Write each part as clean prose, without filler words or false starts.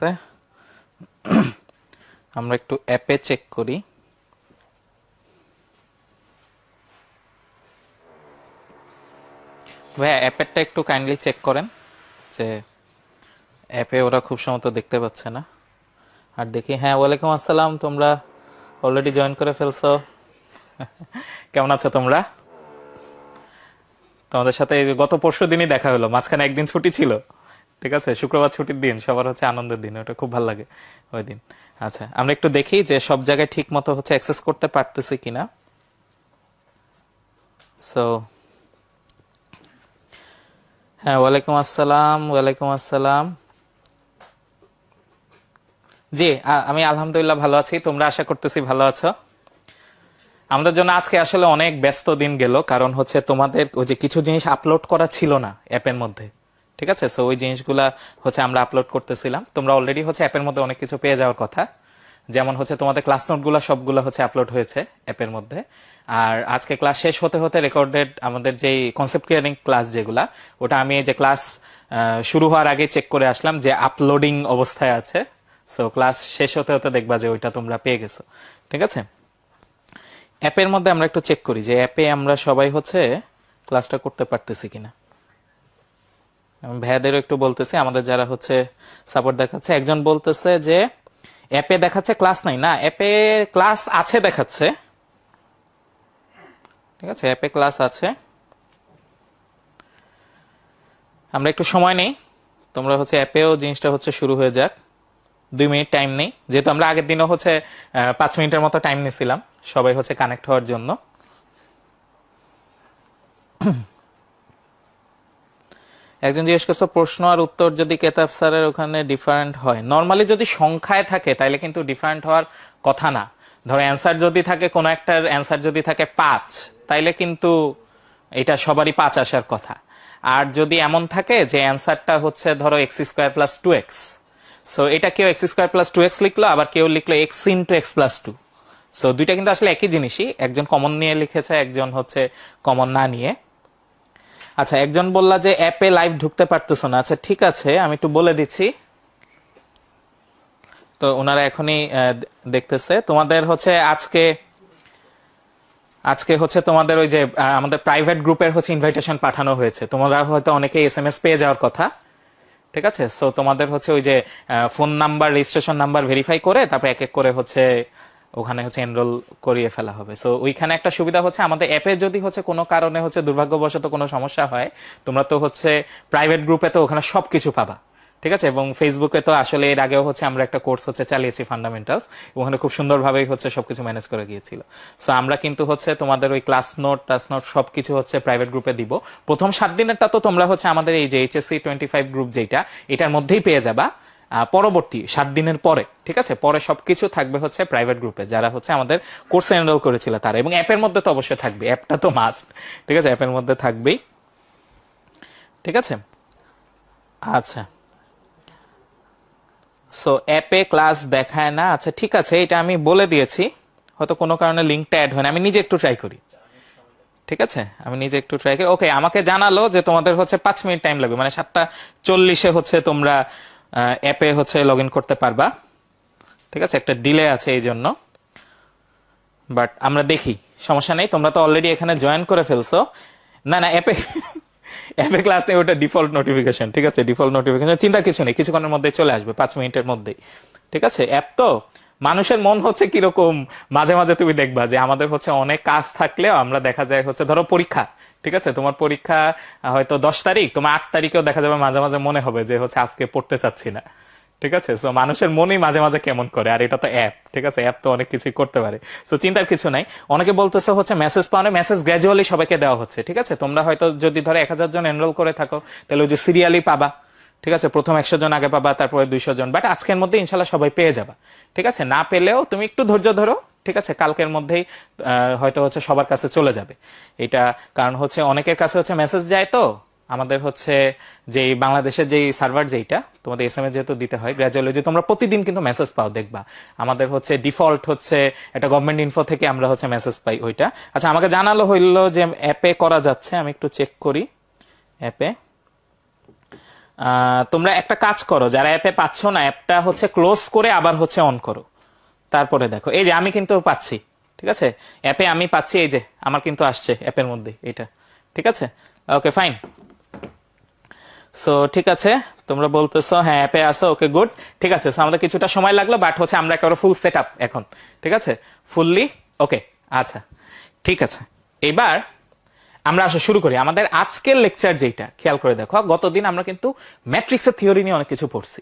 আছে। আমরা একটু অ্যাপে চেক করি। ভাইয়া অ্যাপেরটা একটু কাইন্ডলি চেক করেন যে অ্যাপে ওরা খুব সম্ভবত দেখতে পাচ্ছে না। আর দেখি, হ্যাঁ ওয়ালাইকুম আসসালাম, তোমরা অলরেডি জয়েন করে ফেলছো। কেমন আছো তোমরা? তোমাদের সাথে গত পরশু দিনই দেখা হলো, মাঝখানে একদিন ছুটি ছিল। ঠিক আছে, শুক্রবার ছুটির দিন, সবার হচ্ছে আনন্দের দিন, ওটা খুব ভালো লাগে ওই দিন। আচ্ছা, আমরা একটু দেখি যে সব জায়গায় ঠিক মতো হচ্ছে অ্যাক্সেস করতে পারতেছি কিনা। সো হ্যাঁ ওয়ালাইকুম আসসালাম, ওয়ালাইকুম আসসালাম। জি আমি আলহামদুলিল্লাহ ভালো আছি, তোমরা আশা করতেছি ভালো আছো। আমাদের জন্য আজকে আসলে অনেক ব্যস্ত দিন গেল, কারণ হচ্ছে তোমাদের ওই যে কিছু জিনিস আপলোড করা ছিল না অ্যাপের মধ্যে। ঠিক আছে, সো ওই জিনিসগুলা হচ্ছে আমরা আপলোড করতেছিলাম। তোমরা অলরেডি হচ্ছে অ্যাপের মধ্যে অনেক কিছু পেয়ে যাওয়ার কথা, যেমন হচ্ছে তোমাদের ক্লাস নোটগুলো সবগুলো হচ্ছে আপলোড হয়েছে অ্যাপের মধ্যে। আর আজকে ক্লাস শেষ হতে হতে রেকর্ডেড আমাদের যেই কনসেপ্ট ক্লিয়ারিং ক্লাস যেগুলা, ওটা আমি এই যে ক্লাস শুরু হওয়ার আগে চেক করে আসলাম যে আপলোডিং অবস্থায় আছে। সো ক্লাস শেষ হতে হতে দেখবা যে ওইটা তোমরা পেয়ে গেছো। ঠিক আছে, অ্যাপের মধ্যে আমরা একটু চেক করি যে অ্যাপে আমরা সবাই হচ্ছে ক্লাসটা করতে পারতেছি কিনা। আমি ভাইয়াদেরও একটু বলতেছি, আমাদের যারা হচ্ছে সাপোর্ট দেখাচ্ছে, একজন বলতেছে যে অ্যাপে দেখাচ্ছে ক্লাস নাই। না, অ্যাপে ক্লাস আছে দেখাচ্ছে। ঠিক আছে, অ্যাপে ক্লাস আছে। আমরা একটু সময় নেই, তোমরা হচ্ছে অ্যাপেও জিনিসটা হচ্ছে শুরু হয়ে যাক। 2 মিনিট টাইম নেই, যেহেতু আমরা আগের দিনও হচ্ছে 5 মিনিটের মতো টাইম নিয়েছিলাম সবাই হচ্ছে কানেক্ট হওয়ার জন্য। একজন জিজ্ঞেস করছে প্রশ্ন আর উত্তর যদি কেতাব স্যারের ওখানে ডিফারেন্ট হয়। নর্মালি যদি সংখ্যায় থাকে তাহলে কিন্তু ডিফারেন্ট হওয়ার কথা না। ধরো অ্যান্সার যদি থাকে, কোনো একটার অ্যান্সার যদি থাকে 5, তাইলে কিন্তু এটা সবারই 5 আসার কথা। আর যদি এমন থাকে যে অ্যান্সারটা হচ্ছে ধরো x² + 2x, সো এটা কেউ x² + 2x লিখলো, আবার কেউ লিখলো x × x+2। সো দুইটা কিন্তু আসলে একই জিনিসই, একজন কমন নিয়ে লিখেছে, একজন হচ্ছে কমন না নিয়ে। আচ্ছা, একজন বললা যে অ্যাপে লাইভ ঢুকতে পারতেছো না। আচ্ছা ঠিক আছে, আমি একটু বলে দিচ্ছি। তো ওনারা এখনই দেখতেছে। তোমাদের হচ্ছে আজকে হচ্ছে তোমাদের ওই যে আমাদের প্রাইভেট গ্রুপের হচ্ছে ইনভাইটেশন পাঠানো হয়েছে। তোমরা হয়তো অনেকে SMS পেয়ে যাওয়ার কথা। ঠিক আছে, সো তোমাদের হচ্ছে ওই যে phone number, registration number verify করে তারপর এক এক করে হচ্ছে ওখানে হচ্ছে এনরোল করিয়ে ফেলা হবে। সো ওইখানে একটা সুবিধা হচ্ছে, আমাদের অ্যাপে যদি হচ্ছে কোনো কারণে হচ্ছে দুর্ভাগ্যবশত কোনো সমস্যা হয়, তোমরা তো হচ্ছে প্রাইভেট গ্রুপে তো ওখানে সবকিছু পাবা। ঠিক আছে, এবং ফেসবুকে তো আসলে এর আগেও হচ্ছে আমরা একটা কোর্স হচ্ছে চালিয়েছি ফান্ডামেন্টালস, ওখানে খুব সুন্দরভাবেই হচ্ছে সবকিছু ম্যানেজ করে গিয়েছিল। সো আমরা কিন্তু হচ্ছে তোমাদের ওই ক্লাস নোট সবকিছু হচ্ছে প্রাইভেট গ্রুপে দিব। প্রথম 7 দিনেরটা তো তোমরা হচ্ছে আমাদের এই যে HSC 25 গ্রুপ যেটা, এটার মধ্যেই পেয়ে যাবা। পরবর্তী 7 দিনের পরে, ঠিক আছে, পরে সবকিছু থাকবে হচ্ছে প্রাইভেট গ্রুপে, যারা হচ্ছে আমাদের কোর্সে এনরোল করেছিল তারা। এবং অ্যাপের মধ্যে তো অবশ্যই থাকবে, অ্যাপটা তো মাস্ট। ঠিক আছে, অ্যাপের মধ্যে থাকবেই। ঠিক আছে, আচ্ছা। সো অ্যাপে ক্লাস দেখায় না। আচ্ছা ঠিক আছে, এটা আমি বলে দিয়েছি, হয়তো কোনো কারণে লিঙ্কটা অ্যাড হয় না। আমি নিজে একটু ট্রাই করি। ঠিক আছে, আমি নিজে একটু ট্রাই করি। ওকে, আমাকে জানালো যে তোমাদের হচ্ছে 5 মিনিট টাইম লাগবে, মানে 7:40 হচ্ছে তোমরা অ্যাপে হচ্ছে লগ ইন করতে পারবা। ঠিক আছে, একটা ডিলে আছে এই জন্য, বাট আমরা দেখি, সমস্যা নেই। তোমরা তো অলরেডি এখানে জয়েন করে ফেলছো। না না, অ্যাপে অ্যাপে ক্লাস নেই, ওটা ডিফল্ট নোটিফিকেশন। ঠিক আছে, ডিফল্ট নোটিফিকেশন, চিন্তার কিছু নেই, কিছুক্ষণের মধ্যে চলে আসবে, 5 মিনিটের মধ্যেই। ঠিক আছে, অ্যাপ তো মানুষের মন হচ্ছে কিরকম, মাঝে মাঝে তুমি দেখবা যে আমাদের হচ্ছে অনেক কাজ থাকলেও আমরা দেখা যায় হচ্ছে ধরো পরীক্ষা, ঠিক আছে, তোমার পরীক্ষা হয়তো 10 তারিখ, তোমার 8 তারিখেও দেখা যাবে মাঝে মাঝে মনে হবে যে হচ্ছে আজকে পড়তে চাচ্ছি না। ঠিক আছে, সো মানুষের মনই মাঝে মাঝে কেমন করে, আর এটা তো অ্যাপ। ঠিক আছে, অ্যাপ তো অনেক কিছুই করতে পারে, সো চিন্তার কিছু নাই। অনেকে বলতেছে হচ্ছে মেসেজ পাওয়া, মেসেজ গ্র্যাজুয়ালি সবাইকে দেওয়া হচ্ছে। ঠিক আছে, তোমরা হয়তো যদি ধরো 1000 জন এনরোল করে থাকো, তাহলে ওই যে সিরিয়ালি পাবা। ঠিক আছে, প্রথম 100 জন আগে পাবা, তারপরে 200 জন, বাট আজকের মধ্যে ইনশাল্লাহ সবাই পেয়ে যাবা। ঠিক আছে, না পেলেও তুমি একটু ধৈর্য ধরো। ঠিক আছে, কালকের মধ্যেই হয়তো হচ্ছে সবার কাছে চলে যাবে এটা। কারণ হচ্ছে অনেকের কাছে হচ্ছে মেসেজ যায়, তো আমাদের হচ্ছে যে বাংলাদেশের যে সার্ভার, যেটা তোমাদের SMS যেহেতু দিতে হয় গ্র্যাজুয়ালি, যে তোমরা প্রতিদিন কিন্তু মেসেজ পাও, দেখবা আমাদের হচ্ছে ডিফল্ট হচ্ছে একটা গভর্নমেন্ট ইনফো থেকে আমরা হচ্ছে মেসেজ পাই ওইটা। আচ্ছা, আমাকে জানালো হইলো যে অ্যাপে করা যাচ্ছে, আমি একটু চেক করি অ্যাপে। তোমরা একটা কাজ করো, যারা অ্যাপে পাচ্ছ না অ্যাপটা হচ্ছে ক্লোজ করে আবার হচ্ছে অন করো, তারপরে দেখো। এই যে আমি কিন্তু পাচ্ছি, ঠিক আছে, অ্যাপে আমি পাচ্ছি, এই যে আমার কিন্তু আসছে অ্যাপের মধ্যে এটা, ঠিক আছে। Okay fine. সো ঠিক আছে, তোমরা বলতেছো হ্যাঁ অ্যাপে আসো, ওকে গুড, ঠিক আছে। সো আমাদের কিছুটা সময় লাগলো, বাট হচ্ছে আমরা একেবারে ফুল সেট আপ এখন, ঠিক আছে, ফুললি ওকে। আচ্ছা ঠিক আছে, এবার আমরা আসলে শুরু করি আমাদের আজকের লেকচার। যেটা খেয়াল করে দেখো, গতদিন আমরা কিন্তু ম্যাট্রিক্সের থিওরি নিয়ে অনেক কিছু পড়ছি।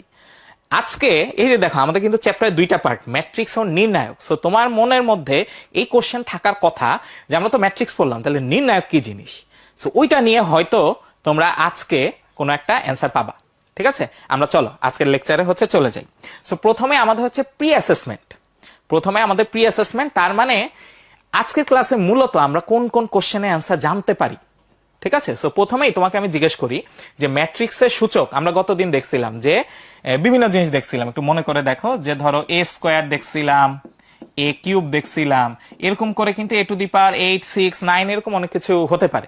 আজকে এই যে দেখো আমাদের কিন্তু চ্যাপ্টারে দুইটা পার্ট, ম্যাট্রিক্স ও নির্ণায়ক। সো তোমার মনের মধ্যে এই কোশ্চেন থাকার কথা যে আমরা তো ম্যাট্রিক্স পড়লাম, তাহলে নির্ণায়ক কি জিনিস। সো ওইটা নিয়ে হয়তো তোমরা আজকে কোনো একটা অ্যান্সার পাবা, ঠিক আছে। আমরা চলো আজকের লেকচারে হচ্ছে চলে যাই। সো প্রথমে আমাদের হচ্ছে প্রি অ্যাসেসমেন্ট, তার মানে আজকের ক্লাসে মূলত আমরা কোন কোন কোশ্চেনের অ্যান্সার জানতে পারি, ঠিক আছে। সো প্রথমেই তোমাকে আমি জিজ্ঞেস করি যে ম্যাট্রিক্সের সূচক আমরা গতদিন দেখছিলাম যে বিভিন্ন জিনিস দেখছিলাম, একটু মনে করে দেখো, যে ধরো এ স্কোয়ার দেখছিলাম, এ কিউব দেখছিলাম, এরকম করে কিন্তু এ টু দি পাওয়ার 8, 6, 9 এরকম অনেক কিছু হতে পারে।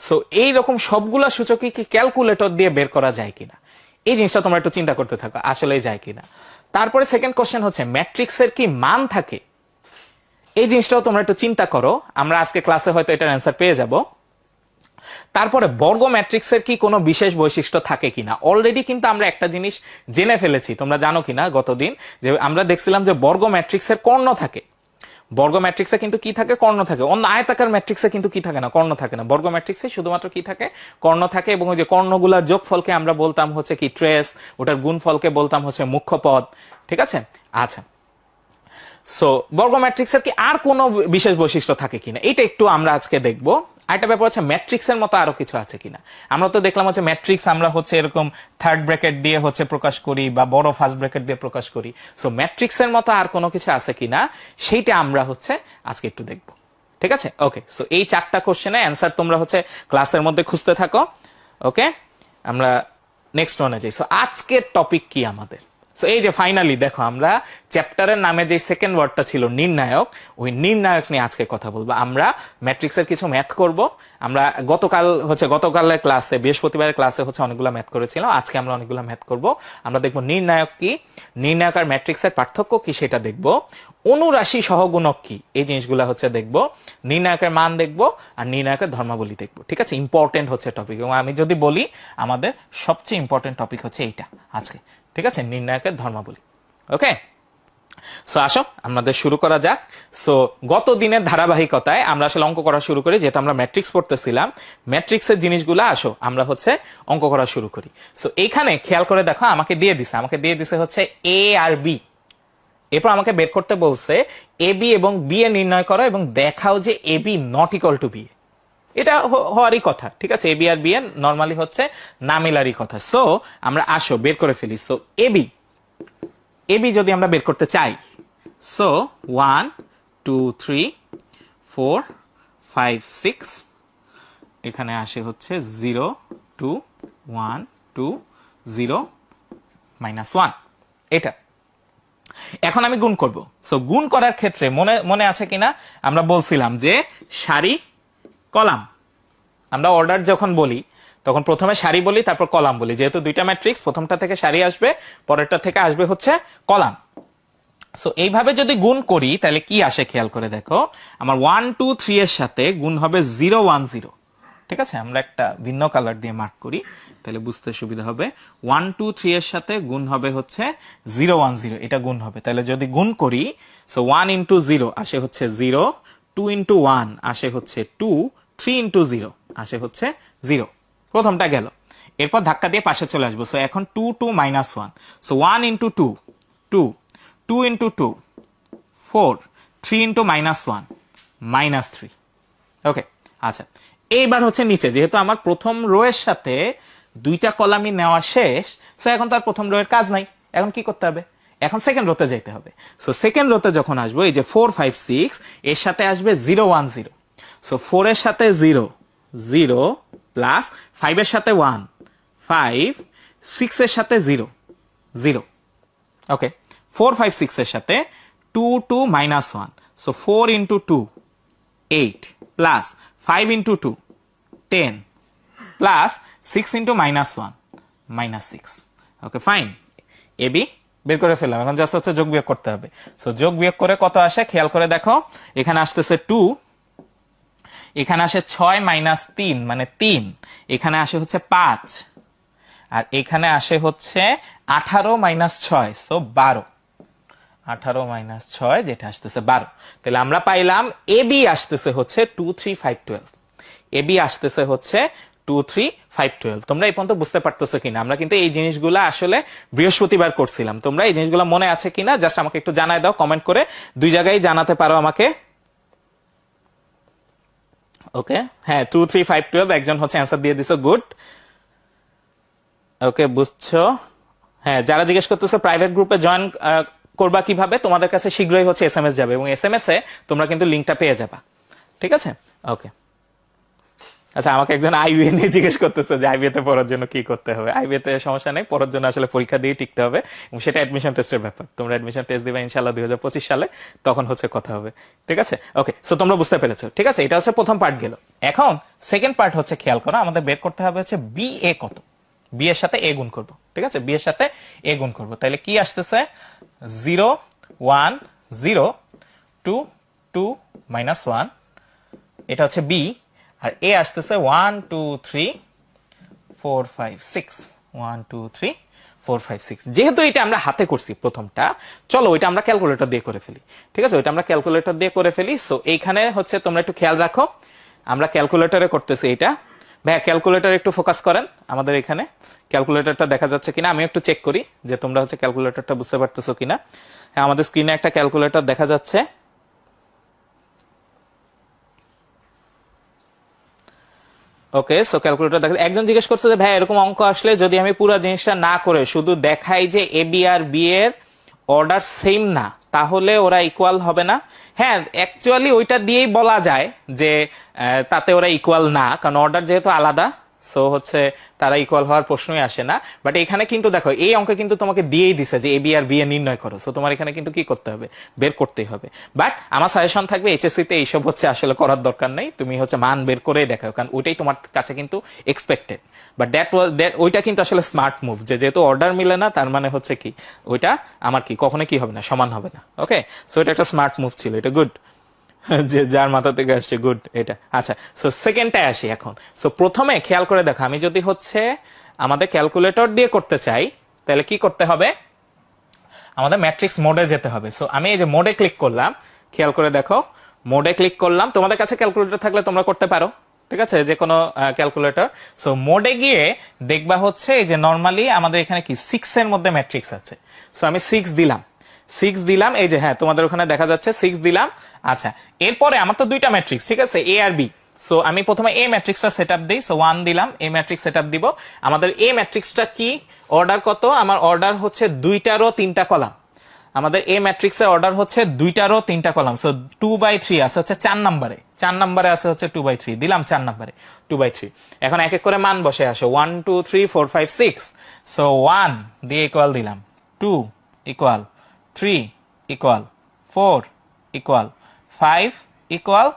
সো এইরকম সবগুলা সূচকই কি ক্যালকুলেটর দিয়ে বের করা যায় কিনা, এই জিনিসটা তোমরা একটু চিন্তা করতে থাকো আসলেই যায় কিনা। তারপরে সেকেন্ড কোশ্চেন হচ্ছে ম্যাট্রিক্সের কি মান থাকে, এই জিনিসটাও তোমরা একটু চিন্তা করো, আমরা আজকে ক্লাসে হয়তো এটার অ্যান্সার পেয়ে যাব। তারপরে বর্গ ম্যাট্রিক্সের কি কোনো বিশেষ বৈশিষ্ট্য থাকে কিনা, অলরেডি কিন্তু আমরা একটা জিনিস জেনে ফেলেছি, তোমরা জানো কিনা গতদিন যে আমরা দেখছিলাম যে বর্গ ম্যাট্রিক্সের কর্ণ থাকে। বর্গ ম্যাট্রিক্সে কিন্তু কি থাকে, কর্ণ থাকে। অন্য আয়তাকার ম্যাট্রিক্সে কিন্তু কি থাকে না, কর্ণ থাকে না। বর্গ ম্যাট্রিক্সে শুধুমাত্র কি থাকে, কর্ণ থাকে। এবং ওই যে কর্ণগুলার যোগফলকে আমরা বলতাম হচ্ছে কি ট্রেস, ওটার গুণফলকে বলতাম হচ্ছে মুখ্য পদ, ঠিক আছে। আচ্ছা, সো বর্গ ম্যাট্রিক্সের কি আর কোনো বিশেষ বৈশিষ্ট্য থাকে কিনা এটা একটু আমরা আজকে দেখবো। আরেকটা ব্যাপার হচ্ছে ম্যাট্রিক্সের মতো আরো কিছু আছে কিনা। আমরা তো দেখলাম হচ্ছে ম্যাট্রিক্স আমরা হচ্ছে এরকম থার্ড ব্র্যাকেট দিয়ে হচ্ছে প্রকাশ করি বা বড় ফার্স্ট ব্র্যাকেট দিয়ে প্রকাশ করি। সো ম্যাট্রিক্সের মতো আর কোনো কিছু আছে কিনা সেইটা আমরা হচ্ছে আজকে একটু দেখবো, ঠিক আছে। ওকে, সো এই 4টা কোশ্চেনের অ্যান্সার তোমরা হচ্ছে ক্লাসের মধ্যে খুঁজতে থাকো। ওকে, আমরা নেক্সট ওয়ানে যাই। সো আজকের টপিক কি আমাদের, সো এই যে ফাইনালি দেখো আমরা চ্যাপ্টারের নামে যে সেকেন্ড ওয়ার্ডটা ছিল নির্ণায়ক, ওই নির্ণায়ক নিয়ে আজকে কথা বলবো। আমরা ম্যাট্রিক্সের কিছু ম্যাথ করব। আমরা গতকালের ক্লাসে, বৃহস্পতিবারের ক্লাসে হচ্ছে অনেকগুলো ম্যাথ করেছিলাম, আজকে আমরা অনেকগুলো ম্যাথ করব। আমরা দেখবো নির্ণায়ক কি, নির্ণায়ক আর ম্যাট্রিক্সের পার্থক্য কি সেটা দেখবো, অনুরাশি সহগুণক কি, এই জিনিসগুলো হচ্ছে দেখবো, নির্ণায়কের মান দেখবো, আর নির্ণায়কের ধর্মাবলী দেখবো, ঠিক আছে। ইম্পর্টেন্ট হচ্ছে টপিক, এবং আমি যদি বলি আমাদের সবচেয়ে ইম্পর্টেন্ট টপিক হচ্ছে এইটা আজকে, ঠিক আছে, নির্ণায়কের ধর্মাবলী। ওকে, সো আসো আমাদের শুরু করা যাক। সো গত দিনের ধারাবাহিকতায় আমরা আসলে অঙ্ক করা শুরু করি, যেহেতু আমরা ম্যাট্রিক্স পড়তেছিলাম, ম্যাট্রিক্সের জিনিসগুলো আসো আমরা হচ্ছে অঙ্ক করা শুরু করি। সো এইখানে খেয়াল করে দেখো আমাকে দিয়ে দিছে হচ্ছে এ আর বি। এরপর আমাকে বের করতে বলছে এ বি এবং বি এ নির্ণয় করো এবং দেখাও যে A B not equal to B. এটা হওয়ারই কথা, ঠিক আছে। এ বি আর বি এর নর্মালি হচ্ছে না মিলারই কথা। সো আমরা আসো বের করে ফেলি। সো এ বি যদি আমরা বের করতে চাই, সো 1 2 3 4 5 6, এখানে আসে হচ্ছে 0 2 1 2 0 -1, এটা। এখন আমি গুণ করব। সো গুণ করার ক্ষেত্রে মনে আছে কিনা আমরা বলছিলাম যে সারি কলাম, আমরা অর্ডার যখন বলি তখন প্রথমে সারি বলি তারপর কলাম বলি। যেহেতু দুইটা ম্যাট্রিক্স, প্রথমটা থেকে সারি আসবে, পরেরটা থেকে আসবে হচ্ছে কলাম। সো এইভাবে যদি গুণ করি তাহলে কি আসে খেয়াল করে দেখো, আমার 1 2 3 এর সাথে গুণ হবে 0 1 0, ঠিক আছে। আমরা একটা ভিন্ন কালার দিয়ে মার্ক করি তাহলে বুঝতে সুবিধা হবে। 1 2 3 এর সাথে গুণ হবে হচ্ছে 0 1 0, এটা গুণ হবে। তাহলে যদি গুণ করি, সো 1 ইন্টু 0 আসে হচ্ছে 0, 2 ইন্টু 1 আসে হচ্ছে 2, 3 ইন্টু 0 আসে হচ্ছে 0। প্রথমটা গেল, এরপর ধাক্কা দিয়ে পাশে চলে আসবো। সো এখন 2 2 -1, সো 1 ইন্টু 2 2, 2 ইন্টু 2 4, 3 ইন্টু -1 -3। ওকে, আচ্ছা। এইবার হচ্ছে নিচে, যেহেতু আমার প্রথম রো এর সাথে দুইটা কলামই নেওয়া শেষ, সো এখন তার প্রথম রো এর কাজ নাই। এখন কি করতে হবে, এখন সেকেন্ড রোতে যেতে হবে। সো সেকেন্ড রোতে যখন আসবো, এই যে 4 5 6 এর সাথে আসবে 0 1 0। সো 4 এর সাথে 0 0 প্লাস 5 এর সাথে 1 5, 6 এর সাথে 0 0। ওকে, 4 5 6 এর সাথে 2 2 -1, so 4 into 2 8 plus 5 into 2 10 plus 6 into -1 -6। Okay fine, A B বের করে ফেললাম, এখন জাস্ট হচ্ছে যোগ বিয়োগ করতে হবে। সো যোগ বিয়োগ করে কত আসে খেয়াল করে দেখো, এখানে আসতেছে 2, এখানে আসে 6 - 3 মানে 3, এখানে আসে হচ্ছে 5, আর এখানে আসে হচ্ছে 18 - 6 সো 12, 18 - 6 যেটা আসতেছে 12। তাহলে আমরা পাইলাম এ বি আসতেছে হচ্ছে 2 3 5 12, এ বি আসতেছে হচ্ছে 2 3 5 12। তোমরা এই পর্যন্ত বুঝতে পারতেছো কিনা? আমরা কিন্তু এই জিনিসগুলো আসলে বৃহস্পতিবার করছিলাম, তোমরা এই জিনিসগুলো মনে আছে কিনা জাস্ট আমাকে একটু জানাই দাও কমেন্ট করে, দুই জায়গায় জানাতে পারো আমাকে। ওকে হ্যাঁ 2 3 5 12 একজন হচ্ছে অ্যান্সার দিয়ে দিছো, গুড। ওকে বুঝছো? হ্যাঁ যারা জিজ্ঞেস করতেছো প্রাইভেট গ্রুপে জয়েন করবা কিভাবে, তোমাদের কাছে শীঘ্রই হচ্ছে এসএমএস যাবে এবং এসএমএস এ তোমরা কিন্তু লিংকটা পেয়ে যাবা, ঠিক আছে? ওকে আচ্ছা, আমাকে একজন আইবিএ নিয়ে জিজ্ঞেস করতেছে যে আইবিএ তে পড়ার জন্য কি করতে হবে। আইবিএ তে সমস্যা নেই, পড়ার জন্য আসলে পরীক্ষা দিয়ে টিকতে হবে এবং সেটা অ্যাডমিশন টেস্টের ব্যাপার। তোমরা অ্যাডমিশন টেস্ট দিবে ইনশাআল্লাহ 2025 সালে, তখন হচ্ছে কথা হবে, ঠিক আছে? ওকে সো তোমরা বুঝতে পেরেছো, ঠিক আছে? এটা হচ্ছে প্রথম পার্ট গেল। এখন সেকেন্ড পার্ট হচ্ছে খেয়াল করো, আমাদের বের করতে হবে হচ্ছে বি এ কত, বি এর সাথে এ গুণ করব, ঠিক আছে? বি এর সাথে এ গুণ করব, তাহলে কি আসতেছে 0 1 0 2 2 -1, এটা হচ্ছে বি, আর এ আসতেছে 1 2 3 4 5 6, 1 2 3 4 5 6। যেহেতু এটা আমরা হাতে করছি প্রথমটা, চলো ওইটা আমরা ক্যালকুলেটর দিয়ে করে ফেলি, ঠিক আছে? ওইটা আমরা ক্যালকুলেটর দিয়ে করে ফেলি। সো এইখানে হচ্ছে তোমরা একটু খেয়াল রাখো, আমরা ক্যালকুলেটরে করতেছি এটা। ভাইয়া ক্যালকুলেটর একটু ফোকাস করেন, আমাদের এখানে ক্যালকুলেটরটা দেখা যাচ্ছে কিনা আমি একটু চেক করি যে তোমরা হচ্ছে ক্যালকুলেটরটা বুঝতে পারতেছো কিনা। হ্যাঁ আমাদের স্ক্রিনে একটা ক্যালকুলেটর দেখা যাচ্ছে। ওকে সো ক্যালকুলেটর দেখা, একজন জিজ্ঞেস করছে যে ভাই এরকম অঙ্ক আসলে যদি আমি পুরো জিনিসটা না করে শুধু দেখাই যে এ বি আর বি এর অর্ডার সেম না, তাহলে ওরা ইকুয়াল হবে না? হ্যাঁ অ্যাকচুয়ালি ওইটা দিয়েই বলা যায় যে তাতে ওরা ইকুয়াল না, কারণ অর্ডার যেহেতু আলাদা, সো হচ্ছে তারা ইকুয়াল হওয়ার প্রশ্নই আসে না। বাট এখানে কিন্তু দেখো এই অঙ্কে কিন্তু তোমাকে দিয়েই দিছে যে এ বি আর বি এ নির্ণয় করো, সো তোমার এখানে কিন্তু কি করতে হবে, বের করতেই হবে। বাট আমার সাজেশন থাকবে এইচএসসি তে এইসব হচ্ছে আসলে করার দরকার নেই, তুমি হচ্ছে মান বের করেই দেখাও, কারণ ওইটাই তোমার কাছে কিন্তু এক্সপেক্টেড। বাট ওইটা কিন্তু আসলে স্মার্ট মুভ, যে যেহেতু অর্ডার মিলে না তার মানে হচ্ছে কি ওইটা আমার কি কখনো কি হবে না, সমান হবে না। ওকে সো এটা একটা স্মার্ট মুভ ছিল, এটা গুড, যে যার মাথা থেকে আসছে গুড এটা। আচ্ছা সো সেকেন্ডটায় আসি এখন। সো প্রথমে খেয়াল করে দেখো, আমি যদি হচ্ছে আমাদের ক্যালকুলেটর দিয়ে করতে চাই তাহলে কি করতে হবে, আমাদের ম্যাট্রিক্স মোডে যেতে হবে। সো আমি এই যে মোডে ক্লিক করলাম, খেয়াল করে দেখো মোডে ক্লিক করলাম, তোমাদের কাছে ক্যালকুলেটর থাকলে তোমরা করতে পারো, ঠিক আছে? যে কোনো ক্যালকুলেটর। সো মোডে গিয়ে দেখবা হচ্ছে এই যে নরমালি আমাদের এখানে কি 6 এর মধ্যে ম্যাট্রিক্স আছে। সো আমি 6 দিলাম, 6 দিলাম, এই যে হ্যাঁ তোমাদের ওখানে দেখা যাচ্ছে 6 দিলাম। আচ্ছা এরপরে আমার তো দুইটা ম্যাট্রিক্স, ঠিক আছে, এ আর বি। সো আমি প্রথমে এ ম্যাট্রিক্সটা সেটআপ দেই, সো 1 দিলাম, এ ম্যাট্রিক্স সেটআপ দিব। আমাদের এ ম্যাট্রিক্সটা কি অর্ডার কত, আমার অর্ডার হচ্ছে দুইটারও তিনটা কলাম। আমাদের এ ম্যাট্রিক্সের অর্ডার হচ্ছে দুইটারও তিনটা কলাম। সো 2/3 আছে হচ্ছে 4 নম্বরে, 4 নম্বরে আছে হচ্ছে 2/3 দিলাম, 4 নম্বরে 2/3। এখন এক এক করে মান বসে আসে 1 2 3 4 5 6। সো 1 দিয়ে ইকুয়াল দিলাম, 2 equal, 3 equal, 4 equal, 5 equal,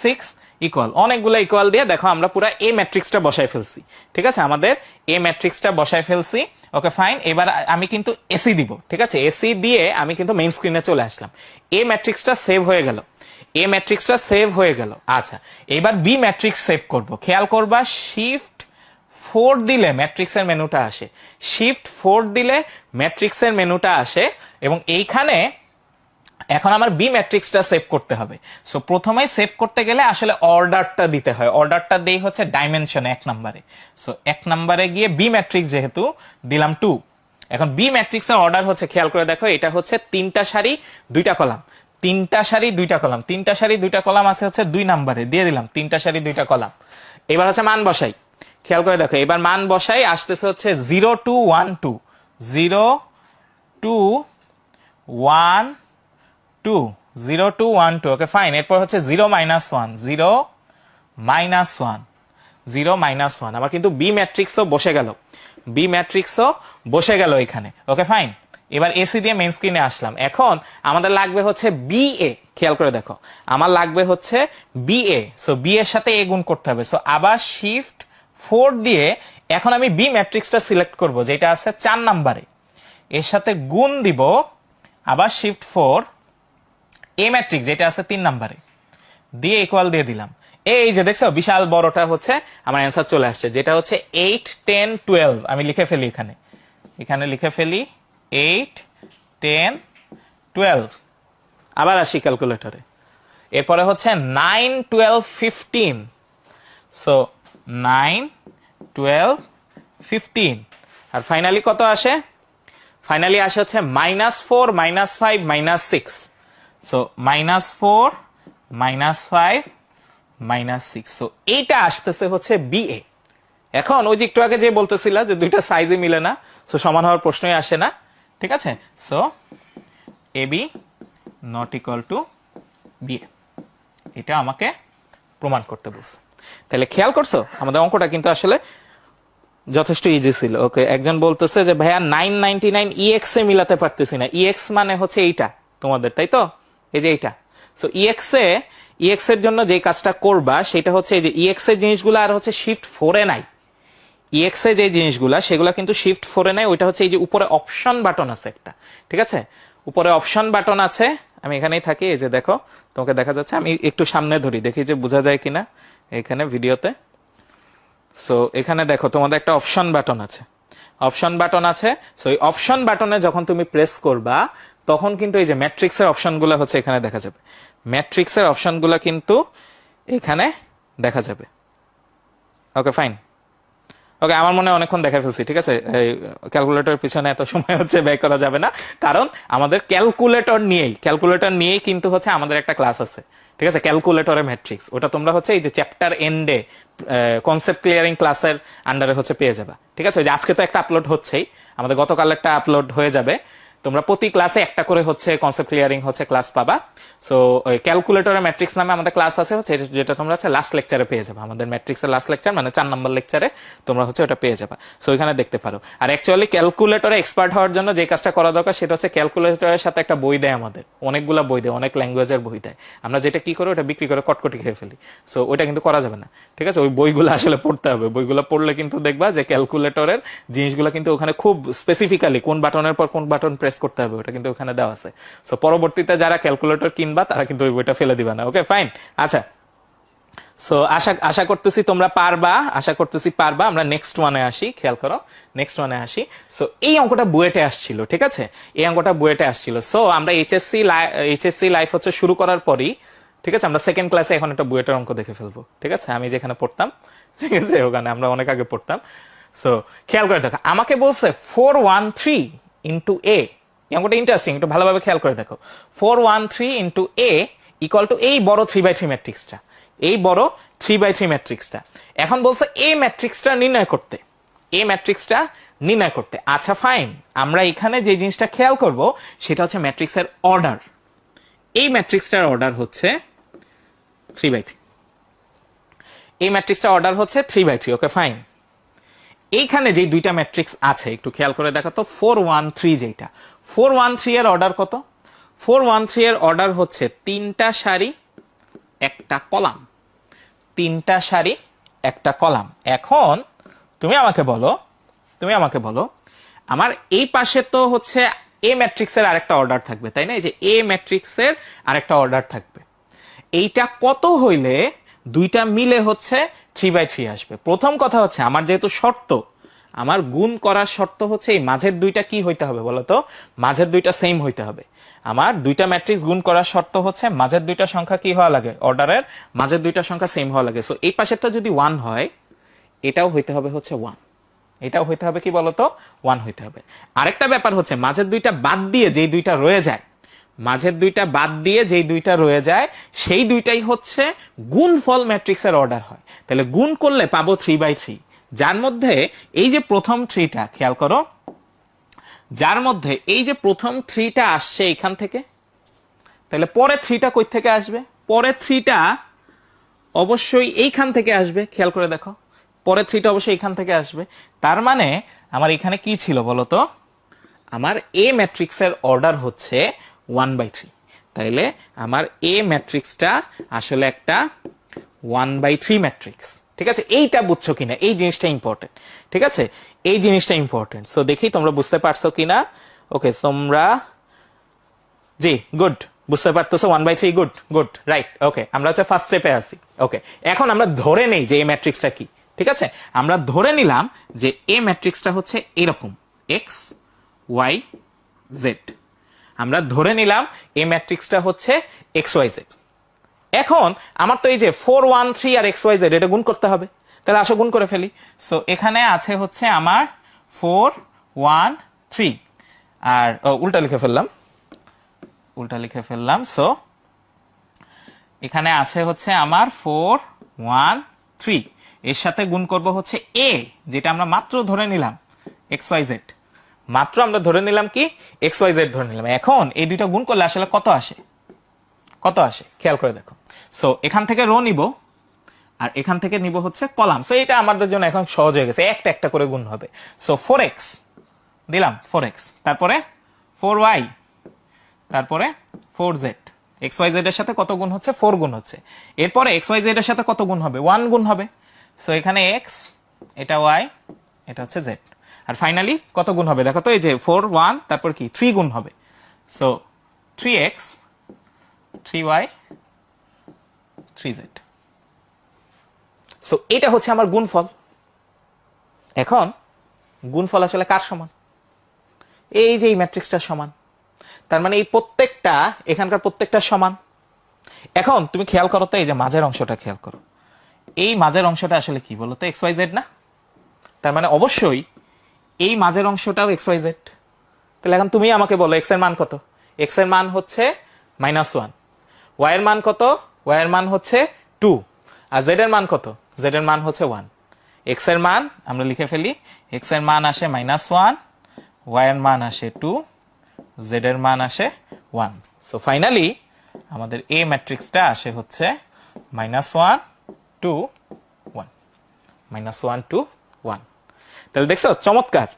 6 equal. অনেকগুলো ইকুয়াল দিয়ে দেখো আমরা পুরো এ ম্যাট্রিক্সটা বসায় ফেলছি, ঠিক আছে? আমাদের এ ম্যাট্রিক্সটা বসায় ফেলছি। ওকে ফাইন, এবার আমি কিন্তু এসি দিব, ঠিক আছে? এসি দিয়ে আমি কিন্তু মেইন স্ক্রিনে চলে আসলাম, এ ম্যাট্রিক্সটা সেভ হয়ে গেল, এ ম্যাট্রিক্সটা সেভ হয়ে গেল। আচ্ছা এবার বি ম্যাট্রিক্স সেভ করব, খেয়াল করবা শিফট 4 দিলে ম্যাট্রিক্সের মেনুটা আসে, শিফট 4 দিলে ম্যাট্রিক্সের মেনুটা আসে, এবং এইখানে এখন আমার বি ম্যাট্রিক্সটা সেভ করতে হবে। সো প্রথমে সেভ করতে গেলে আসলে অর্ডারটা দিতে হয়, অর্ডারটা দেই হচ্ছে ডাইমেনশন 1 নম্বরে। সো 1 নম্বরে গিয়ে বি ম্যাট্রিক্স যেহেতু দিলাম 2, এখন বি ম্যাট্রিক্সের অর্ডার হচ্ছে খেয়াল করে দেখো, এটা হচ্ছে 3টা সারি 2টা কলাম, 3টা সারি 2টা কলাম, 3টা সারি 2টা কলাম আছে হচ্ছে 2 নম্বরে, দিয়ে দিলাম 3টা সারি 2টা কলাম। এবার হচ্ছে মান বসাই, খেয়াল করে দেখো এবার মান বসাই, আসতেছে হচ্ছে 0 2 1 2, 0 2 1 2, 0 2 1 2। ওকে ফাইন, এরপর হচ্ছে 0 -1, 0 -1, 0 -1। আমার কিন্তু বি ম্যাট্রিক্সও বসে গেল, বি ম্যাট্রিক্সও বসে গেল এখানে। ওকে ফাইন, এবার এসি দিয়ে মেইন স্ক্রিনে আসলাম। এখন আমাদের লাগবে হচ্ছে বি এ, খেয়াল করে দেখো আমার লাগবে হচ্ছে বি এ। সো বি এর সাথে এ গুণ করতে হবে, সো আবার শিফট 4 দিয়ে এখন আমি বি ম্যাট্রিক্সটা সিলেক্ট করব যেটা আছে 4 নম্বরে, এর সাথে গুণ দিব আবার শিফট 4 এ ম্যাট্রিক্স যেটা আছে 3 নম্বরে, দিয়ে ইকুয়াল দিয়ে দিলাম। এই যে দেখছো বিশাল বড়টা হচ্ছে আমার অ্যান্সার চলে আসছে, যেটা হচ্ছে 8 10 12। আমি লিখে ফেলি এখানে লিখে ফেলি 8 10 12। আবার আসি ক্যালকুলেটরে, এরপরে হচ্ছে 9 12 15। সো 9 12 15, আর ফাইনালি কত আসে? ফাইনালি আসে হচ্ছে -4 -5 -6। সো -4 -5 -6। সো এইটা আসতেছে হচ্ছে বিএ। এখন ওই যে একটু আগে যে বলতেছিলা যে দুইটা সাইজে মিলে না, সো সমান হওয়ার প্রশ্নই আসে না, ঠিক আছে? So AB not equal to BA, এটা আমাকে প্রমাণ করতে বলছে। তাহলে খেয়াল করছো আমাদের অঙ্কটা কিন্তু আসলে যথেষ্ট ইজি ছিল। ওকে, একজন বলতেছে যে ভাইয়া 999 ইএক্স এ মিলাতে পারতেছি না। ইএক্স মানে হচ্ছে এইটা তোমাদের, তাই তো? এই যে এইটা। সো ইএক্স এর জন্য যে কাজটা করবা সেটা হচ্ছে এই যে ইএক্স এর জিনিসগুলো আর হচ্ছে শিফট 4 এ নাই। ইএক্স এ যে জিনিসগুলা সেগুলা কিন্তু শিফট 4 এ নাই, ওইটা হচ্ছে এই যে উপরে অপশন বাটন আছে একটা, ঠিক আছে? উপরে অপশন বাটন আছে, আমি এখানেই থাকি, এই যে দেখো তোমাকে দেখা যাচ্ছে, আমি একটু সামনে ধরি দেখি যে বোঝা যায় কিনা এখানে ভিডিওতে। সো এখানে দেখো তোমাদের একটা অপশন বাটন আছে, অপশন বাটন আছে। সো এই অপশন বাটনে যখন তুমি প্রেস করবা তখন কিন্তু এই যে ম্যাট্রিক্সের অপশনগুলো হচ্ছে এখানে দেখা যাবে, ম্যাট্রিক্সের অপশনগুলো কিন্তু এখানে দেখা যাবে। Okay fine. ওকে, আমার মনে হয় অনেকক্ষণ দেখা ফেলছি, ঠিক আছে? ক্যালকুলেটরের পিছনে এত সময় হচ্ছে ব্যয় করা যাবে না, কারণ আমাদের ক্যালকুলেটর নিয়েই কিন্তু হচ্ছে আমাদের একটা ক্লাস আছে, ঠিক আছে? ক্যালকুলেটরের ম্যাট্রিক্স, ওটা তোমরা হচ্ছে এই যে চ্যাপ্টার এন্ডে কনসেপ্ট ক্লিয়ারিং ক্লাসের আন্ডারে হচ্ছে পেয়ে যাবা, ঠিক আছে? ওই যে আজকে তো একটা আপলোড হচ্ছেই, আমাদের গতকাল একটা আপলোড হয়ে যাবে। তোমরা প্রতি ক্লাসে একটা করে হচ্ছে কনসেপ্ট ক্লিয়ারিং হচ্ছে ক্লাস পাবা। সো ওই ক্যালকুলেটরের ম্যাট্রিক্স নামে আমাদের ক্লাস আছে হচ্ছে, যেটা তোমরা হচ্ছে লাস্ট লেকচারে পেয়ে যাবে। আমাদের ম্যাট্রিক্সের লাস্ট লেকচার মানে 4 নম্বর লেকচারে তোমরা হচ্ছে ওটা পেয়ে যাবা। সো এখানে দেখতে পারো। আর অ্যাকচুয়ালি ক্যালকুলেটরে এক্সপার্ট হওয়ার জন্য যে কাজটা করা দরকার সেটা হচ্ছে ক্যালকুলেটরের সাথে একটা বই দেয় আমাদের, অনেকগুলা বই দেয়, অনেক ল্যাঙ্গুয়েজের বই দেয়। আমরা যেটা কি করি ওটা বিক্রি করে কটকটি খেয়ে ফেলি। সো ওইটা কিন্তু করা যাবে না, ঠিক আছে? ওই বইগুলো আসলে পড়তে হবে। বইগুলো পড়লে কিন্তু দেখবা যে ক্যালকুলেটরের জিনিসগুলো কিন্তু ওখানে খুব স্পেসিফিক্যালি কোন বাটনের পর কোন বাটন প্রেস করতে হবে ওটা কিন্তু ওখানে দেওয়া আছে। সো পরবর্তীতে যারা ক্যালকুলেটর কিনবা তারা কিন্তু ওই বইটা ফেলে দিবা না। Okay fine. আচ্ছা, সো আশা করতেছি তোমরা পারবা, আমরা নেক্সট ওয়ানে আসি। খেয়াল করো, নেক্সট ওয়ানে আসি। সো এই অঙ্কটা বুয়েটে আসছিল, ঠিক আছে? এই অঙ্কটা বুয়েটে আসছিল। সো আমরা এইচএসসি লাইফ হচ্ছে শুরু করার পরই, ঠিক আছে, আমরা সেকেন্ড ক্লাসে এখন একটা বুয়েটের অঙ্ক দেখে ফেলবো, ঠিক আছে? আমি যেখানে পড়তাম, ঠিক আছে, ওখানে আমরা অনেক আগে পড়তাম। সো খেয়াল করে দেখো, আমাকে বলছে 413 ইন্টু এ। এই অঙ্কটা ইন্টারেস্টিং, একটু ভালোভাবে খেয়াল করে দেখো। 413 ইন্টু এ ইকুয়াল টু এই বড় 3/3 ম্যাট্রিক্সটা, এই বড় 3/3 ম্যাট্রিক্সটা। এখন বলছে এ ম্যাট্রিক্সটা নির্ণয় করতে। আচ্ছা ফাইন, আমরা এখানে যে জিনিসটা খেয়াল করব সেটা হচ্ছে ম্যাট্রিক্সের অর্ডার। এই ম্যাট্রিক্সটার অর্ডার হচ্ছে 3/3। এই ম্যাট্রিক্সটার অর্ডার হচ্ছে 3/3। Okay fine. এইখানে যে দুইটা ম্যাট্রিক্স আছে একটু খেয়াল করে দেখো তো। 413 যেটা, 413 এর অর্ডার কত? 413 এর অর্ডার হচ্ছে 3টা সারি একটা কলাম, 3টা সারি একটা কলাম। এখন তুমি আমাকে বলো আমার এই পাশে তো হচ্ছে এ ম্যাট্রিক্সের আরেকটা অর্ডার থাকবে, তাই না? এই যে এ ম্যাট্রিক্সের আরেকটা অর্ডার থাকবে। এইটা কত হইলে দুইটা মিলে হচ্ছে 3/3 আসবে? প্রথম কথা হচ্ছে আমার যেহেতু শর্ত, আমার গুণ করার শর্ত হচ্ছে এই মাঝের দুইটা কি হইতে হবে বলতো? মাঝের দুইটা সেম হইতে হবে। আমার দুইটা ম্যাট্রিক্স গুণ করার শর্ত হচ্ছে মাঝের দুইটা সংখ্যা কি হওয়া লাগে? অর্ডারের মাঝের দুইটা সংখ্যা সেম হওয়া লাগে। সো এই পাশেরটা যদি 1 হয়, এটাও হইতে হবে হচ্ছে 1। এটাও হইতে হবে কি বলতো? 1 হইতে হবে। আরেকটা ব্যাপার হচ্ছে মাঝের দুইটা বাদ দিয়ে যেই দুইটা রয়ে যায়, সেই দুইটাই হচ্ছে গুণফল ম্যাট্রিক্সের অর্ডার হয়। তাহলে গুণ করলে পাবো 3/3, যার মধ্যে এই যে প্রথম 3টা, খেয়াল করো, যার মধ্যে এই যে প্রথম 3টা আসছে এখান থেকে। তাহলে পরের 3টা কই থেকে আসবে? পরের 3টা অবশ্যই এইখান থেকে আসবে। খেয়াল করে দেখো, পরের 3টা অবশ্যই এইখান থেকে আসবে। তার মানে আমার এখানে কি ছিল বলতো? আমার এ ম্যাট্রিক্সের অর্ডার হচ্ছে 1/3। তাইলে আমার এ ম্যাট্রিক্সটা আসলে একটা 1/3 ম্যাট্রিক্স, ঠিক আছে, এইটা বুঝছো কিনা, এই জিনিসটা ইম্পর্টেন্ট। ঠিক আছে, এই জিনিসটা ইম্পর্টেন্ট। সো দেখি তোমরা বুঝতে পারছো কিনা। ওকে, তোমরা জি গুড, বুঝতে পারতেছো 1/3, গুড গুড রাইট। ওকে, আমরা হচ্ছে ফার্স্ট স্টেপে আছি। ওকে, এখন আমরা ধরে নেই যে এই ম্যাট্রিক্সটা কি। ঠিক আছে, আমরা ধরে নিলাম যে এই ম্যাট্রিক্সটা হচ্ছে এরকম এক্স ওয়াই জেড। আমরা ধরে নিলাম এই ম্যাট্রিক্সটা হচ্ছে এক্স ওয়াই জেড। এখন আমার তো এই যে 4 1 3 আর এক্স ওয়াই জেড এটা গুণ করতে হবে, তাহলে আসো গুণ করে ফেলি। সো এখানে আছে হচ্ছে আমার 4 1 3 আর উল্টা লিখে ফেললাম। সো এখানে আছে হচ্ছে আমার 4 1 3, এর সাথে গুণ করব হচ্ছে এ, যেটা আমরা মাত্র ধরে নিলাম এক্স ওয়াই জেড। মাত্র আমরা ধরে নিলাম কি এক্স ওয়াই জেড ধরে নিলাম। এখন এই দুইটা গুণ করলে আসলে কত আসে খেয়াল করে দেখো। সো এখান থেকে রো নিব আর এখান থেকে নিব হচ্ছে কলাম। সো এটা আমাদের জন্য এখন সহজ হয়ে গেছে, একটা একটা করে গুণ হবে। সো 4x দিলাম, 4x, তারপরে 4y, তারপরে 4z। এক্স ওয়াই জেড এর সাথে কত গুণ হচ্ছে? 4 গুণ হচ্ছে। এরপরে এক্স ওয়াই জেড এর সাথে কত গুণ হবে? 1 গুণ হবে। সো এখানে x, এটা y, এটা হচ্ছে z। আর ফাইনালি কত গুণ হবে দেখো তো, এই যে 4 1, তারপর কি 3 গুণ হবে। So 3x 3y 3z। So এটা হচ্ছে আমার গুণফল। এখন গুণফল আসলে কার সমান? এই যে এই ম্যাট্রিক্সটার সমান। তার মানে এই প্রত্যেকটা, এখানকার প্রত্যেকটা সমান। এখন তুমি খেয়াল করো তো, এই যে মাঝের অংশটা খেয়াল করো, এই মাঝের অংশটা আসলে কি বলতো? এক্স ওয়াই জেড না? তার মানে অবশ্যই এই মাঝের অংশটাও এক্স ওয়াই জেড। তাহলে এখন তুমি আমাকে বলো এক্স এর মান কত? এক্স এর মান হচ্ছে -1। ওয়াই এর মান কত? ওয়াই এর মান হচ্ছে 2। আর জেড এর মান কত? জেড এর মান হচ্ছে 1। এক্স এর মান আমরা লিখে ফেলি, এক্স এর মান আসে -1, ওয়াই এর মান আসে 2, জেড এর মান আসে 1। সো ফাইনালি আমাদের এ ম্যাট্রিক্সটা আসে হচ্ছে -1 2 1, -1 2 1। তাহলে দেখছো চমৎকার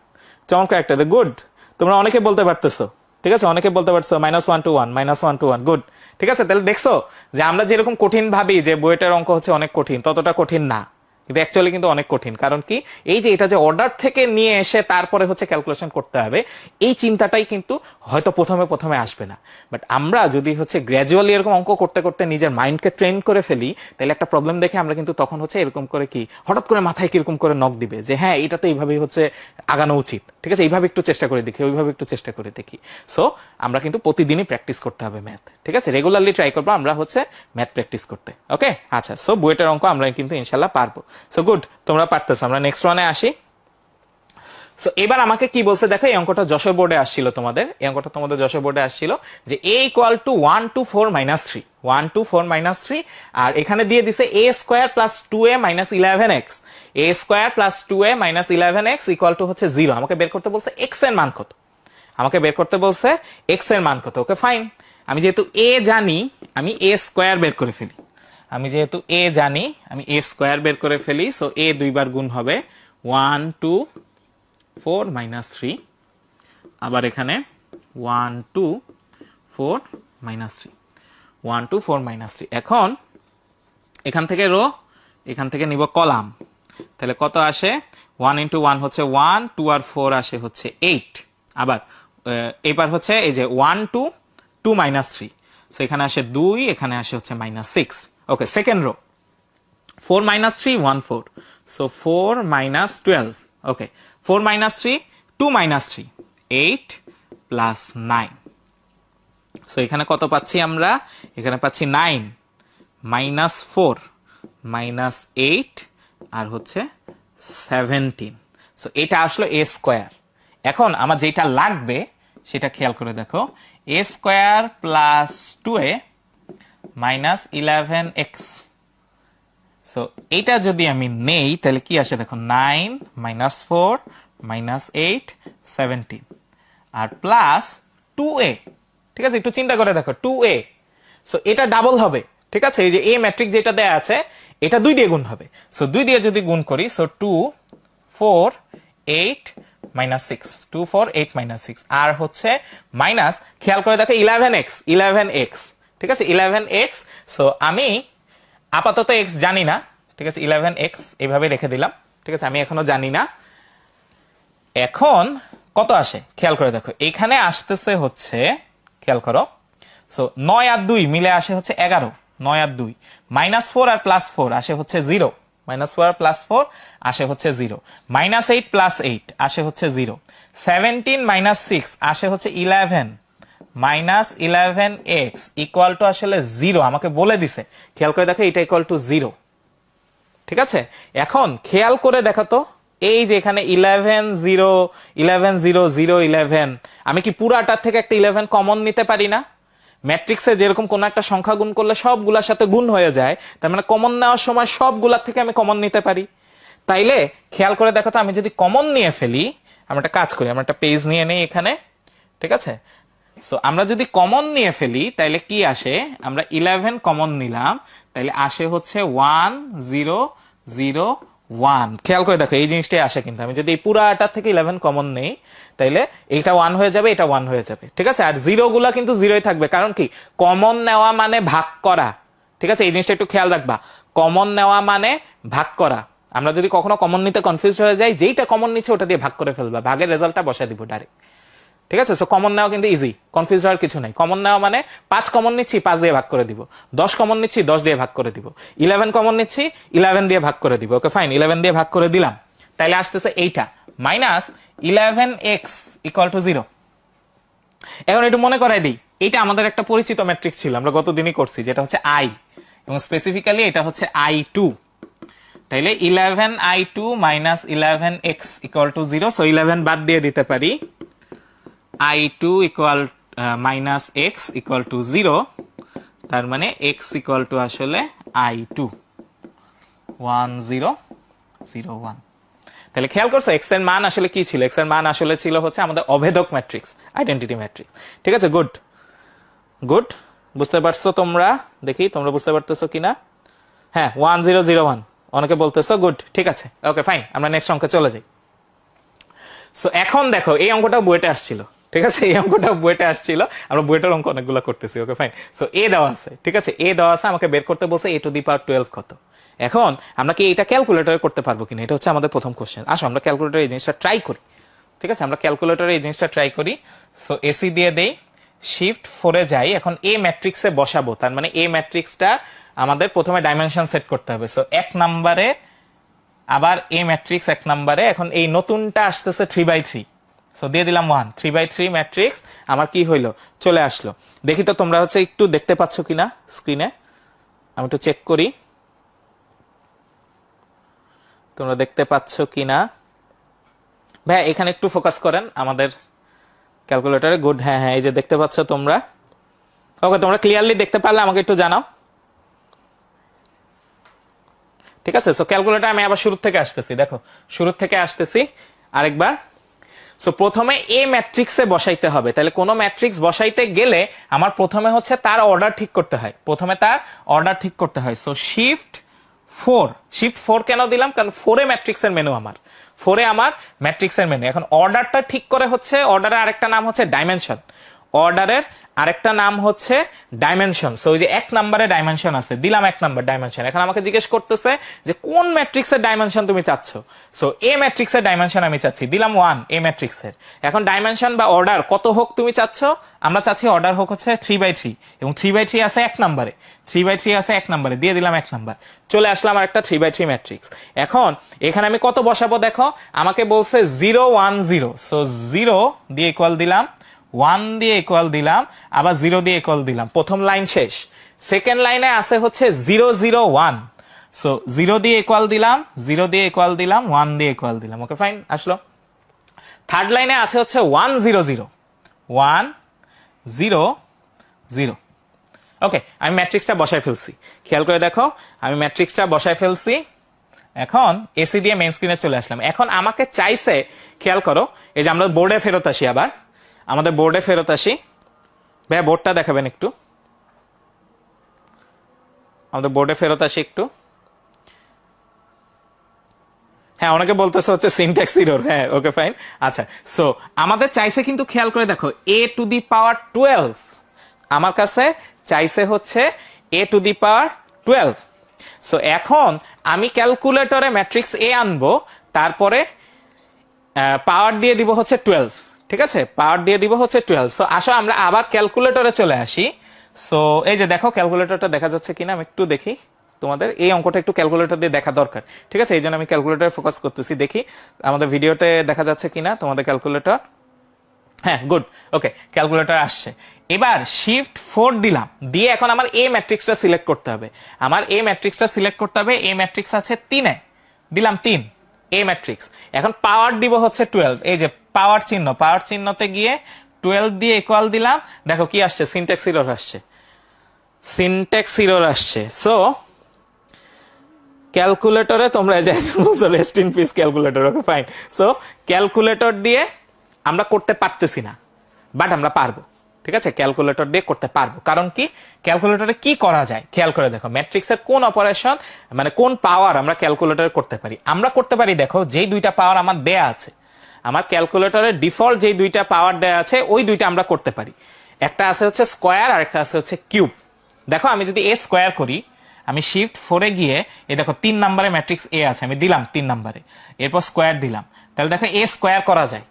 একটা, গুড। তোমরা অনেকে বলতে পারতেছো, ঠিক আছে, অনেকে বলতে পারছো -1 2 1, -1 2 1, গুড। ঠিক আছে, তাহলে দেখছো যে আমরা যেরকম কঠিন ভাবি যে বইটার অঙ্ক হচ্ছে অনেক কঠিন, ততটা কঠিন না, কিন্তু অ্যাকচুয়ালি কিন্তু অনেক কঠিন। কারণ কি, এই যে এটা যে অর্ডার থেকে নিয়ে এসে তারপরে হচ্ছে ক্যালকুলেশন করতে হবে, এই চিন্তাটাই কিন্তু হয়তো প্রথমে আসবে না। বাট আমরা যদি হচ্ছে গ্র্যাজুয়ালি এরকম অঙ্ক করতে করতে নিজের মাইন্ডকে ট্রেন করে ফেলি, তাহলে একটা প্রবলেম দেখে আমরা কিন্তু তখন হচ্ছে এরকম করে কি হঠাৎ করে মাথায় কিরকম করে নক দিবে যে হ্যাঁ এটা তো এইভাবেই হচ্ছে আগানো উচিত, ঠিক আছে, এইভাবে একটু চেষ্টা করে দেখি, ওইভাবে একটু চেষ্টা করে দেখি। সো আমরা কিন্তু প্রতিদিনই প্র্যাকটিস করতে হবে ম্যাথ, ঠিক আছে, রেগুলারলি ট্রাই করবো আমরা হচ্ছে ম্যাথ প্র্যাকটিস করতে। ওকে, আচ্ছা, সো বুয়েটের অঙ্ক আমরা কিন্তু ইনশাল্লাহ পারবো। সো গুড, তোমরা পারতেছো। আমরা নেক্সট ওয়ানে আসি। সো এবার আমাকে কি বলছে দেখো, এই অঙ্কটা যশোর বোর্ডে আসছিল তোমাদের, এই অঙ্কটা তোমাদের যশোর বোর্ডে আসছিল যে a = 1 to 4 - 3, 1 to 4 - 3, আর এখানে দিয়ে দিছে a² + 2a - 11x, a² + 2a - 11x = হচ্ছে 0। আমাকে বের করতে বলছে x এর মান কত, x এর মান কত। ওকে ফাইন, আমি যেহেতু a জানি, আমি a² বের করে ফেলি। আমি a² বের করে ফেলি। সো a 2 বার গুণ হবে 1 2 4 - 3, আবার এখানে 1 2 4 - 3, 1 2 4 - 3। এখন এখান থেকে রো, এখান থেকে নিব কলাম। তাহলে কত আসে? 1 × 1 হচ্ছে 1, 2 আর 4 আসে হচ্ছে 8। আবার এবার হচ্ছে এই যে 1 2 2 - 3, সো এখানে আসে 2, এখানে আসে হচ্ছে -6। ওকে, সেকেন্ড রো 4 - 3 1 4, সো 4 - 12। ওকে, 4 - 3 2 - 3 8 + 9। সো এখানে কত পাচ্ছি আমরা? এখানে পাচ্ছি 9 - 4 - 8 আর হচ্ছে 17। সো এটা আসলো a²। এখন আমার যেটা লাগবে সেটা খেয়াল করে দেখো, a² + 2a - 11x। সো এইটা যদি আমি নেই তাহলে কি আসে দেখো, 9 - 4 - 8 17 আর প্লাস 2a। ঠিক আছে, একটু চিন্তা করে দেখো 2a। সো এটা ডাবল হবে, ঠিক আছে, এই যে a ম্যাট্রিক্স যেটা দেয়া আছে এটা 2 দিয়ে গুণ হবে। সো 2 দিয়ে যদি গুণ করি, সো 2 4 8 - 6, 2 4 8 - 6 আর হচ্ছে মাইনাস, খেয়াল করে দেখো 11x, ঠিক আছে, 11x। সো আমি আপাতত x জানি না, ঠিক আছে 11x এইভাবে রেখে দিলাম, ঠিক আছে আমি এখনো জানি না। এখন কত আসে খেয়াল করে দেখো, এখানে আসতেছে হচ্ছে খেয়াল করো, সো 9 আর 2 মিলে আসে হচ্ছে 11, 9 আর 2 -4 আর +4 আসে হচ্ছে 0, -4 আর +4 আসে হচ্ছে 0, -8 + 8 আসে হচ্ছে 0, 17 - 6 আসে হচ্ছে 11, -11x ইকুয়াল টু আসলে 0 আমাকে বলে দিছে, খেয়াল করে দেখো এটা ইকুয়াল টু 0, ঠিক আছে। এখন খেয়াল করে দেখো তো, এই যে এখানে 11 0 11 0 0 11, আমি কি পুরাটার থেকে একটা 11 কমন নিতে পারি না? ম্যাট্রিক্সে যেরকম কোন একটা সংখ্যা গুণ করলে সবগুলোর সাথে গুণ হয়ে যায়, তার মানে কমন নেওয়ার সময় সবগুলার থেকে আমি কমন নিতে পারি। তাইলে খেয়াল করে দেখো তো, আমি যদি কমন নিয়ে ফেলি, আমরা একটা কাজ করি, আমরা একটা পেজ নিয়ে নেই এখানে, ঠিক আছে। সো আমরা যদি কমন নিয়ে ফেলি তাইলে কি আসে, আমরা 11 কমন নিলাম, তাইলে আসে হচ্ছে 1 0 0 1। খেয়াল করে দেখো এই জিনিসটাই আসে, কিন্তু আমি যদি এই পুরাটার থেকে 11 কমন নেই তাইলে এইটা 1 হয়ে যাবে, এটা 1 হয়ে যাবে, ঠিক আছে। আর জিরো গুলা কিন্তু জিরোই থাকবে, কারণ কি কমন নেওয়া মানে ভাগ করা, ঠিক আছে এই জিনিসটা একটু খেয়াল রাখবা, কমন নেওয়া মানে ভাগ করা। আমরা যদি কখনো কমন নিতে কনফিউজ হয়ে যাই, যেইটা কমন নিচ্ছে ওটা দিয়ে ভাগ করে ফেলবা, ভাগের রেজাল্টটা বসাই দিব ডাইরেক্ট, ঠিক আছে। সো কমন নেওয়া কিন্তু ইজি, কনফিউজ হওয়ার কিছু নাই। কমন নেওয়া মানে 5 কমন নিচ্ছি 5 দিয়ে ভাগ করে দিব, 10 কমন নিচ্ছি 10 দিয়ে ভাগ করে দিব, 11 কমন নিচ্ছি 11 দিয়ে ভাগ করে দিব, ওকে ফাইন 11 দিয়ে ভাগ করে দিলাম, তাইলে আসতেছে এইটা -11x = 0। এখন একটু মনে করাই দিই, এটা আমাদের একটা পরিচিত ম্যাট্রিক্স ছিল, আমরা গতদিনই করছি, যেটা হচ্ছে i, এবং স্পেসিফিক্যালি এটা হচ্ছে i2, তাইলে 11i2 - 11x = 0। সো 11 বাদ দিয়ে দিতে পারি, i2 - x = 0, তার মানে x = আসলে i2 1 0 0 1। তাহলে খেয়াল করছো x এর মান আসলে কি ছিল, x এর মান আসলে ছিল হচ্ছে আমাদের অভেদক ম্যাট্রিক্স, আইডেন্টিটি ম্যাট্রিক্স, ঠিক আছে। গুড গুড, বুঝতে পারছো তোমরা? দেখি তোমরা বুঝতে পারতেছো কিনা। হ্যাঁ 1 0 0 1 অনেকে বলতেছো, গুড, ঠিক আছে, ওকে ফাইন, আমরা নেক্সট অঙ্কে চলে যাই। সো এখন দেখো এই অঙ্কটা বইতে আসছিল, ঠিক আছে, এই অঙ্কটা বইতে আসছিল, আমরা বইটার অঙ্ক অনেকগুলো করতেছি, ওকে ফাইন। সো এ দেওয়া আছে, ঠিক আছে, এ দেওয়া আছে, আমাকে বের করতে বলছে a⁻12 কত। এখন আমরা কি এটা ক্যালকুলেটরে করতে পারবো কিনা, এটা হচ্ছে আমাদের প্রথম কোশ্চেন। আসো আমরা ক্যালকুলেটরে এই জিনিসটা ট্রাই করি, ঠিক আছে, আমরা ক্যালকুলেটরে এই জিনিসটা ট্রাই করি। সো এসি দিয়ে দেই, শিফট 4 এ যাই, এখন এ ম্যাট্রিক্সে বসাবো, তার মানে এ ম্যাট্রিক্সটা আমাদের প্রথমে ডাইমেনশন সেট করতে হবে। সো 1 নম্বরে আবার এ ম্যাট্রিক্স 1 নম্বরে, এখন এই নতুনটা আসতেছে 3/3, সো দিয়ে দিলাম 1, 3/3 ম্যাট্রিক্স আমার কি হইলো, চলে আসলো। দেখি তো তোমরা হচ্ছে একটু দেখতে পাচ্ছ কিনা স্ক্রিনে, আমি একটু চেক করি তোমরা দেখতে পাচ্ছ কিনা। ভাই এখানে একটু ফোকাস করেন আমাদের ক্যালকুলেটরে, গুড, হ্যাঁ হ্যাঁ এই যে দেখতে পাচ্ছ তোমরা, ওকে তোমরা ক্লিয়ারলি দেখতে পারলে আমাকে একটু জানাও, ঠিক আছে। সো ক্যালকুলেটর আমি আবার শুরু থেকে আসতেছি, দেখো শুরু থেকে আসতেছি আরেকবার। সো প্রথমে এ ম্যাট্রিক্সে বসাইতে হবে, তাহলে কোন ম্যাট্রিক্স বসাইতে গেলে আমার প্রথমে হচ্ছে তার অর্ডার ঠিক করতে হয়, প্রথমে তার অর্ডার ঠিক করতে হয়। সো শিফট 4 কেন দিলাম, কারণ 4 এ ম্যাট্রিক্সের মেনু, আমার 4 এ আমার ম্যাট্রিক্সের মেনু। এখন অর্ডারটা ঠিক করে হচ্ছে, অর্ডারের আরেকটা নাম হচ্ছে ডাইমেনশন, অর্ডারের আরেকটা নাম হচ্ছে ডাইমেনশন। সো ওই যে 1 নম্বরে ডাইমেনশন আছে, দিলাম 1 নম্বর ডাইমেনশন। এখন আমাকে জিজ্ঞেস করতেছে যে কোন ম্যাট্রিক্সের ডাইমেনশন তুমি চাচ্ছ, সো এ ম্যাট্রিক্সের ডাইমেনশন আমি চাচ্ছি, দিলাম 1 এ ম্যাট্রিক্সের। এখন ডাইমেনশন বা অর্ডার কত হোক তুমি চাচ্ছ, আমরা চাচ্ছি অর্ডার হোক হচ্ছে 3/3, এবং 3/3 আছে 1 নম্বরে, 3/3 আছে 1 নম্বরে, দিয়ে দিলাম 1 নম্বর, চলে আসলাম আর একটা 3/3 ম্যাট্রিক্স। এখন এখানে আমি কত বসাবো দেখো, আমাকে বলছে 0 1 0, সো 0 দিয়ে ইকুয়াল দিলাম, 1 দিয়ে ইকুয়াল দিলাম, আবার 0 দিয়ে ইকুয়াল দিলাম, প্রথম লাইন শেষ। সেকেন্ড লাইনে আছে হচ্ছে 0 0 1, সো 0 দিয়ে ইকুয়াল দিলাম, 0 দিয়ে ইকুয়াল দিলাম, 1 দিয়ে ইকুয়াল দিলাম, ওকে ফাইন আসলো। থার্ড লাইনে আছে হচ্ছে 1 0 0 1 0 0, ওকে আমি ম্যাট্রিক্সটা বসায় ফেলছি, খেয়াল করে দেখো আমি ম্যাট্রিক্সটা বসায় ফেলছি। এখন এসি দিয়ে মেইন স্ক্রিনে চলে আসলাম। এখন আমাকে চাইছে, খেয়াল করো, এই যে আমরা বোর্ডে ফেরত আসি, আবার আমাদের বোর্ডে ফেরত আসি, ভাইয়া বোর্ডটা দেখাবেন একটু, আমাদের বোর্ডে ফেরত আসি একটু। হ্যাঁ অনেকে বলতেছে হচ্ছে সিনট্যাক্স এরর, হ্যাঁ ওকে ফাইন। আচ্ছা সো আমাদের চাইছে কিন্তু খেয়াল করে দেখো a⁻12, আমার কাছে চাইছে হচ্ছে a⁻12, সো এখন আমি ক্যালকুলেটরে ম্যাট্রিক্স এ আনবো, তারপরে পাওয়ার দিয়ে দিব হচ্ছে 12, ঠিক আছে, পাওয়ার দিয়ে দিব হচ্ছে 12। সো আসো আমরা আবার ক্যালকুলেটরে চলে আসি। সো এই যে দেখো ক্যালকুলেটরটা দেখা যাচ্ছে কিনা আমি একটু দেখি, তোমাদের এই অঙ্কটা একটু ক্যালকুলেটর দিয়ে দেখা দরকার, ঠিক আছে, এই জন্য আমি ক্যালকুলেটরে ফোকাস করতেছি, দেখি আমাদের ভিডিওতে দেখা যাচ্ছে কিনা তোমাদের ক্যালকুলেটর। হ্যাঁ, গুড, ওকে, ক্যালকুলেটর আসছে। এবার শিফট 4 দিলাম, দিয়ে এখন আমার এ ম্যাট্রিক্সটা সিলেক্ট করতে হবে। আমার এ ম্যাট্রিক্সটা সিলেক্ট করতে হবে, এ ম্যাট্রিক্স আছে 3-এ, দিলাম 3 এ ম্যাট্রিক্স। এখন পাওয়ার দিব হচ্ছে 12, এই যে পাওয়ার চিহ্ন, পাওয়ার চিহ্নতে গিয়ে 12 দিয়ে ইকুয়াল দিলাম, দেখো কি আসছে, সিনট্যাক্স এরর আসছে, সিনট্যাক্স এরর আসছে। সো ক্যালকুলেটরে তোমরা যে rest in peace calculator, okay fine. So calculator দিয়ে আমরা করতে পারতেছি না, বাট আমরা পারবো, ঠিক আছে, ক্যালকুলেটর দিয়ে করতে পারবো। কারণ কি, ক্যালকুলেটরে কি করা যায় খেয়াল করে দেখো, ম্যাট্রিক্সের কোন অপারেশন মানে কোন পাওয়ার আমরা ক্যালকুলেটরে করতে পারি। আমরা করতে পারি, দেখো যেই দুইটা পাওয়ার আমার দেয়া আছে, আমার ক্যালকুলেটরের ডিফল্ট যেই দুইটা পাওয়ার দেয়া আছে ওই দুইটা আমরা করতে পারি। একটা আছে হচ্ছে স্কোয়ার আর একটা আছে হচ্ছে কিউব। দেখো আমি যদি এ স্কোয়ার করি, আমি শিফট 4-এ গিয়ে এই দেখো 3 নম্বরে ম্যাট্রিক্স এ আছে, আমি দিলাম 3 নম্বরে, এরপর স্কোয়ার দিলাম, তাহলে দেখো এ স্কোয়ার করা যায়,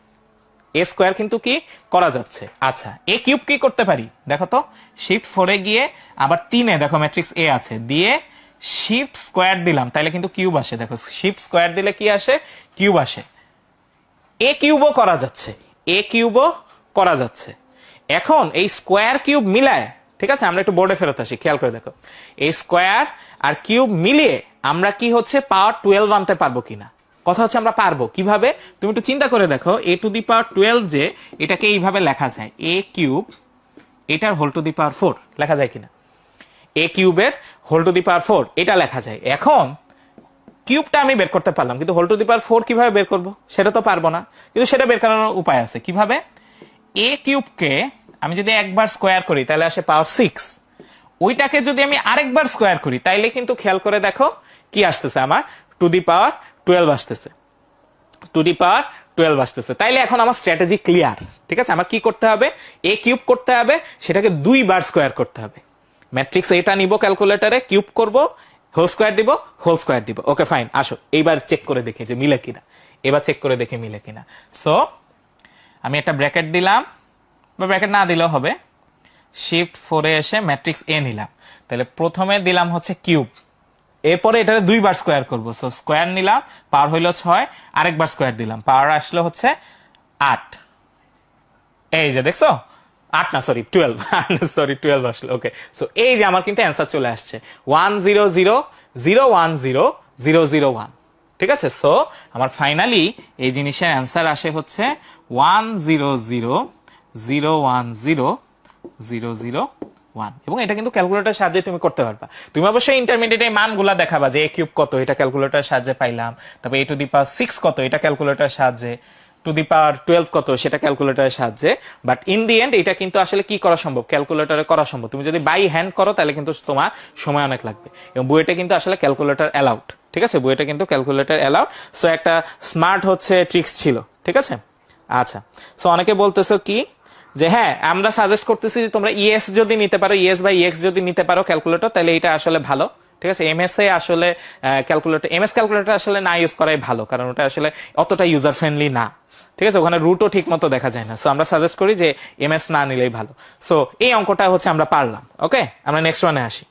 এ স্কোয়ার কিন্তু কি করা যাচ্ছে। আচ্ছা, এ কিউব কি করতে পারি, দেখো তো শিফট 4-এ গিয়ে আবার 3-এ দেখো ম্যাট্রিক্স এ আছে, দিয়ে শিফট স্কোয়ার দিলাম, তাহলে কিন্তু কিউব আসে, দেখো শিফট স্কোয়ার দিলে কি আসে, কিউব আসে। এ কিউবও করা যাচ্ছে, এ কিউবও করা যাচ্ছে। এখন এই স্কোয়ার কিউব মিলায়, ঠিক আছে, আমরা একটু বোর্ডে ফেরত আসি, খেয়াল করে দেখো এই স্কোয়ার আর কিউব মিলিয়ে আমরা কি হচ্ছে পাওয়ার 12 আনতে পারবো কিনা। কথা হচ্ছে আমরা পারবো কিভাবে, তুমি একটু চিন্তা করে দেখো, এ টু দি পাওয়ার 12 যে এটাকে এইভাবে লেখা যায়, এ কিউব এটার হোল টু দি পাওয়ার 4 লেখা যায় কিনা, এ কিউবের হোল টু দি পাওয়ার 4 এটা লেখা যায়। এখন কিউবটা আমি বের করতে পারলাম, কিন্তু হোল টু দি পাওয়ার 4 কিভাবে বের করব সেটা তো পারবো না, কিন্তু সেটা বের করানোর উপায় আছে। কিভাবে, এ কিউবকে আমি যদি একবার স্কোয়ার করি তাহলে আসে পাওয়ার 6, ওইটাকে যদি আমি আরেকবার স্কোয়ার করি তাইলে কিন্তু খেয়াল করে দেখো কি আসতেছে, আমার টু দি পাওয়ার 12 আসতেছে, টু দি পাওয়ার 12 আসতেছে। তাইলে এখন আমার স্ট্র্যাটেজি ক্লিয়ার, ঠিক আছে, আমার কি করতে হবে, এ কিউব করতে হবে, সেটাকে 2 বার স্কোয়ার করতে হবে। ম্যাট্রিক্স এটা নিব ক্যালকুলেটরে, কিউব করব, হোল স্কোয়ার দিব, হোল স্কোয়ার দিব, ওকে ফাইন। আসো এইবার চেক করে দেখি যে মিলে কিনা, এবার চেক করে দেখি মিলে কিনা। সো আমি একটা ব্র্যাকেট দিলাম, বা ব্র্যাকেট না দিলেও হবে, শিফট 4-এ এসে ম্যাট্রিক্স এ নিলাম, তাহলে প্রথমে দিলাম হচ্ছে কিউব, এরপরে এটারে 2 বার স্কোয়ার করবো, সো স্কোয়ার নিলাম, পাওয়ার হইলো 6, আরেকবার স্কোয়ার দিলাম, পাওয়ার আসলো হচ্ছে 8, এই যে দেখছো 8 না সরি 12, সরি 12 আসলো, ওকে। সো এই যে আমার কিন্তু অ্যান্সার চলে আসছে 100010001, ঠিক আছে। সো আমার ফাইনালি এই জিনিসের অ্যান্সার আসে হচ্ছে 100001001, এবং এটা কিন্তু ক্যালকুলেটরের সাহায্যে তুমি করতে পারবা। তুমি অবশ্যই ইন্টারমিডিয়েট এই মানগুলা দেখাবা যে এ কিউব কত, এটা ক্যালকুলেটরের সাহায্যে পাইলাম, তারপর এ টু দি পাওয়ার 6 কত, এটা ক্যালকুলেটরের সাহায্যে, টু দি পাওয়ার 12 কত, সেটা ক্যালকুলেটরের সাহায্যে। বাট ইন দি এন্ড এটা কিন্তু আসলে কি করা সম্ভব, ক্যালকুলেটরে করা সম্ভব। তুমি যদি বাই হ্যান্ড করো তাহলে কিন্তু তোমার সময় অনেক লাগবে, এবং বুয়েটে কিন্তু আসলে ক্যালকুলেটর অ্যালাউড, ঠিক আছে, বুয়েটে কিন্তু ক্যালকুলেটর অ্যালাউড। সো একটা স্মার্ট হচ্ছে ট্রিক্স ছিল, ঠিক আছে। আচ্ছা, সো অনেকে বলতেছো কি যে হ্যাঁ আমরা সাজেস্ট করতেছি যে তোমরা ইএস যদি নিতে পারো, ইএস বাই ইএক্স যদি নিতে পারো ক্যালকুলেটর, তাহলে এটা আসলে ভালো, ঠিক আছে। এমএস এ আসলে ক্যালকুলেটর, এমএস ক্যালকুলেটর আসলে না ইউজ করাই ভালো, কারণ ওটা আসলে অতটা ইউজার ফ্রেন্ডলি না, ঠিক আছে, ওখানে রুটও ঠিক মতো দেখা যায় না। সো আমরা সাজেস্ট করি যে এমএস না নিলেই ভালো। সো এই অঙ্কটা হচ্ছে আমরা পারলাম, ওকে। আমরা নেক্সট ওয়ানে আসি।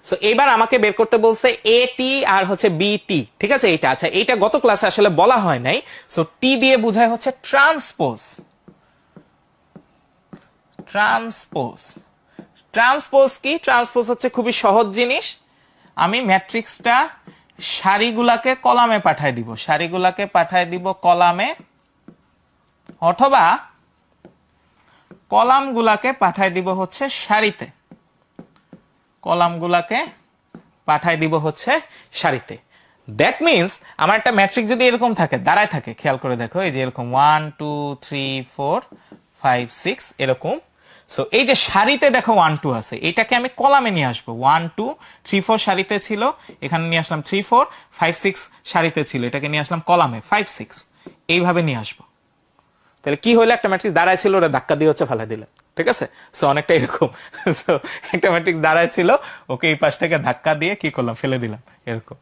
সো এবার আমাকে বের করতে বলছে এ টি আর হচ্ছে বি টি, ঠিক আছে, এইটা। আচ্ছা, এইটা গত ক্লাসে আসলে বলা হয় নাই। সো টি দিয়ে বোঝায় হচ্ছে ট্রান্সপোজ, ট্রান্সপোজ, ট্রান্সপোজ কি, ট্রান্সপোজ হচ্ছে খুবই সহজ জিনিস। আমি ম্যাট্রিক্সটা সারিগুলাকে কলামে পাঠায় দিব, সারিগুলাকে পাঠায় দিব কলামে, অথবা কলামগুলাকে পাঠায় দিব হচ্ছে সারিতে, কলামগুলাকে পাঠায় দিব হচ্ছে সারিতে। দ্যাট মিনস আমার একটা ম্যাট্রিক্স যদি এরকম থাকে, দাঁড়ায় থাকে, খেয়াল করে দেখো, এই যে এরকম 1 2 3 4 5 6 এরকম। সো এই যে সারিতে দেখো 1 2 আছে, এটাকে আমি কলামে নিয়ে আসবো। 1 2 3 4 সারিতে ছিল, এখানে নিয়ে আসলাম 3 4 5 6 সারিতে ছিল, এটাকে নিয়ে আসলাম কলামে 5 6, এইভাবে নিয়ে আসবো। তাহলে কি হলো, একটা ম্যাট্রিক্স দাঁড়ায় ছিল, ওরা ধাক্কা দিয়ে হচ্ছে ফেলা দিলে, ঠিক আছে? সো অনেকটা এরকম। সো একটা ম্যাট্রিক্স দাঁড়ায় ছিল, ওকে এই পাশ থেকে ধাক্কা দিয়ে কি করলাম, ফেলে দিলাম এরকম।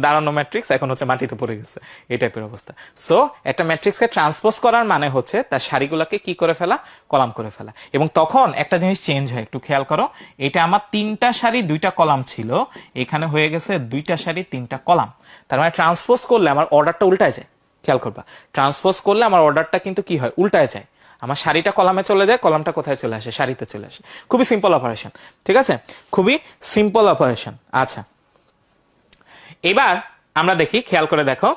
দাঁড়ানো ম্যাট্রিক্স এখন হচ্ছে মাটিতে পড়ে গেছে, এই টাইপের অবস্থা। সো একটা ম্যাট্রিক্সকে ট্রান্সপোজ করার মানে হচ্ছে তার সারিগুলোকে কি করে ফেলা, কলাম করে ফেলা। এবং তখন একটা জিনিস চেঞ্জ হয়, একটু খেয়াল করো, এটা আমার 3টা সারি 2টা কলাম ছিল, এখানে হয়ে গেছে 2টা সারি 3টা কলাম। তার মানে ট্রান্সপোজ করলে আমার অর্ডারটা উল্টায় যায়। খেয়াল করবা, ট্রান্সপোজ করলে আমার অর্ডারটা কিন্তু কি হয়, উল্টায় যায়। আমার সারিটা কলামে চলে যায়, কলামটা কোথায় চলে আসে, সারিতে চলে আসে। খুবই সিম্পল অপারেশন, ঠিক আছে? খুবই সিম্পল অপারেশন। আচ্ছা, এবার আমরা দেখি, খেয়াল করে দেখো।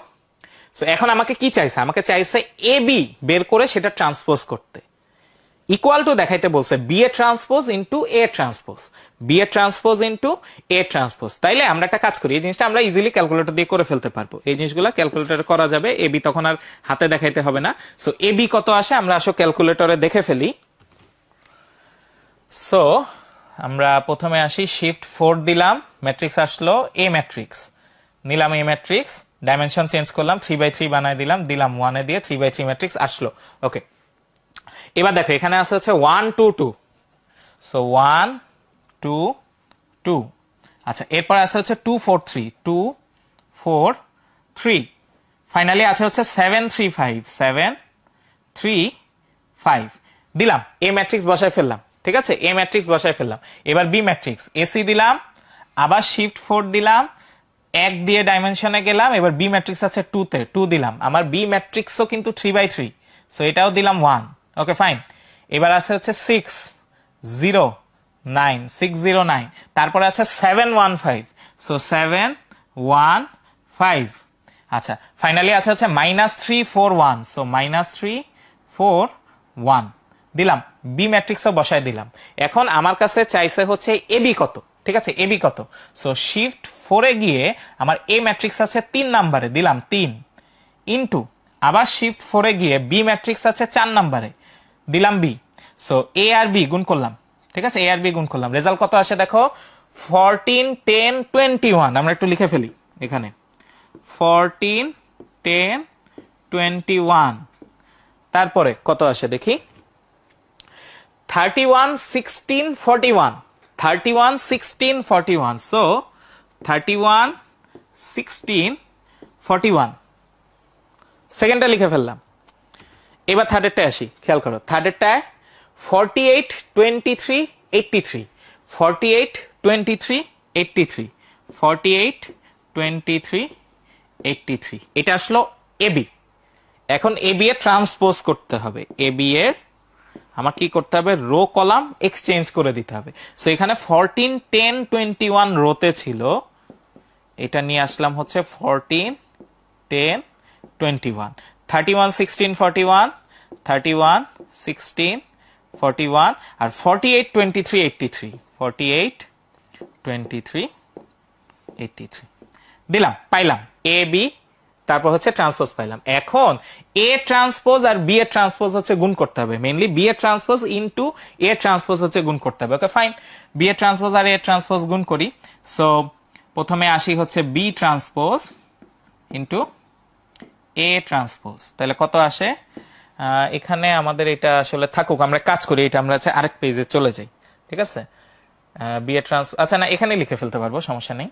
সো এখন আমাকে কি চাইছে, আমাকে চাইছে এ বি বের করে সেটা ট্রান্সপোজ করতে। ইকুয়াল টু দেখাইতে বলছে B A transpose into A transpose, B A transpose into A transpose. তাইলে আমরা একটা কাজ করি, এই জিনিসটা আমরা ইজিলি ক্যালকুলেটর দিয়ে করে ফেলতে পারবো। এই জিনিসগুলো ক্যালকুলেটরে করা যাবে, এ বি তখন আর হাতে দেখাইতে হবে না। সো এ বি কত আসে আমরা আসলে ক্যালকুলেটরে দেখে ফেলি। সো আমরা প্রথমে আসি, শিফট 4 দিলাম, ম্যাট্রিক্স আসলো এ ম্যাট্রিক্স, নিলাম এ ম্যাট্রিক্স, ডাইমেনশন চেঞ্জ করলাম, 3x3 বানাই দিলাম, 1 এ দিয়ে 3x3 ম্যাট্রিক্স আসলো। ওকে, এবার দেখো এখানে আছে হচ্ছে 1 2 2। সো 1 2 2। আচ্ছা, এরপর আছে হচ্ছে 2 4 3, 2 4 3। ফাইনালি আছে হচ্ছে 7 3 5, 7 3 5 দিলাম, এ ম্যাট্রিক্স বসায় ফেললাম। ঠিক আছে, এ ম্যাট্রিক্স বসায় ফেললাম। এবার বি ম্যাট্রিক্স, এসি দিলাম, আবার শিফট 4 দিলাম, 1 দিয়ে ডাইমেনশনে গেলাম। এবার বি ম্যাট্রিক্স আছে 2 তে, 2 দিলাম। আমার বি ম্যাট্রিক্সও কিন্তু 3x3, সো এটাও দিলাম 1। Okay fine. এবার আছে হচ্ছে 6 0 9, 6 0 9। তারপরে আছে 7 1 5, সো 7 1 5। আচ্ছা, ফাইনালি আছে হচ্ছে -3 4 1, সো -3 4 1 দিলাম, বি ম্যাট্রিক্সও বসায় দিলাম। এখন আমার কাছে চাইছে হচ্ছে এবি কত। ঠিক আছে, এবি কত? সো শিফট 4 এ গিয়ে আমার এ ম্যাট্রিক্স আছে 3 নাম্বারে, দিলাম 3 ইনটু, আবার শিফট 4 এ গিয়ে বি ম্যাট্রিক্স আছে 4 নাম্বারে, দিলাম বি। সো এ আর বি গুণ করলাম। ঠিক আছে, এ আর বি গুণ করলাম, রেজাল্ট কত আসে দেখো, 14 10 21। আমরা একটু লিখে ফেলি এখানে, 14 10 21। তারপরে কত আসে দেখি, 31 16 41, 31 16 41। সো 31 16 41 সেকেন্ডটা লিখে ফেললাম। এবার থার্ডেরটায় আসি, খেয়াল করো, থার্ডেরটায় 48 23 83, 48 23 83, 48 23 83। এটা আসলো এবি। এখন এবি এর ট্রান্সপোজ করতে হবে, এবি এর আমার কি করতে হবে, রো কলাম এক্সচেঞ্জ করে দিতে হবে। সো এখানে 14 10 21 রোতে ছিল, এটা নিয়ে আসলাম হচ্ছে 14 10 21, 31 16 41, 31 16 41, আর 48 23 83, 48 23 83 দিলাম, পাইলাম এ বি, তারপর হচ্ছে ট্রান্সপোজ পাইলাম। এখন এ ট্রান্সপোজ আর বি এর ট্রান্সপোজ হচ্ছে গুণ করতে হবে, মেইনলি বি এর ট্রান্সপোজ ইনটু এ ট্রান্সপোজ হচ্ছে গুণ করতে হবে। ওকে ফাইন, বি এর ট্রান্সপোজ আর এ ট্রান্সপোজ গুণ করি। সো প্রথমে আসি হচ্ছে B transpose into A transpose, তাহলে কত আসে, এখানে আমাদের এটা আসলে থাকুক, আমরা কাজ করি, এটা আমরা আরেক পেজে চলে যাই। ঠিক আছে, বি এর ট্রান্সপোজ, আচ্ছা না এখানে লিখে ফেলতে পারবো, সমস্যা নেই।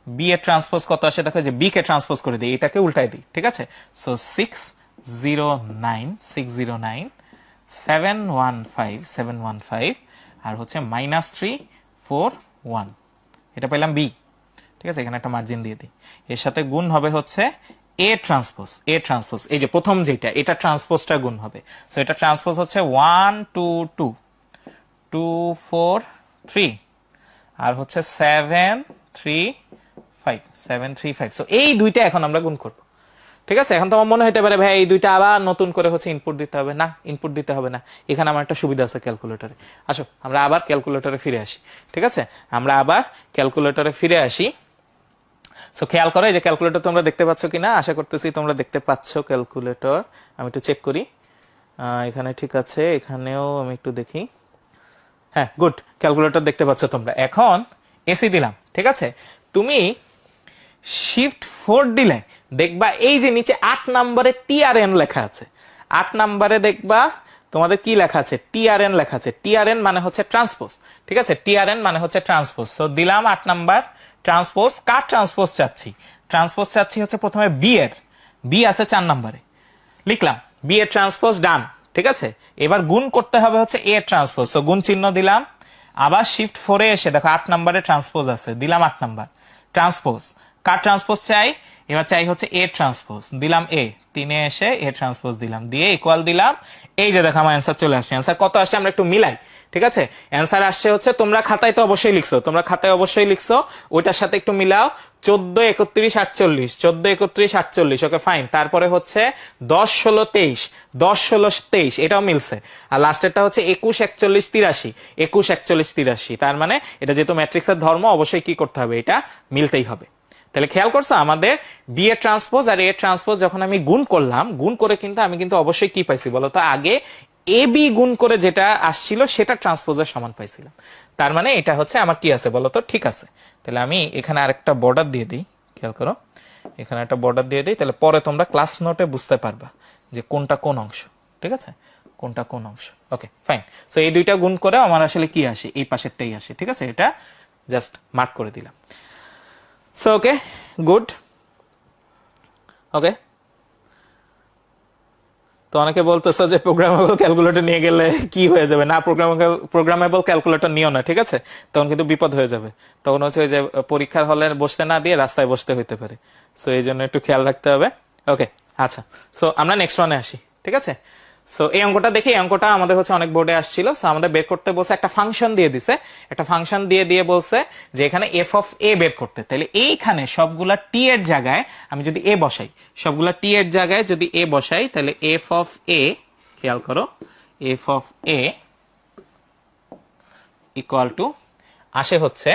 বি এর ট্রান্সপোজ কত আসে দেখো, যে বি কে ট্রান্সপোজ করে দিই, এটাকে উল্টাই দিই। ঠিক আছে, সো 609 609 715 715, আর হচ্ছে -3 4 1, এটা পেলাম বি। ঠিক আছে, এখানে একটা মার্জিন দিয়ে দিই, এর সাথে গুণ হবে হচ্ছে এ ট্রান্সপোজ, এ ট্রান্সপোজ, এই যে প্রথম যেটা, এটা ট্রান্সপোজটা গুণ হবে। সো এটা ট্রান্সপোজ হচ্ছে 1 2 2 2 4 3, আর হচ্ছে 7 3 5 7 3 5। সো এই দুইটা এখন আমরা গুণ করব। ঠিক আছে, এখন তোমার মনে হইতে পারে ভাই এই দুইটা আবার নতুন করে হচ্ছে ইনপুট দিতে হবে, না ইনপুট দিতে হবে না, এখানে আমার একটা সুবিধা আছে ক্যালকুলেটরে। আসো আমরা আবার ক্যালকুলেটরে ফিরে আসি। ঠিক আছে, আমরা আবার ক্যালকুলেটরে ফিরে আসি। সো খেয়াল করো, এই যে ক্যালকুলেটর তোমরা দেখতে পাচ্ছ কিনা, আশা করতেছি তোমরা দেখতে পাচ্ছ ক্যালকুলেটর। আমি একটু চেক করি, এখানে ঠিক আছে, এখানেও আমি একটু দেখি, হ্যাঁ গুড, ক্যালকুলেটর দেখতে পাচ্ছ তোমরা। এখন এসি দিলাম, ঠিক আছে, তুমি শিফট 4 দিলে দেখবা এই যে নিচে 8 নম্বরে টি আর এন লেখা আছে, 8 নম্বরে দেখবা তোমাদের কি লেখা আছে, টিআরএন লেখা আছে। টিআরএন মানে হচ্ছে ট্রান্সপোজ, ঠিক আছে, টিআরএন মানে হচ্ছে ট্রান্সপোজ। সো দিলাম 8 নাম্বার ট্রান্সপোজ। কার ট্রান্সপোজ চাচ্ছি? ট্রান্সপোজ চাচ্ছি হচ্ছে প্রথমে বি এর, বি আছে 4 নাম্বারে, লিখলাম বি এর ট্রান্সপোজ ডান, ঠিক আছে। এবার গুণ করতে হবে হচ্ছে এ ট্রান্সপোজ, সো গুণ চিহ্ন দিলাম। আবার শিফট 4 এ এসে দেখো 8 নাম্বারে ট্রান্সপোজ আছে, দিলাম 8 নাম্বার ট্রান্সপোজ। কার ট্রান্সপোজ চাই? এবার চাই হচ্ছে এ ট্রান্সপোজ, দিলাম এ, 3 এ এসে এ ট্রান্সপোজ দিলাম, দিয়ে ইকুয়াল দিলাম। এই যে দেখো আমার অ্যান্সার চলে আসছে। অ্যান্সার কত আসছে আমরা একটু মিলাই, ঠিক আছে। অ্যান্সার আসছে হচ্ছে, তোমরা খাতায় তো অবশ্যই লিখছো, তোমরা খাতায় অবশ্যই লিখছো, ওইটার সাথে একটু মিলাও। 14 31 48, 14 31 48, ওকে ফাইন। তারপরে হচ্ছে 10 16 23, 10 16 23, এটাও মিলছে। আর লাস্টেরটা হচ্ছে 21 41 83, 21 41 83। তার মানে এটা যেহেতু ম্যাট্রিক্সের ধর্ম, অবশ্যই কি করতে হবে, এটা মিলতেই হবে। তাহলে খেয়াল করছো আমাদের বি এর ট্রান্সপোজ আর এ ট্রান্সপোজ যখন আমি গুণ করলাম, গুণ করে কিন্তু আমি কিন্তু অবশ্যই কি পাইছি বলতো, আগে এ বি গুণ করে যেটা আসছিল সেটা ট্রান্সপোজের সমান পাইছিলাম। তার মানে এটা হচ্ছে আমার কি আছে বলতো, ঠিক আছে। তাহলে আমি এখানে আরেকটা বর্ডার দিয়ে দিই, খেয়াল করো, এখানে একটা বর্ডার দিয়ে দিই, তাহলে পরে তোমরা ক্লাস নোটে বুঝতে পারবা যে কোনটা কোন অংশ, ঠিক আছে, কোনটা কোন অংশ। Okay fine. সো এই দুইটা গুণ করে আমার আসলে কি আসে, এই পাশেরটাই আসে, ঠিক আছে। এটা জাস্ট মার্ক করে দিলাম। So okay, good. ওকে, তো অনেকে বলতেছে যে প্রোগ্রামেবল ক্যালকুলেটর নিয়ে গেলে কি হয়ে যাবে, না প্রোগ্রামেবল ক্যালকুলেটর নিও না, ঠিক আছে, তখন কিন্তু বিপদ হয়ে যাবে। তখন হচ্ছে ওই যে পরীক্ষার হলে বসতে না দিয়ে রাস্তায় বসতে হইতে পারে। সো এই জন্য একটু খেয়াল রাখতে হবে। ওকে আচ্ছা, সো আমরা নেক্সট ওয়ানে আসি, ঠিক আছে। সো এই অঙ্কটা দেখি, এই অঙ্কটা আমাদের হচ্ছে অনেক বোর্ডে আসছিল। সো আমাদের বের করতে বলছে, একটা ফাংশন দিয়ে দিছে, একটা ফাংশন দিয়ে বলছে যে এখানে এফ অফ এ বের করতে। তাহলে এইখানে সবগুলা টি এর জায়গায় আমি যদি এ বসাই, সবগুলা টি এর জায়গায় যদি এ বসাই, তাহলে এফ অফ এ, খেয়াল করো, F of A equal to আসে হচ্ছে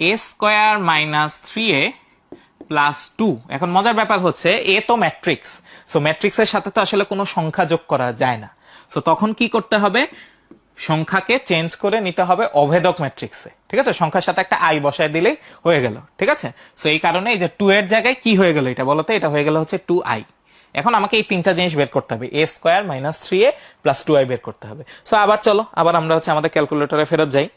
এ স্কোয়ার মাইনাস 3a প্লাস 2। এখন মজার ব্যাপার হচ্ছে এ তো ম্যাট্রিক্স, সো ম্যাট্রিক্সের সাথে তো আসলে কোনো সংখ্যা যোগ করা যায় না। সো তখন কি করতে হবে, সংখ্যাকে চেঞ্জ করে নিতে হবে অভেদক ম্যাট্রিক্সে, ঠিক আছে। সংখ্যার সাথে একটা আই বসায় দিলেই হয়ে গেল, ঠিক আছে। সো এই কারণে এই যে 2 এর জায়গায় কি হয়ে গেল এটা বলতে, এটা হয়ে গেল হচ্ছে 2i। এখন আমাকে এই তিনটা জিনিস বের করতে হবে, এ square minus 3a plus 2i বের করতে হবে। সো আবার চলো, আবার আমরা হচ্ছে আমাদের ক্যালকুলেটরে ফেরত যাই।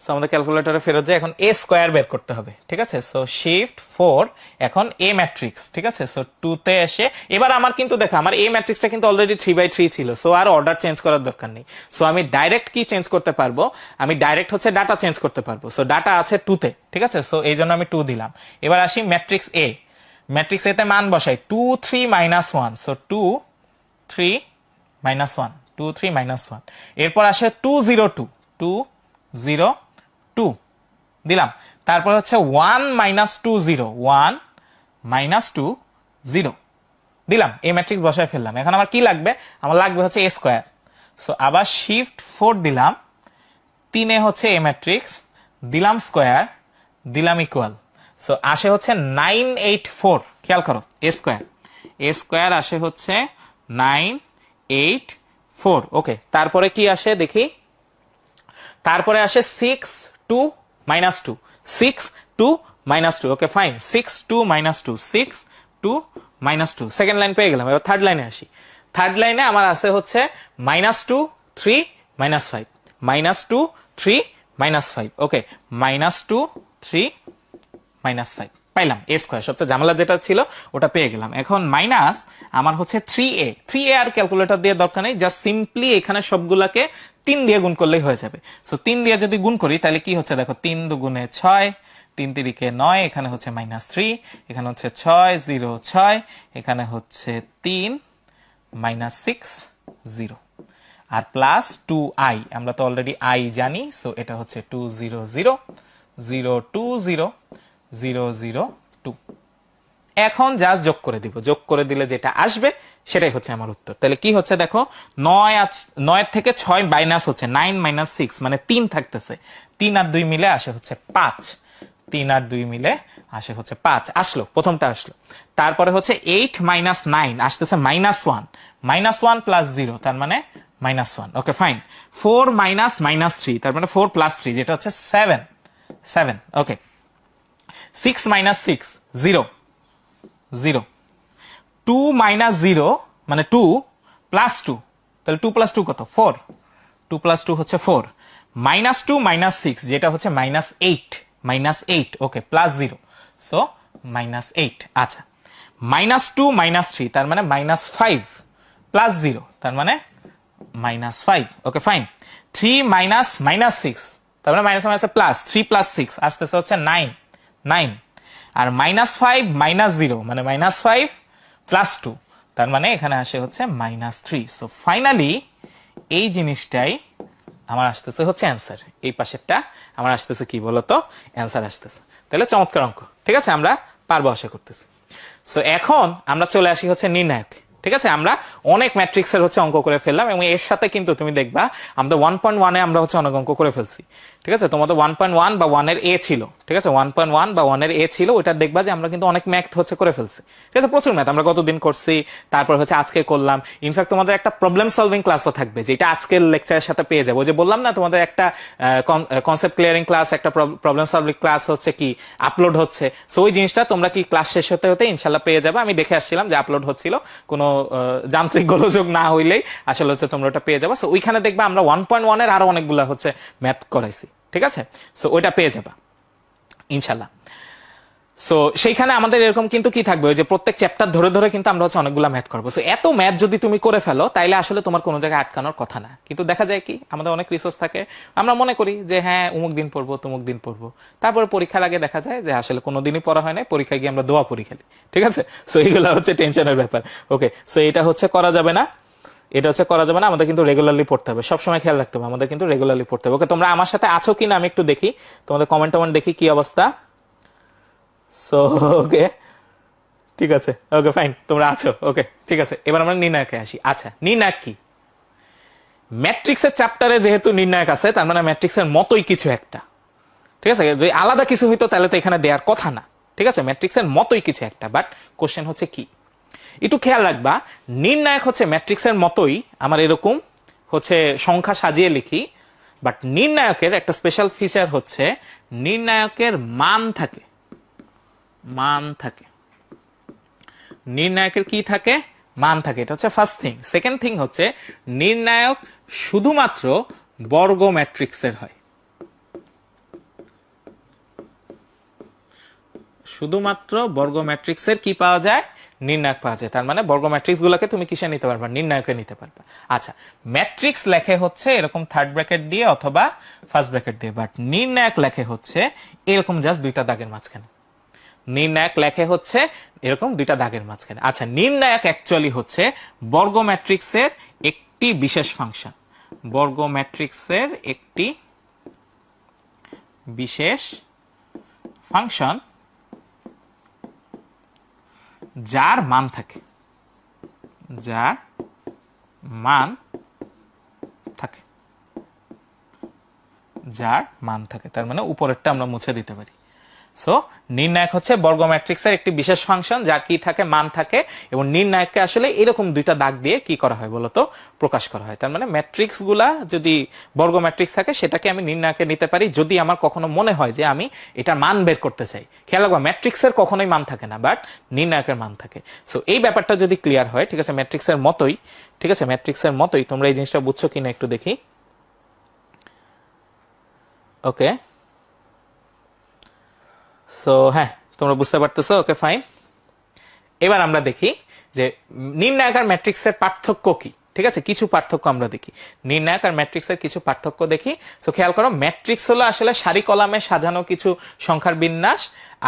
সো আমাদের ক্যালকুলেটরে ফেরত যায়, এখন এ স্কোয়ার বের করতে হবে, ঠিক আছে। সো শিফট 4, এখন এ ম্যাট্রিক্স, ঠিক আছে। সো 2 তে এসে এবার আমার কিন্তু দেখো আমার এ ম্যাট্রিক্সটা কিন্তু অলরেডি 3/3 ছিল, সো আর অর্ডার চেঞ্জ করার দরকার নেই। সো আমি ডাইরেক্ট কি চেঞ্জ করতে পারবো, আমি ডাইরেক্ট হচ্ছে ডাটা চেঞ্জ করতে পারবো। সো ডাটা আছে 2 তে, ঠিক আছে। সো এই জন্য আমি 2 দিলাম। এবার আসি ম্যাট্রিক্স এ, ম্যাট্রিক্স এ তে মান বসাই 2 3 -1। সো 2 3 -1, 2 3 -1। এরপর আসে 2 0 2, 2 0 2 দিলাম। তারপর হচ্ছে 1 -2 0, 1 -2 0 দিলাম। এই ম্যাট্রিক্স বসায় ফেললাম। এখন আমার কি লাগবে, আমার লাগবে হচ্ছে এ স্কোয়ার। সো আবার শিফট 4 দিলাম, 3 এ হচ্ছে এ ম্যাট্রিক্স, দিলাম স্কোয়ার, দিলাম ইকুয়াল। সো আসে হচ্ছে 984, খেয়াল করো, এ স্কোয়ার, এ স্কোয়ার আসে হচ্ছে 984। ওকে, তারপরে কি আসে দেখি, তারপরে আসে 6 2 -2, 6 2 -2। Okay fine, 6 2 -2, 6 2 -2। সেকেন্ড লাইন পেয়ে গেলাম। এবার থার্ড লাইনে আসি। থার্ড লাইনে আমার আছে হচ্ছে -2 3 -5, -2 3 -5। ওকে, -2 3 -5 পাইলাম। এ স্কোয়ার সবচেয়ে ঝামেলা যেটা ছিল ওটা পেয়ে গেলাম। এখন মাইনাস আমার হচ্ছে 3a, 3a আর ক্যালকুলেটর দিয়ে দরকার নেই, জাস্ট সিম্পলি এখানে সবগুলাকে 3 দিয়ে গুণ করলেই হয়ে যাবে। সো 3 দিয়ে যদি গুণ করি তাহলে কি হচ্ছে দেখো, 3 দুগুণে 6, 3 তিরিকে 9, এখানে হচ্ছে -3, এখানে হচ্ছে 6 0 6, এখানে হচ্ছে 3 -6 0 আর প্লাস 2i, আমরা তো অলরেডি i জানি। সো এটা হচ্ছে 2 0 0 0 2 0 0 0 2। এখন জাস্ট যোগ করে দিব, যোগ করে দিলে যেটা আসবে সেটাই হচ্ছে আমার উত্তর। তাহলে কি হচ্ছে দেখো, 9 থেকে 6 মাইনাস হচ্ছে 9 - 6, মানে 3 থাকতেছে, 3 আর 2 মিলে আসে হচ্ছে 5, 3 আর 2 মিলে আসে হচ্ছে 5 আসলো, প্রথমটা আসলো। তারপরে হচ্ছে 8 - 9 আসতেছে -1, -1 প্লাস 0 তার মানে -1। Okay fine. 4 - -3 তার মানে 4 প্লাস 3 যেটা হচ্ছে 7, 7। ওকে, 6 - 6 0 0, 2 - 0 মানে 2, +2, তাহলে 2 + 2 কত 4, 2 + 2 হচ্ছে 4, -2 -6 যেটা হচ্ছে -8, ওকে +0, সো -8। আচ্ছা, -2 -3 তার মানে -5 +0 তার মানে -5, ওকে ফাইন। 3 -6 তার মানে মাইনাস মাইনাসে প্লাস, 3 + 6 আসতেছে হচ্ছে 9, আর -5 -0 মানে -5 + 2 তার মানে এখানে আসে হচ্ছে -3। সো ফাইনালি এই জিনিসটাই আমার আসতেছে হচ্ছে অ্যান্সার, এই পাশেরটা আমার আসতেছে কি বলতো অ্যান্সার আসতেছে। তাহলে চমৎকার অঙ্ক, ঠিক আছে, আমরা পারবো আশা করতেছি। সো এখন আমরা চলে আসি হচ্ছে নির্ণায়ক, ঠিক আছে। আমরা অনেক ম্যাট্রিক্সের হচ্ছে অঙ্ক করে ফেললাম এবং এর সাথে কিন্তু তুমি দেখবা আমাদের 1.1 এ আমরা হচ্ছে অনেক অঙ্ক করে ফেলছি, ঠিক আছে। তোমাদের 1.1 বা 1 এর এ ছিল, ঠিক আছে, 1.1 বা 1 এর এ ছিল, ওটা দেখবা যে আমরা কিন্তু অনেক ম্যাথ হচ্ছে করে ফেলছি, ঠিক আছে, প্রচুর ম্যাথ আমরা গতদিন করছি, তারপর হচ্ছে আজকে করলাম। ইনফ্যাক্ট তোমাদের একটা প্রবলেম সলভিং ক্লাসও থাকবে, যেটা আজকের লেকচারের সাথে পেয়ে যাবো। যে বললাম না তোমাদের একটা কনসেপ্ট ক্লিয়ারিং ক্লাস, একটা প্রবলেম সলভিং ক্লাস হচ্ছে কি আপলোড হচ্ছে। সো ওই জিনিসটা তোমরা কি ক্লাস শেষ হতে হতে ইনশাল্লাহ পেয়ে যাবে। আমি দেখে আসছিলাম যে আপলোড হচ্ছিল, কোনো যান্ত্রিক গোলযোগ না হইলেই আসলে হচ্ছে তোমরা ওটা পেয়ে যাবা। সো ওইখানে দেখবা আমরা 1.1 এর আরো অনেকগুলো হচ্ছে ম্যাথ করাইছি, ঠিক আছে। সো ওইটা পেয়ে যাবা ইনশাল্লাহ। সো সেইখানে আমাদের এরকম কিন্তু কি থাকবে, ওই যে প্রত্যেক চ্যাপ্টার ধরে ধরে কিন্তু আমরা হচ্ছে অনেকগুলো ম্যাথ করবো। সো এত ম্যাথ যদি তুমি করে ফেলো তাইলে আসলে তোমার কোনো জায়গায় আটকানোর কথা না। কিন্তু দেখা যায় কি আমাদের অনেক রিসোর্স থাকে, আমরা মনে করি যে হ্যাঁ অমুক দিন পড়বো তমুক দিন পড়বো, তারপরে পরীক্ষার আগে দেখা যায় যে আসলে কোনো দিনই পড়া হয় না, পরীক্ষায় গিয়ে আমরা দোয়া পড়ি খেলি, ঠিক আছে। সো এইগুলো হচ্ছে টেনশনের ব্যাপার, ওকে। সো এটা হচ্ছে করা যাবে না, এটা হচ্ছে করা যাবে না, আমাদের কিন্তু রেগুলারলি পড়তে হবে, সবসময় খেয়াল রাখতে হবে, আমাদের কিন্তু রেগুলারলি পড়তে হবে। ওকে, তোমরা আমার সাথে আছো কিনা আমি একটু দেখি, তোমাদের কমেন্ট টমেন্ট দেখি কি অবস্থা। সো ওকে, ঠিক আছে, ওকে ফাইন, তোমরা আছো, ওকে ঠিক আছে। এবার আমরা নির্ণায়কে আসি। আচ্ছা, নির্ণায়ক কি? ম্যাট্রিক্সের চ্যাপ্টারে যেহেতু নির্ণায়ক আছে, তার মানে ম্যাট্রিক্সের মতোই কিছু একটা, ঠিক আছে। যদি আলাদা কিছু হইতো তাহলে তো এখানে দেওয়ার কথা না, ঠিক আছে। ম্যাট্রিক্সের মতোই কিছু একটা, বাট কোশ্চেন হচ্ছে কি, একটু খেয়াল রাখবা। নির্ণায়ক হচ্ছে ম্যাট্রিক্সের মতোই, আমার এরকম হচ্ছে সংখ্যা সাজিয়ে লিখি, বাট নির্ণায়কের একটা স্পেশাল ফিচার হচ্ছে নির্ণায়কের মান থাকে, নির্ণায়কের কি থাকে, মান থাকে। এটা হচ্ছে ফার্স্ট থিং। সেকেন্ড থিং হচ্ছে নির্ণায়ক শুধুমাত্র বর্গ ম্যাট্রিক্সের হয়, শুধুমাত্র বর্গ ম্যাট্রিক্সের কি পাওয়া যায়, নির্ণায়ক পাওয়া যায়। তার মানে বর্গ ম্যাট্রিক্স গুলোকে তুমি কিসে নিতে পারবা, নির্ণায়কে নিতে পারবা। আচ্ছা, ম্যাট্রিক্স লেখে হচ্ছে এরকম থার্ড ব্র্যাকেট দিয়ে অথবা ফার্স্ট ব্র্যাকেট দিয়ে, বাট নির্ণায়ক লেখে হচ্ছে এরকম জাস্ট দুইটা দাগের মাঝখানে, নির্ণায়ক লেখে হচ্ছে এরকম দুইটা দাগের মাঝখানে। আচ্ছা, নির্ণায়ক অ্যাকচুয়ালি হচ্ছে বর্গ ম্যাট্রিক্সের একটি বিশেষ ফাংশন, বর্গ ম্যাট্রিক্সের একটি বিশেষ ফাংশন যার মান থাকে, যার মান থাকে, যার মান থাকে। তার মানে উপরেরটা আমরা মুছে দিতে পারি। সো নির্ণায়ক হচ্ছে বর্গ ম্যাট্রিক্সের একটি বিশেষ ফাংশন যার কি থাকে, মান থাকে, এবং নির্ণায়ককে আসলে এরকম দুইটা দাগ দিয়ে কি করা হয় বলতো, প্রকাশ করা হয়। তার মানে ম্যাট্রিক্স গুলা যদি বর্গ ম্যাট্রিক্স থাকে সেটাকে আমি নির্ণায়কে নিতে পারি যদি আমার কখনো মনে হয় যে আমি এটার মান বের করতে চাই। খেয়াল রাখবো, ম্যাট্রিক্সের কখনোই মান থাকে না, বাট নির্ণায়কের মান থাকে। সো এই ব্যাপারটা যদি ক্লিয়ার হয়, ঠিক আছে, ম্যাট্রিক্সের মতোই, ঠিক আছে, ম্যাট্রিক্সের মতোই। তোমরা এই জিনিসটা বুঝছো কিনা একটু দেখি। ওকে, সো হ্যাঁ তোমরা বুঝতে পারতেছো, ওকে ফাইন। এবার আমরা দেখি যে নির্ণায়ক আর ম্যাট্রিক্সের পার্থক্য কি, ঠিক আছে, কিছু পার্থক্য আমরা দেখি, নির্ণায়ক আর ম্যাট্রিক্সের কিছু পার্থক্য দেখি। সো খেয়াল করো, ম্যাট্রিক্স হলো আসলে সারি কলামে সাজানো কিছু সংখ্যার বিন্যাস,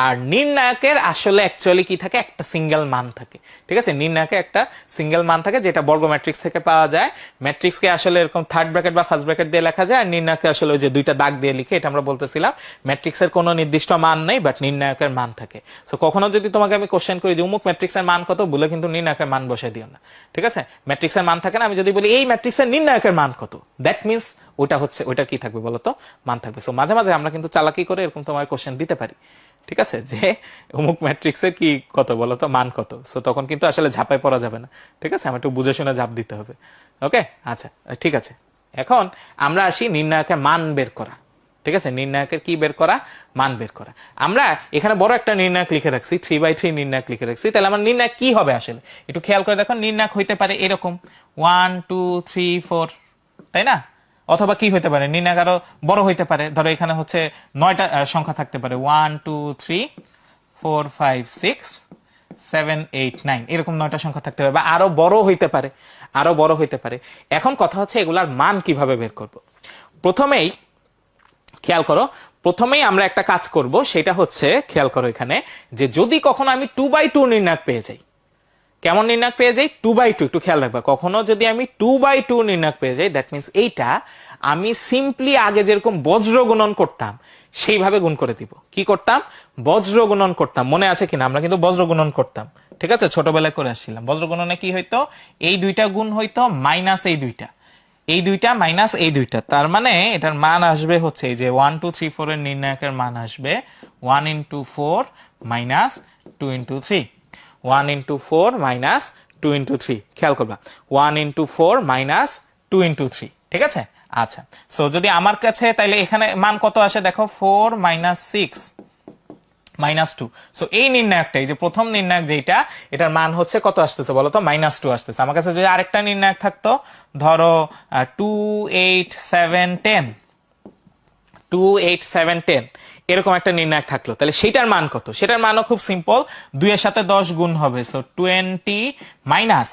আর নির্ণায়কের আসলে অ্যাকচুয়ালি কি থাকে, একটা সিঙ্গেল মান থাকে, ঠিক আছে। নির্ণায়কে একটা সিঙ্গেল মান থাকে যেটা বর্গ ম্যাট্রিক্স থেকে পাওয়া যায়। ম্যাট্রিক্সকে আসলে এরকম থার্ড ব্র্যাকেট বা ফার্স্ট ব্র্যাকেট দিয়ে লেখা যায়, আর নির্ণায়কে আসলে ওই যে দুইটা দাগ দিয়ে লিখে, এটা আমরা বলতেছিলাম ম্যাট্রিক্সের কোনো নির্দিষ্ট মান নেই, বাট নির্ণায়কের মান থাকে। সো কখনো যদি তোমাকে আমি কোশ্চেন করি যে অমুক ম্যাট্রিক্সের মান কত, বলে কিন্তু নির্ণায়কের মান বসাই দিও না, ঠিক আছে। ম্যাট্রিক্সের মান থাকে না, আমি যদি বলি এই ম্যাট্রিক্সের নির্ণায়কের মান কত, দ্যাট মিনস ওটা হচ্ছে, ওটা কি থাকবে বলতো, মান থাকবে। সো মাঝে মাঝে আমরা কিন্তু চালাকি করে এরকম তোমার কোশ্চেন দিতে পারি, ঠিক আছে, যে অমুক ম্যাট্রিক্সের কি কত বলতো, মান কত। সো তখন কিন্তু আসলে ঝাঁপায় পড়া যাবে না, ঠিক আছে, আমার একটু বুঝে শুনে ঝাঁপ দিতে হবে। ওকে, আচ্ছা ঠিক আছে। এখন আমরা আসি নির্ণায়কের মান বের করা, ঠিক ঠিক আছে, নির্ণায়কের কি বের করা, মান বের করা। আমরা এখানে বড় একটা নির্ণায়ক লিখে রাখছি, 3/3 নির্ণায়ক লিখে রাখছি। তাহলে আমার নির্ণায়ক কি হবে আসলে একটু খেয়াল করে দেখো। নির্ণায়ক হইতে পারে এরকম 1 2 3 4, তাই না? অথবা কি হইতে পারে, নির্ণায়ক আরো বড় হইতে পারে। ধরো এখানে হচ্ছে 9টা সংখ্যা থাকতে পারে, 1 2 3 4 5 6 7 8 9, এরকম 9টা সংখ্যা থাকতে পারে, বা আরো বড় হইতে পারে, আরো বড় হইতে পারে। এখন কথা হচ্ছে এগুলার মান কিভাবে বের করব। প্রথমেই খেয়াল করো, প্রথমেই আমরা একটা কাজ করব, সেটা হচ্ছে খেয়াল করো এখানে, যে যদি কখনো আমি 2/2 নির্ণায়ক পেয়ে যাই, কেমন নির্ণায়ক পেয়ে যাই, 2/2, একটু খেয়াল রাখবা, কখনো যদি আমি 2/2 নির্ণায়ক পেয়ে যাই, দ্যাট মিনস এইটা আমি সিম্পলি আগে যেরকম বজ্র গুণন করতাম সেইভাবে গুণ করে দিব। কি করতাম, বজ্র গুণন করতাম। মনে আছে কিনা, আমরা কিন্তু বজ্র গুণন করতাম, ঠিক আছে, ছোটবেলায় করে আসছিলাম। বজ্র গুণনে কি হইতো, এই দুইটা গুণ হইতো মাইনাস এই দুইটা, এই দুইটা মাইনাস এই দুইটা, তার মানে এটার মান আসবে হচ্ছে এই যে 1 2 3 4 এর নির্ণায়কের মান আসবে 1 × 4 মাইনাস 2 × 3, 1 × 4 মাইনাস 2 × 3। খেয়াল করবা, 1 × 4 মাইনাস 2 × 3, ঠিক আছে। আচ্ছা, সো যদি আমার কাছে তাইলে এখানে মান কত আসে দেখো, 4 মাইনাস 6 মাইনাস 2। সো এই নির্ণায়কটা, এই যে প্রথম নির্ণায়ক যেটা, এটার মান হচ্ছে কত আসতেছে বলো তো, -2 আসতেছে। আমার কাছে যদি আরেকটা নির্ণায়ক থাকতো, ধরো 2 8 7 10, 2 8 7 10, এরকম একটা নির্ণায়ক থাকলো, তাহলে সেটার মান কত, সেটার মানও খুব সিম্পল, 2 এর সাথে 10 গুণ হবে, সো 20 মাইনাস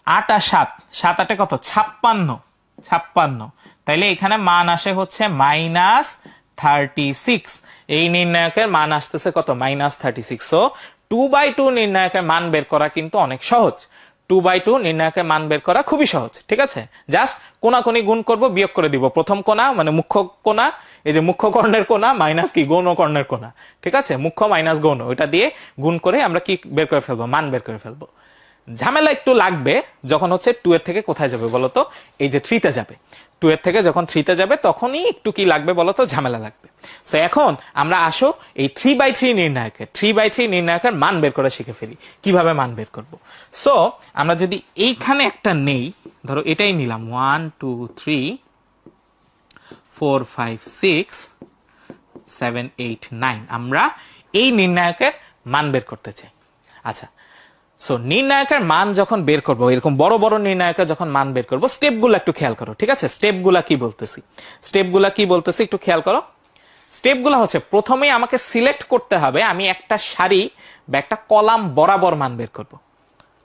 8 আর 7, 7 8 কত, 56, তাইলে এখানে মান আসে হচ্ছে -36। এই নির্ণায়কের মান আসতেছে কত, -36। সো 2/2 নির্ণায়কের মান বের করা কিন্তু অনেক সহজ, 2/2 নির্ণায়কের মান বের করা খুবই সহজ, ঠিক আছে। জাস্ট কোনাকুনি গুণ করব, বিয়োগ করে দিব। প্রথম কোণা মানে মুখ্য কোণা, এই যে মুখ্য কর্ণের কোণা মাইনাস কি গৌণ কর্ণের কোণা, ঠিক আছে, মুখ্য মাইনাস গৌণ, ওইটা দিয়ে গুণ করে আমরা কি বের করে ফেলবো, মান বের করে ফেলবো। ঝামেলা একটু লাগবে যখন হচ্ছে 2 এর থেকে কোথায় যাবে বলতো, এই যে 3 তে যাবে। 2 এর থেকে যখন 3 তে যাবে তখনই একটু কি লাগবে বলতো, ঝামেলা লাগবে। সো এখন আমরা আসো এই 3/3 নির্ণায়কের, 3/3 নির্ণায়কের মান বের করে শিখে ফেলি, কিভাবে মান বের করব। সো আমরা যদি এইখানে একটা নেই, ধরো এটাই নিলাম, 1 2 3 4 5 6 7 8 9, আমরা এই নির্ণায়কের মান বের করতে চাই। আচ্ছা, সো নির্ণায়কের মান যখন বের করবো, এরকম বড় বড় নির্ণায়কের যখন মান বের করবো, স্টেপগুলো একটু খেয়াল করো, ঠিক আছে। স্টেপগুলা কি বলতেছি, স্টেপগুলা কি বলতেছি একটু খেয়াল করো। স্টেপগুলো হচ্ছে, প্রথমেই আমাকে সিলেক্ট করতে হবে আমি একটা সারি বা একটা কলাম বরাবর মান বের করব।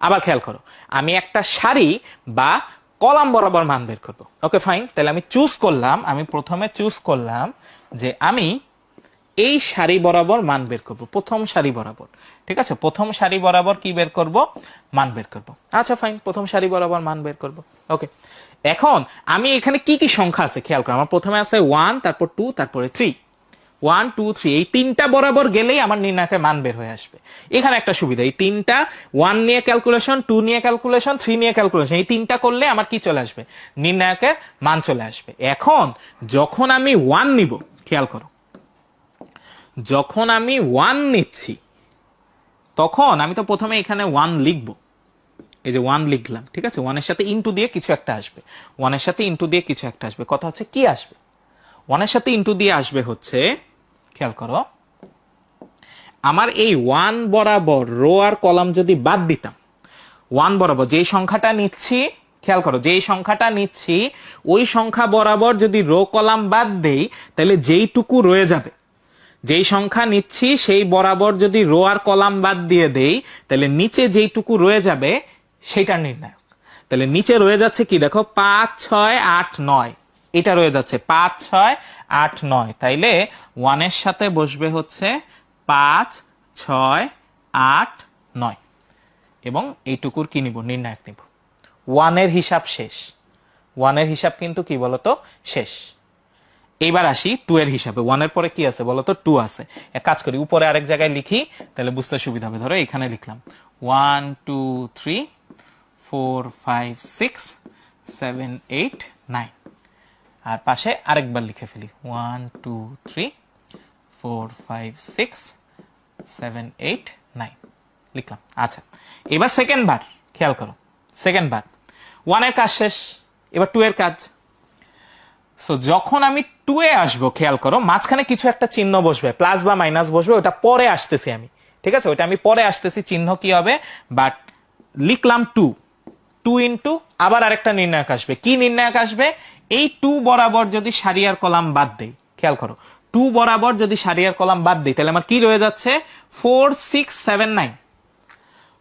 আবার খেয়াল করো, আমি একটা সারি বা কলাম বরাবর মান বের করব। ওকে ফাইন, তাহলে আমি চুজ করলাম, আমি প্রথমে চুজ করলাম যে আমি এই সারি বরাবর মান বের করব, প্রথম সারি বরাবর, ঠিক আছে। প্রথম সারি বরাবর কি বের করব, মান বের করব। আচ্ছা ফাইন, প্রথম সারি বরাবর মান বের করব। ওকে, এখন আমি এখানে কি কি সংখ্যা আছে খেয়াল করো। আমার প্রথমে আছে 1, তারপর 2, তারপরে 3, 1 2 3, এই তিনটা বরাবর গেলেই আমার নির্ণায়কের মান বের হয়ে আসবে। এখানে একটা সুবিধা, এই তিনটা, 1 নিয়ে ক্যালকুলেশন, 2 নিয়ে ক্যালকুলেশন, 3 নিয়ে ক্যালকুলেশন, এই তিনটা করলে আমার কি চলে আসবে, নির্ণায়কের মান চলে আসবে। এখন যখন আমি 1 নিব, খেয়াল করো, যখন আমি 1 নিচ্ছি তখন আমি তো প্রথমে এখানে 1 লিখবো, এই যে 1 লিখলাম, ঠিক আছে। 1 এর সাথে ইনটু দিয়ে কিছু একটা আসবে, 1 এর সাথে ইনটু দিয়ে কিছু একটা আসবে। কথা হচ্ছে কি আসবে, 1 এর সাথে ইনটু দিয়ে আসবে হচ্ছে, খেয়াল করো, আমার এই 1 বরাবর রো আর কলাম যদি বাদ দিতাম, 1 বরাবর যেই সংখ্যাটা নিচ্ছি, খেয়াল করো, যেই সংখ্যাটা নিচ্ছি ওই সংখ্যা বরাবর যদি রো কলাম বাদ দেই, তাহলে যেইটুকু রয়ে যাবে, যেই সংখ্যা নিচ্ছি সেই বরাবর যদি রো আর কলাম বাদ দিয়ে দেই, তাহলে নিচে যেইটুকু রয়ে যাবে সেটার নির্ণায়ক। তাহলে নিচে রয়ে যাচ্ছে কি দেখো, 5 6 8 9, এটা রয়ে যাচ্ছে 5 6 8 9। তাইলে 1 এর সাথে বসবে হচ্ছে 5 6 8 9, এবং এইটুকুর কি নিব, নির্ণায়ক নিব। 1 এর হিসাব শেষ, 1 এর হিসাব কিন্তু কি বলতো, শেষ। এইবার আসি 2 এর হিসাবে। 1 এর পরে কি আছে বলতো, 2 আছে। এক কাজ করি, উপরে আরেক জায়গায় লিখি, তাহলে বুঝতে সুবিধা হবে। ধরো এখানে লিখলাম 1 2 3 4 5 6 7 8 9, আর পাশে আরেকবার লিখে ফেলি 1 2 3 4 5 6 7 8 9 লিখলাম। আচ্ছা, এবার সেকেন্ড বার খেয়াল করো, সেকেন্ড বার 1 এর কাজ শেষ, এবার 2 এর কাজ। সো যখন আমি 2 এ আসবো, খেয়াল করো মাঝখানে কিছু একটা চিহ্ন বসবে, প্লাস বা মাইনাস বসবে, ওটা পরে আসতেছি আমি, ঠিক আছে, ওটা আমি পরে আসতেছি, চিহ্ন কি হবে, বাট লিখলাম 2, 2 ইন্টু আবার আরেকটা নির্ণায়ক আসবে। কি নির্ণায়ক আসবে? এই 2 বরাবর যদি সারি আর কলাম বাদ দেই, খেয়াল করো 2 বরাবর যদি সারি আর কলাম বাদ দিই, তাহলে আমার কি রয়ে যাচ্ছে? 4 6 7 9,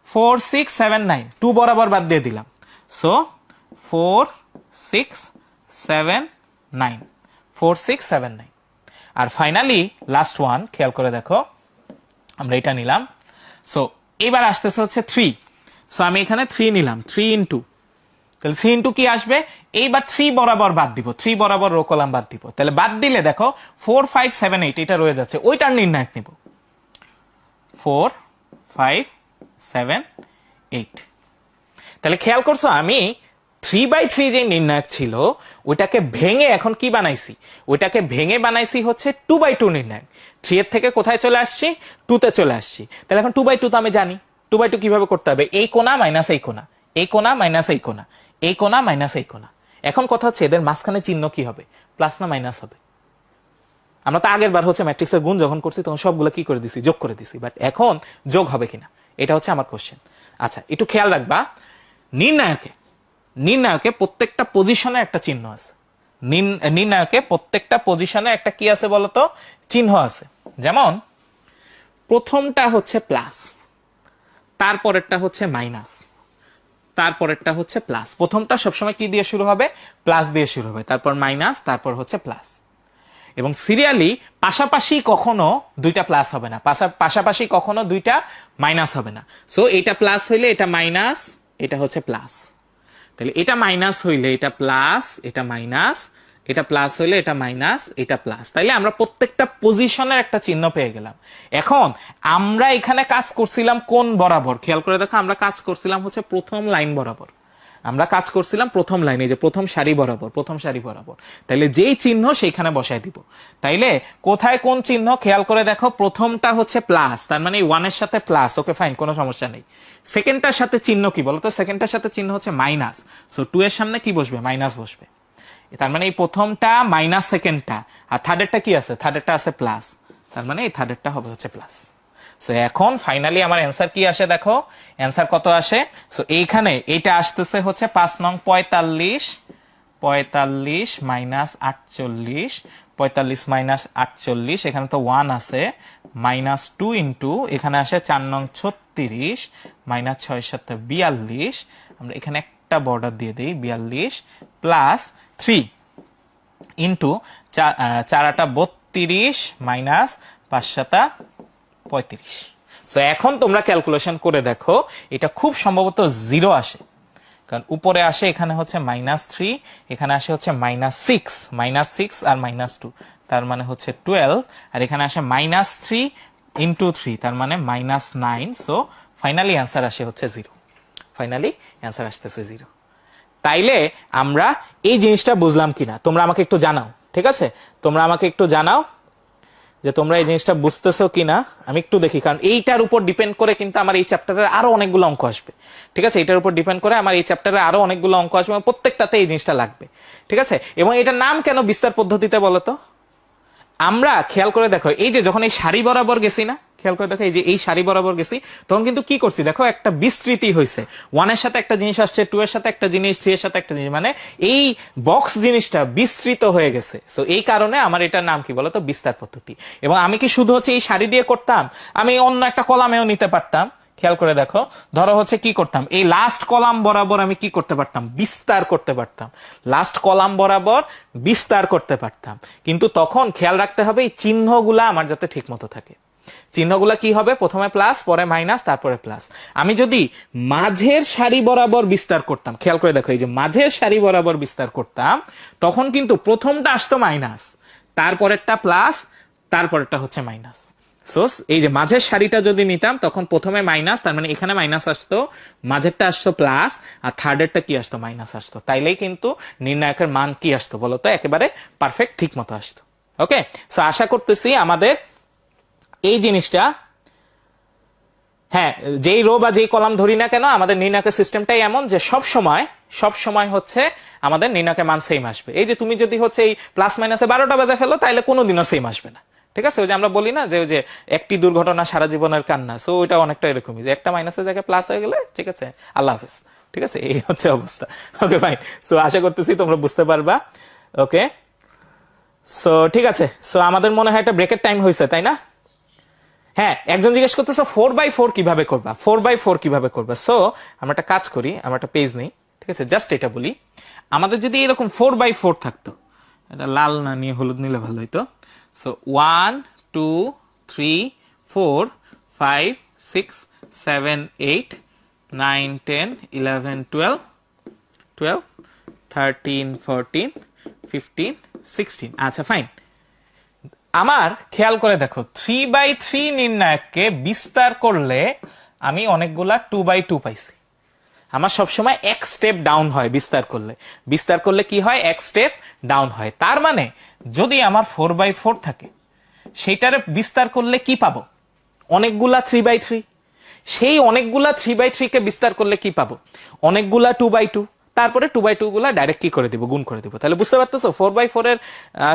4 6 7 9, 2 বরাবর বাদ দিয়ে দিলাম। সো 4 6 7 9, 4 6 7 9। আর ফাইনালি লাস্ট ওয়ান, খেয়াল করে দেখো, আমরা এটা নিলাম। সো এবার আসতেছে হচ্ছে 3। সো আমি এখানে 3 নিলাম, 3 ইন্টু, তাহলে 3 ইন্টু কি আসবে? এইবার 3 বরাবর বাদ দিব, 3 বরাবর রো কলাম বাদ দিব, তাহলে বাদ দিলে দেখো 4 5 7 8 এটা রয়ে যাচ্ছে, ওইটার নির্ণায়ক নিব 4 5 7 8। তাহলে খেয়াল করছো আমি 3/3 যে নির্ণায়ক ছিল ওইটাকে ভেঙে এখন কি বানাইছি? ওইটাকে ভেঙে বানাইছি হচ্ছে 2/2 নির্ণায়ক। 3 এর থেকে কোথায় চলে আসছি? 2 তে চলে আসছি। তাহলে এখন 2/2 তো আমি জানি, 2/2 কিভাবে করতে হবে? এই কোণা মাইনাস এই কোণা, এই কোণা মাইনাস এই কোণা, এই কোণা মাইনাস এই কোণা। এখন কথা হচ্ছে এদের মাঝখানে চিহ্ন কি হবে? প্লাস না মাইনাস হবে? আমরা তো আগের বার হচ্ছে ম্যাট্রিক্সের গুণ যখন করছি তখন সবগুলো কি করে দিছি? যোগ করে দিছি। বাট এখন যোগ হবে কিনা এটা হচ্ছে আমার কোশ্চেন। আচ্ছা, একটু খেয়াল রাখবা, নির্ণায়কে প্রত্যেকটা পজিশনে একটা চিহ্ন আছে। নির্ণায়কে প্রত্যেকটা পজিশনে একটা কি আছে বলতো? চিহ্ন আছে। যেমন প্রথমটা হচ্ছে প্লাস, তারপরেরটা হচ্ছে মাইনাস, তারপরেরটা হচ্ছে প্লাস। প্রথমটা সবসময় কি দিয়ে শুরু হবে? প্লাস দিয়ে শুরু হবে, তারপর মাইনাস, তারপর হচ্ছে প্লাস। এবং সিরিয়ালি পাশাপাশি কখনো দুইটা প্লাস হবে না, পাশাপাশি কখনো দুইটা মাইনাস হবে না। সো এটা প্লাস হইলে এটা মাইনাস, এটা হচ্ছে প্লাস। তাহলে এটা মাইনাস হইলে এটা প্লাস, এটা মাইনাস, এটা প্লাস হইলে এটা মাইনাস, এটা প্লাস। তাইলে আমরা প্রত্যেকটা পজিশনের একটা চিহ্ন পেয়ে গেলাম। এখন আমরা এখানে কাজ করছিলাম কোন বরাবর? খেয়াল করে দেখো, আমরা কাজ করছিলাম হচ্ছে প্রথম লাইন বরাবর। আমরা কাজ করছিলাম প্রথম লাইনে, যে প্রথম সারি বরাবর, প্রথম সারি বরাবর। তাইলে যেই চিহ্ন সেইখানে বসায় দিব। তাইলে কোথায় কোন চিহ্ন খেয়াল করে দেখো, প্রথমটা হচ্ছে প্লাস, তার মানে এই 1 এর সাথে প্লাস, ওকে ফাইন, কোনো সমস্যা নেই। সেকেন্ডটার সাথে চিহ্ন কি বলতো? সেকেন্ডটার সাথে চিহ্ন হচ্ছে মাইনাস। সো 2 এর সামনে কি বসবে? মাইনাস বসবে। তার মানে এই প্রথমটা মাইনাস, সেকেন্ডটা, আর থার্ডেরটা কি আছে? থার্ডেরটা আছে প্লাস, তার মানে এই থার্ডেরটা হবে হচ্ছে প্লাস। সো এখন ফাইনালি আমার অ্যান্সার কি আসে দেখো, অ্যান্সার কত আসে? সো এইখানে এটা আসতেছে হচ্ছে 5 নং 45, 45 মাইনাস 48, 45 মাইনাস 48, এখানে তো 1 আছে, মাইনাস 2 ইন্টু এখানে আসে 4 নং 36 মাইনাস 6 7 42, আমরা এখানে একটা বর্ডার দিয়ে দিই 42, প্লাস 3 ইন্টু 4 8 32 মাইনাস 5 7 35। সো এখন তোমরা ক্যালকুলেশন করে দেখো, এটা খুব সম্ভবত 0 আসে, কারণ উপরে আসে এখানে হচ্ছে -3, এখানে আসে হচ্ছে -6 আর -2, তার মানে হচ্ছে 12, আর এখানে আসে -3 ইন্টু 3, তার মানে -9। সো ফাইনালি অ্যান্সার আসে হচ্ছে 0, ফাইনালি অ্যান্সার আসতেছে 0। তাইলে আমরা এই জিনিসটা বুঝলাম কিনা তোমরা আমাকে একটু জানাও, ঠিক আছে? তোমরা আমাকে একটু জানাও যে তোমরা এই জিনিসটা বুঝতেছো কিনা, আমি একটু দেখি, কারণ এইটার উপর ডিপেন্ড করে কিন্তু আমার এই চ্যাপ্টারের আরো অনেকগুলো অঙ্ক আসবে, ঠিক আছে? এটার উপর ডিপেন্ড করে আমার এই চ্যাপ্টারে আরো অনেকগুলো অঙ্ক আসবে, প্রত্যেকটাতে এই জিনিসটা লাগবে, ঠিক আছে? এবং এটার নাম কেন বিস্তার পদ্ধতিতে বলতো? আমরা খেয়াল করে দেখো, এই যে যখন এই সারি বরাবর গেছি না, খেয়াল করে দেখো, এই যে এই সারি বরাবর গেছি, তখন কিন্তু কি করছি দেখো, একটা বিস্তৃতি হয়েছে। 1 এর সাথে একটা জিনিস আসছে, 2 এর সাথে একটা জিনিস, 3 এর সাথে একটা জিনিস, মানে এই বক্স জিনিসটা বিস্তৃত হয়ে গেছে। সো এই কারণে আমার এটার নাম কি বলতো? বিস্তার পদ্ধতি। এবং আমি কি শুধু হচ্ছে এই সারি দিয়ে করতাম? আমি অন্য একটা কলামেও নিতে পারতাম। খেয়াল করে দেখো, ধরো হচ্ছে কি করতাম, এই লাস্ট কলাম বরাবর আমি কি করতে পারতাম? বিস্তার করতে পারতাম, লাস্ট কলাম বরাবর বিস্তার করতে পারতাম। কিন্তু তখন খেয়াল রাখতে হবে এই চিহ্নগুলা আমার যাতে ঠিক মতো থাকে। চিহ্নগুলা কি হবে? প্রথমে প্লাস, পরে মাইনাস, তারপরে প্লাস। আমি যদি মাঝের সারি বরাবর বিস্তার করতাম, খেয়াল করে দেখো, এই যে মাঝের সারি বরাবর বিস্তার করতাম, তখন কিন্তু প্রথমটা আসতো মাইনাস, তারপরেরটা প্লাস, তারপরেরটা হচ্ছে মাইনাস। সো এই যে মাঝের সারিটা যদি নিতাম, তখন প্রথমে মাইনাস, তার মানে এখানে মাইনাস আসতো, মাঝেরটা আসতো প্লাস, আর থার্ডেরটা কি আসতো? মাইনাস আসতো। তাইলেই কিন্তু নির্ণায়কের মান কি আসতো বলতো? একেবারে পারফেক্ট ঠিক মতো আসতো। ওকে, সো আশা করতেছি আমাদের এই জিনিসটা, হ্যাঁ, যেই রো বা যেই কলাম ধরি না কেন আমাদের নির্ণায়কের সিস্টেমটাই এমন যে সব সময় হচ্ছে আমাদের নির্ণায়কের মান সেম আসবে। এই যে তুমি যদি হচ্ছে এই প্লাস মাইনাসে 12টা বাজে ফেলো তাহলে কোনোদিনও সেম আসবে না। ঠিক আছে, ওই যে আমরা বলি না যে ওই যে একটি দুর্ঘটনা সারা জীবনের কান্না, সো ওইটা অনেকটা এরকমই যে একটা মাইনাসের জায়গায় প্লাস হয়ে গেলে ঠিক আছে আল্লাহ হাফেজ। ঠিক আছে, এই হচ্ছে অবস্থা। ওকে ফাইন, সো আশা করতেছি তোমরা বুঝতে পারবা। ওকে, সো ঠিক আছে, সো আমাদের মনে হয় একটা ব্রেকের টাইম হয়েছে, তাই না? হ্যাঁ, একজন জিজ্ঞেস করতেছে 4/4 কিভাবে করবা, 4/4 কিভাবে করবা। সো আমরা একটা কাজ করি, আমরা একটা পেজ নেই, ঠিক আছে, জাস্ট এটা বলি। আমাদের যদি এরকম 4/4 থাকতো, এটা লাল না নিয়ে হলুদ নিলে ভালো হইতো। সো 1 2 3 4 5 6 7 8 9 10 11 12 12 13 14 15 16। আচ্ছা ফাইন, আমার খেয়াল করে দেখো 3/3 নির্ণায়ককে বিস্তার করলে আমি অনেকগুলা 2/2 পাইছি। আমার সবসময় এক স্টেপ ডাউন হয় বিস্তার করলে কি হয়, এক স্টেপ ডাউন হয়। তার মানে যদি আমার 4/4 থাকে সেইটারে বিস্তার করলে কি পাবো, অনেকগুলা 3/3। সেই অনেকগুলা 3/3 কে বিস্তার করলে কি পাবো, অনেকগুলা 2/2। তারপরে 2/2 গুলা ডাইরেক্ট কি করে দিব, গুণ করে দিব। তাহলে বুঝতে পারতেছো 4/4 এর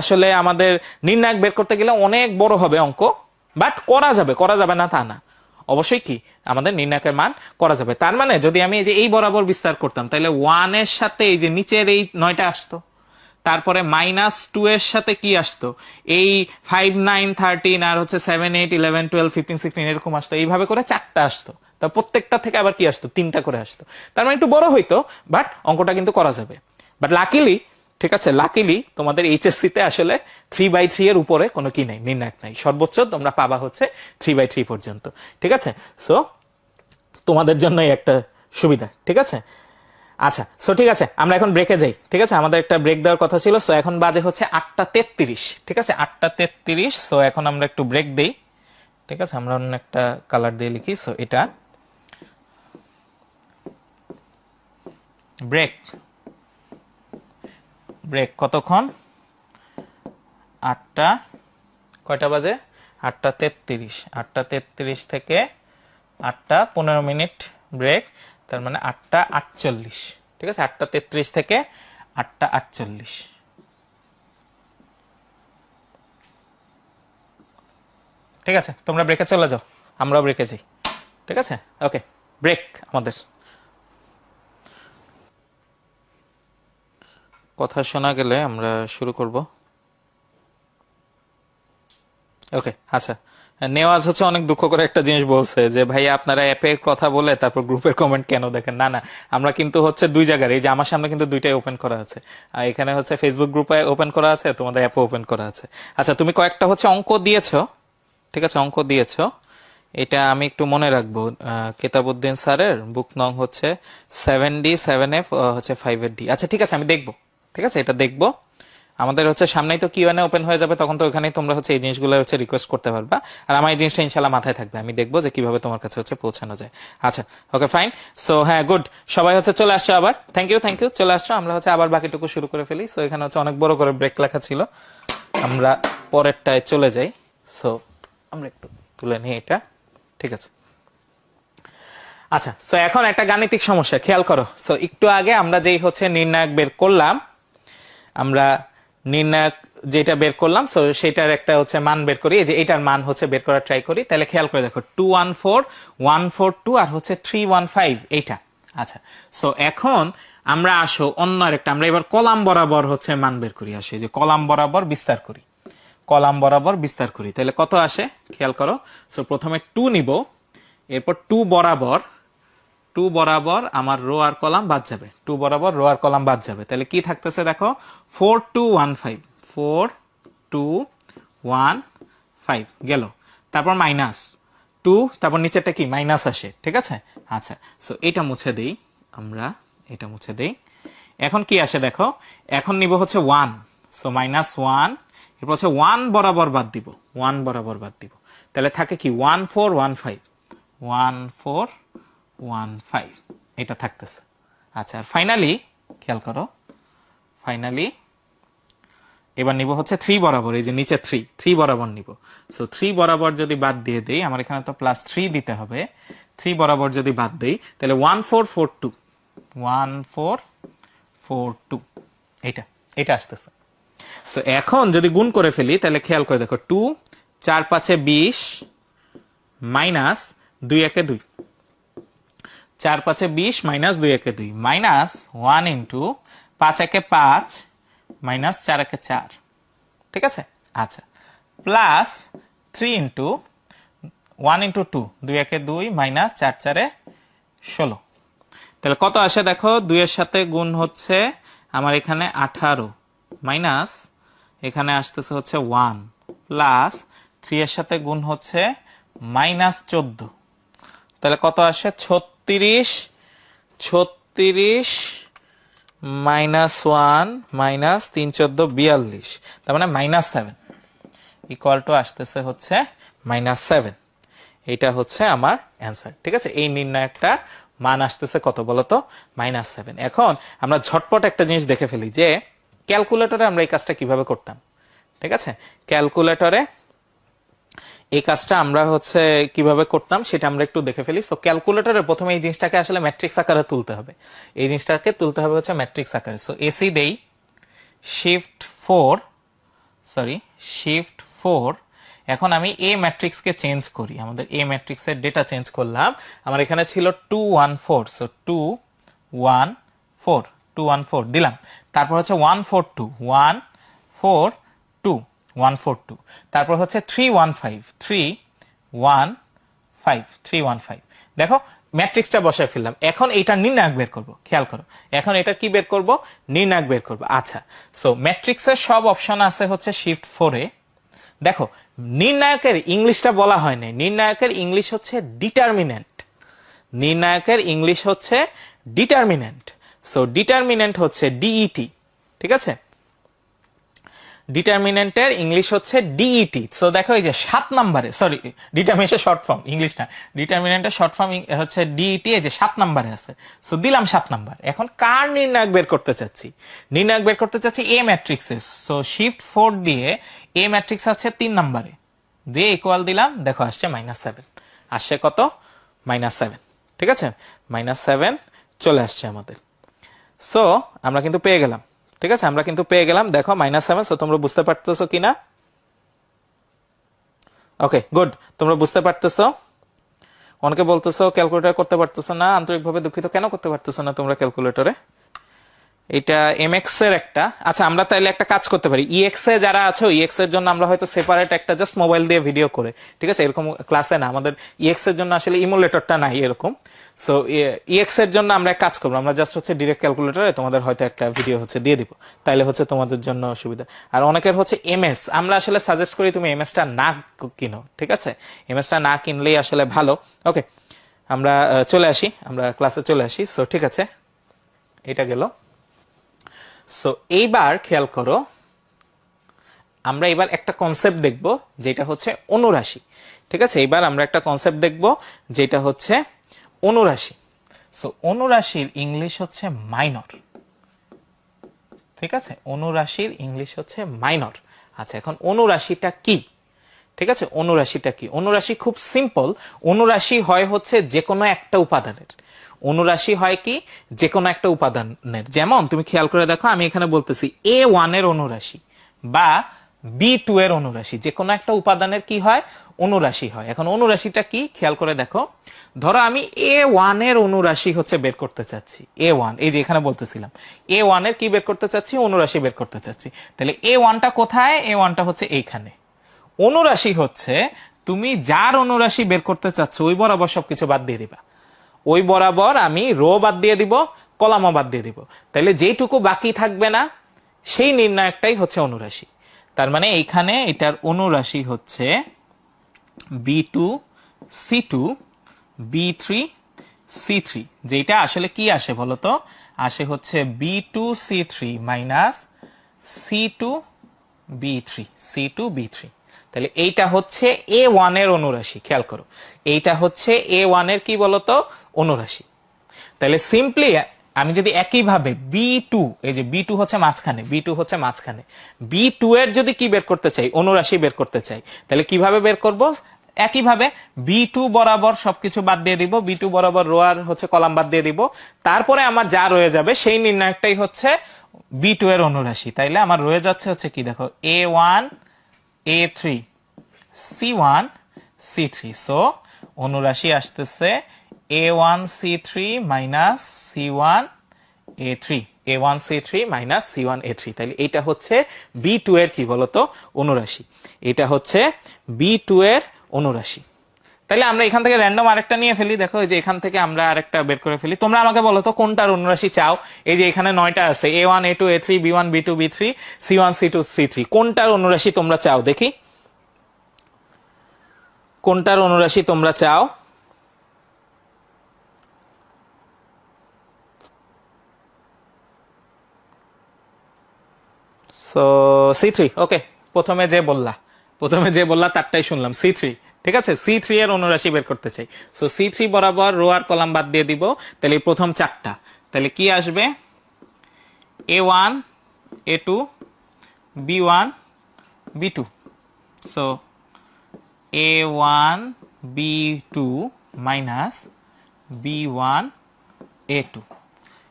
আসলে আমাদের নির্ণায়ক বের করতে গেলে অনেক বড় হবে অঙ্ক, বাট করা যাবে না তা না, অবশ্যই কি আমাদের নির্ণায়কের মান করা যাবে। তার মানে যদি আমি এই যে এই বরাবর বিস্তার করতাম তাহলে 1 এর সাথে এই যে নিচের এই 9টা আসতো, তারপরে -2 এর সাথে কি আসতো, এই 5 9 13 আর হচ্ছে 7 8 11 12 15 16 এরকম আসতো। এইভাবে করে 4টা আসতো, তা প্রত্যেকটা থেকে আবার কি আসতো, 3টা করে আসতো। তার মানে একটু বড় হইতো, বাট অঙ্কটা কিন্তু করা যাবে। বাট লাকিলি, ঠিক আছে, লাকিলি তোমাদের এইচএসসি তে আসলে 3/3 এর উপরে কোনো কি নাই, নির্ণায়ক নাই। সর্বোচ্চ তোমরা পাবা হচ্ছে 3/3 পর্যন্ত। ঠিক আছে, সো তোমাদের জন্যই একটা সুবিধা। ঠিক আছে, আচ্ছা, সো ঠিক আছে, আমরা এখন ব্রেকে যাই। ঠিক আছে, আমাদের একটা ব্রেক দেওয়ার কথা ছিল। সো এখন বাজে হচ্ছে 8:33। ঠিক আছে, 8:33। সো এখন আমরা একটু ব্রেক দেই। ঠিক আছে, আমরা অন্য একটা কালার দিয়ে লিখি। সো এটা ব্রেক, ব্রেক কতক্ষণ, 8টা, কয়টা বাজে, 8:33। 8:33 থেকে 8:15 ব্রেক, তার মানে 8:48। ঠিক আছে, 8:33 থেকে 8:48। ঠিক আছে, তোমরা ব্রেকে চলে যাও, আমরাও ব্রেকে যাই। ঠিক আছে, ওকে, ব্রেক। আমাদের কথা শোনা গেলে আমরা শুরু করব। ওকে, আচ্ছা, নেওয়াজ হচ্ছে অনেক দুঃখ করে একটা জিনিস বলছে যে ভাই আপনারা অ্যাপের কথা বলে তারপর গ্রুপের কমেন্ট কেন দেখেন। না না, আমরা কিন্তু হচ্ছে দুই জায়গায়, এই যে আমার সামনে কিন্তু দুইটাই ওপেন করা আছে, আর এখানে হচ্ছে ফেসবুক গ্রুপে ওপেন করা আছে, তোমাদের অ্যাপও ওপেন করা আছে। আচ্ছা, তুমি কয়েকটা হচ্ছে অঙ্ক দিয়েছো, ঠিক আছে, অঙ্ক দিয়েছো, এটা আমি একটু মনে রাখবো। কেতাবউদ্দিন স্যারের বুক নং হচ্ছে 7D 7F হচ্ছে 5D। আচ্ছা ঠিক আছে, আমি দেখবো। ঠিক আছে, এটা দেখবো। আমাদের হচ্ছে সামনেই তো কিউএনএ ওপেন হয়ে যাবে, তখন তো ওখানেই তোমরা হচ্ছে এই জিনিসগুলো হচ্ছে রিকোয়েস্ট করতে পারবা, আর আমার এই জিনিসটা ইনশাল্লাহ মাথায় থাকবে। আমি দেখবো যে কিভাবে তোমার কাছে হচ্ছে পৌঁছানো যায়। আচ্ছা, ওকে ফাইন। সো হ্যাঁ, গুড, সবাই হচ্ছে চলে আসছো আবার, থ্যাংক ইউ চলে আসছো। আমরা হচ্ছে আবার বাকিটুকু শুরু করে ফেলি। সো এখানে হচ্ছে অনেক বড় করে ব্রেক লেখা ছিল, আমরা পরেরটায় চলে যাই। সো আমরা একটু তুলে নিই এটা। ঠিক আছে, আচ্ছা, সো এখন একটা গাণিতিক সমস্যা খেয়াল করো। সো একটু আগে আমরা যেই হচ্ছে নির্ণায়ক বের করলাম, আমরা নির্ণায়ক যেটা বের করলাম, সো সেটার একটা হচ্ছে মান বের করি। এই যে এটার মান হচ্ছে বের করার ট্রাই করি। তাহলে খেয়াল করে দেখো 214 142 আর হচ্ছে 315 এইটা। আচ্ছা, সো এখন আমরা আসো অন্য আরেকটা, আমরা এবার কলাম বরাবর হচ্ছে মান বের করি। আসে যে কলাম বরাবর বিস্তার করি, কলাম বরাবর বিস্তার করি, তাহলে কত আসে খেয়াল করো। সো প্রথমে 2 নিব, এরপর 2 বরাবর আমার রো আর কলাম বাদ যাবে, 2 বরাবর রো আর কলাম বাদ যাবে। তাহলে কি থাকতেছে দেখো, 4215 4215 গেল, তারপর -2, তারপর নিচেরটা কি মাইনাস আসে। ঠিক আছে, আচ্ছা, সো এটা মুছে দেই, আমরা এটা মুছে দেই। এখন কি আসে দেখো, এখন নিব হচ্ছে 1, সো -1, এরপর হচ্ছে 1 বরাবর বাদ দিব, 1 বরাবর বাদ দিব, তাহলে থাকে কি 1415 1415 এটা থাকতেছে। আচ্ছা, আর ফাইনালি খেয়াল করো, ফাইনালি এবার নিব হচ্ছে 3 বরাবর, এই যে নিচে 3 বরাবর নিব। সো 3 বরাবর যদি বাদ দিয়ে দেই, আমার এখানে তো +3 দিতে হবে, 3 বরাবর যদি বাদ দেই তাহলে 1442 1442 এটা এটা আসতেছে। সো এখন যদি গুণ করে ফেলি তাহলে খেয়াল করে দেখো 2 4 5 20 minus 2 1 2 4 5 20 minus 2 1 2 minus 1 into 5 1 5 minus 4 1 4, ঠিক আছে। আচ্ছা প্লাস 3 ইন্টু 1 ইন্টু 2 2 1 2 মাইনাস 4 4 16। তাহলে কত আসে দেখো, 2 এর সাথে গুণ হচ্ছে আমার এখানে 18 মাইনাস এখানে আসতেছে হচ্ছে 1 প্লাস 3 এর সাথে গুণ হচ্ছে মাইনাস 14। তাহলে কত আসে 36 মাইনাস 1 মাইনাস 3 14 42, তার মানে -7 ইকুয়াল টু আসতেছে হচ্ছে -7। এটা হচ্ছে আমার অ্যান্সার, ঠিক আছে। এই নির্ণায়কটার মান আসতেছে কত বলতো, -7। এখন আমরা ঝটপট একটা জিনিস দেখে ফেলি যে ক্যালকুলেটরে আমরা এই কাজটা কিভাবে করতাম, ঠিক আছে। ক্যালকুলেটরে এই কাজটা আমরা হচ্ছে কিভাবে করতাম সেটা আমরা একটু দেখে ফেলি। তো ক্যালকুলেটরে প্রথমে এই জিনিসটাকে আসলে ম্যাট্রিক্স আকারে তুলতে হবে, এই জিনিসটাকে তুলতে হবে হচ্ছে ম্যাট্রিক্স আকারে। সো এসি দেই শিফট 4, এখন আমি এ ম্যাট্রিক্সকে চেঞ্জ করি, আমাদের এ ম্যাট্রিক্সের ডেটা চেঞ্জ করলাম। আমার এখানে ছিল 214, সো 214 দিলাম, তারপর হচ্ছে 142, তারপর হচ্ছে 315, দেখো ম্যাট্রিক্সটা বসায় ফেললাম। এখন এইটা নির্ণায়ক বের করব, খেয়াল করো, এখন এটা কি বের করব, নির্ণায়ক বের করব। আচ্ছা সো ম্যাট্রিক্সের সব অপশন আছে হচ্ছে শিফট 4-এ। দেখো নির্ণায়কের ইংলিশটা বলা হয় নাই, নির্ণায়কের ইংলিশ হচ্ছে ডিটারমিনেন্ট, সো ডিটারমিনেন্ট হচ্ছে ডিইটি, ঠিক আছে। ডিটারমিনেন্টের ইংলিশ হচ্ছে ডিইটি। সো দেখো এই যে 7 নম্বরে, সরি ডিটারমিনেন্টের শর্ট ফর্ম, ইংলিশ না, ডিটারমিনেন্টের শর্ট ফর্ম হচ্ছে ডিইটি, এই যে 7 নম্বরে আছে। সো দিলাম 7 নাম্বার। এখন কার নির্ণায়ক বের করতে চাচ্ছি, নির্ণায়ক বের করতে চাচ্ছি এ ম্যাট্রিক্সের। সো শিফট 4 দিয়ে এ ম্যাট্রিক্স আছে 3 নম্বরে, দিয়ে ইকুয়াল দিলাম, দেখো আসছে -7, আসছে কত -7, ঠিক আছে, -7 চলে আসছে আমাদের। সো আমরা কিন্তু পেয়ে গেলাম, ঠিক আছে, আমরা কিন্তু পেয়ে গেলাম, দেখো -7। সো তোমরা বুঝতে পারতেছো কিনা, ওকে গুড, তোমরা বুঝতে পারতেছো। অনেকে বলতেছো ক্যালকুলেটর করতে পারতেছো না, আন্তরিকভাবে দুঃখিত। কেন করতে পারতেছো না তোমরা ক্যালকুলেটরে? এটা এমএক্স এর একটা, আচ্ছা আমরা তাইলে একটা কাজ করতে পারি, ইএক্স এ যারা আছো ইএক্স এর জন্য আমরা হয়তো সেপারেট একটা জাস্ট মোবাইল দিয়ে ভিডিও করে, ঠিক আছে, এরকম ক্লাসে না, আমাদের ইএক্স এর জন্য আসলে ইমুলেটরটা নাই এরকম। সো ইএক্স এর জন্য আমরা কাজ করবো, আমরা জাস্ট হচ্ছে ডিরেক্ট ক্যালকুলেটরে তোমাদের হয়তো একটা ভিডিও হচ্ছে দিয়ে দিব, তাইলে হচ্ছে তোমাদের জন্য সুবিধা। আর অনেকের হচ্ছে এমএস, আমরা আসলে সাজেস্ট করি তুমি এমএসটা না কিনো, ঠিক আছে, এমএসটা না কিনলেই আসলে ভালো। ওকে আমরা চলে আসি, আমরা ক্লাসে চলে আসি। সো ঠিক আছে, এটা গেল। সো এইবার খেয়াল করো, আমরা এবার একটা কনসেপ্ট দেখব যেটা হচ্ছে অনুরাশি, ঠিক আছে। এবার আমরা একটা কনসেপ্ট দেখব যেটা হচ্ছে অনুরাশি। সো অনুরাশির ইংলিশ হচ্ছে মাইনর, ঠিক আছে, অনুরাশির ইংলিশ হচ্ছে মাইনর। আচ্ছা এখন অনুরাশিটা কি, ঠিক আছে, অনুরাশিটা কি? অনুরাশি খুব সিম্পল, অনুরাশি হয় হচ্ছে যে কোনো একটা উপাদানের, অনুরাশি হয় কি যে কোনো একটা উপাদানের। যেমন তুমি খেয়াল করে দেখো, আমি এখানে বলতেছি A1 এর অনুরাশি বা B2 এর অনুরাশি, যে কোনো একটা উপাদানের কি হয়, অনুরাশি হয়। এখন অনুরাশিটা কি খেয়াল করে দেখো, ধরো আমি A1 এর অনুরাশি হচ্ছে বের করতে চাচ্ছি, A1, এই যে এখানে বলতেছিলাম A1 এর কি বের করতে চাচ্ছি, অনুরাশি বের করতে চাচ্ছি। তাহলে A1টা কোথায়, A1টা হচ্ছে এইখানে। অনুরাশি হচ্ছে তুমি যার অনুরাশি বের করতে চাচ্ছ ওই বরাবর সবকিছু বাদ দিয়ে দিবা, ওই বরাবর আমি রো বাদ দিয়ে দিব, কলামও বাদ দিয়ে দিব, তাহলে যেটুকু বাকি থাকবে না সেই নির্ণায়কটাই হচ্ছে অনুরাশি। তার মানে এইখানে এটার অনুরাশি হচ্ছে B2 C2 B3 C3, যেটা আসলে কি আসে বলতো, আসে হচ্ছে B2 C3 minus C2 B3 তাহলে এইটা হচ্ছে A1 এর অনুরাশি। খেয়াল করো, এইটা হচ্ছে A1 এর কি বলতো, অনুরাশি। তাহলে সিম্পলি আমি যদি একইভাবে B2, এই যে B2 হচ্ছে মাঝখানে, B2 এর যদি কি বের করতে চাই, অনুরাশি বের করতে চাই, তাহলে কিভাবে বের করব, একইভাবে B2 বরাবর সবকিছু বাদ দিয়ে দিব, B2 বরাবর রো আর হচ্ছে কলাম বাদ দিয়ে দিব, তারপরে আমার যা রয়ে যাবে সেই নির্ণায়কটাই হচ্ছে B2 এর অনুরাশি। তাইলে আমার রয়ে যাচ্ছে হচ্ছে কি, দেখো A1 A3 C1 C3, so অনুরাশি আসতেছে A1 C3 minus C1 A3, A1 C3 minus C1 A3। তাহলে এটা হচ্ছে B2 এর কি বলতো অনুরাশি, এটা হচ্ছে B2 এর অনুরাশি। তাহলে আমরা এখান থেকে র্যান্ডম আরেকটা নিয়ে ফেলি, দেখো এই যে এখান থেকে আমরা আরেকটা বের করে ফেলি। তোমরা আমাকে বলো তো কোনটার অনুরাশি চাও? এই যে এখানে 9টা আছে, A1 A2 A3 B1 B2 B3 C1 C2 C3, কোনটার অনুরাশি তোমরা চাও দেখি, কোনটার অনুরাশি তোমরা চাও? সো C3, ওকে, প্রথমে যে বললা তারটাই শুনলাম, C3, ঠিক আছে। C3 এর অনুরাশি বের করতে চাই, সো C3 বরাবর রো আর কলাম বাদ দিয়ে দিব। তাহলে প্রথম চারটা, তাহলে কি আসবে, A1 A2 B1 B2, so A1 B2 minus B1 A2,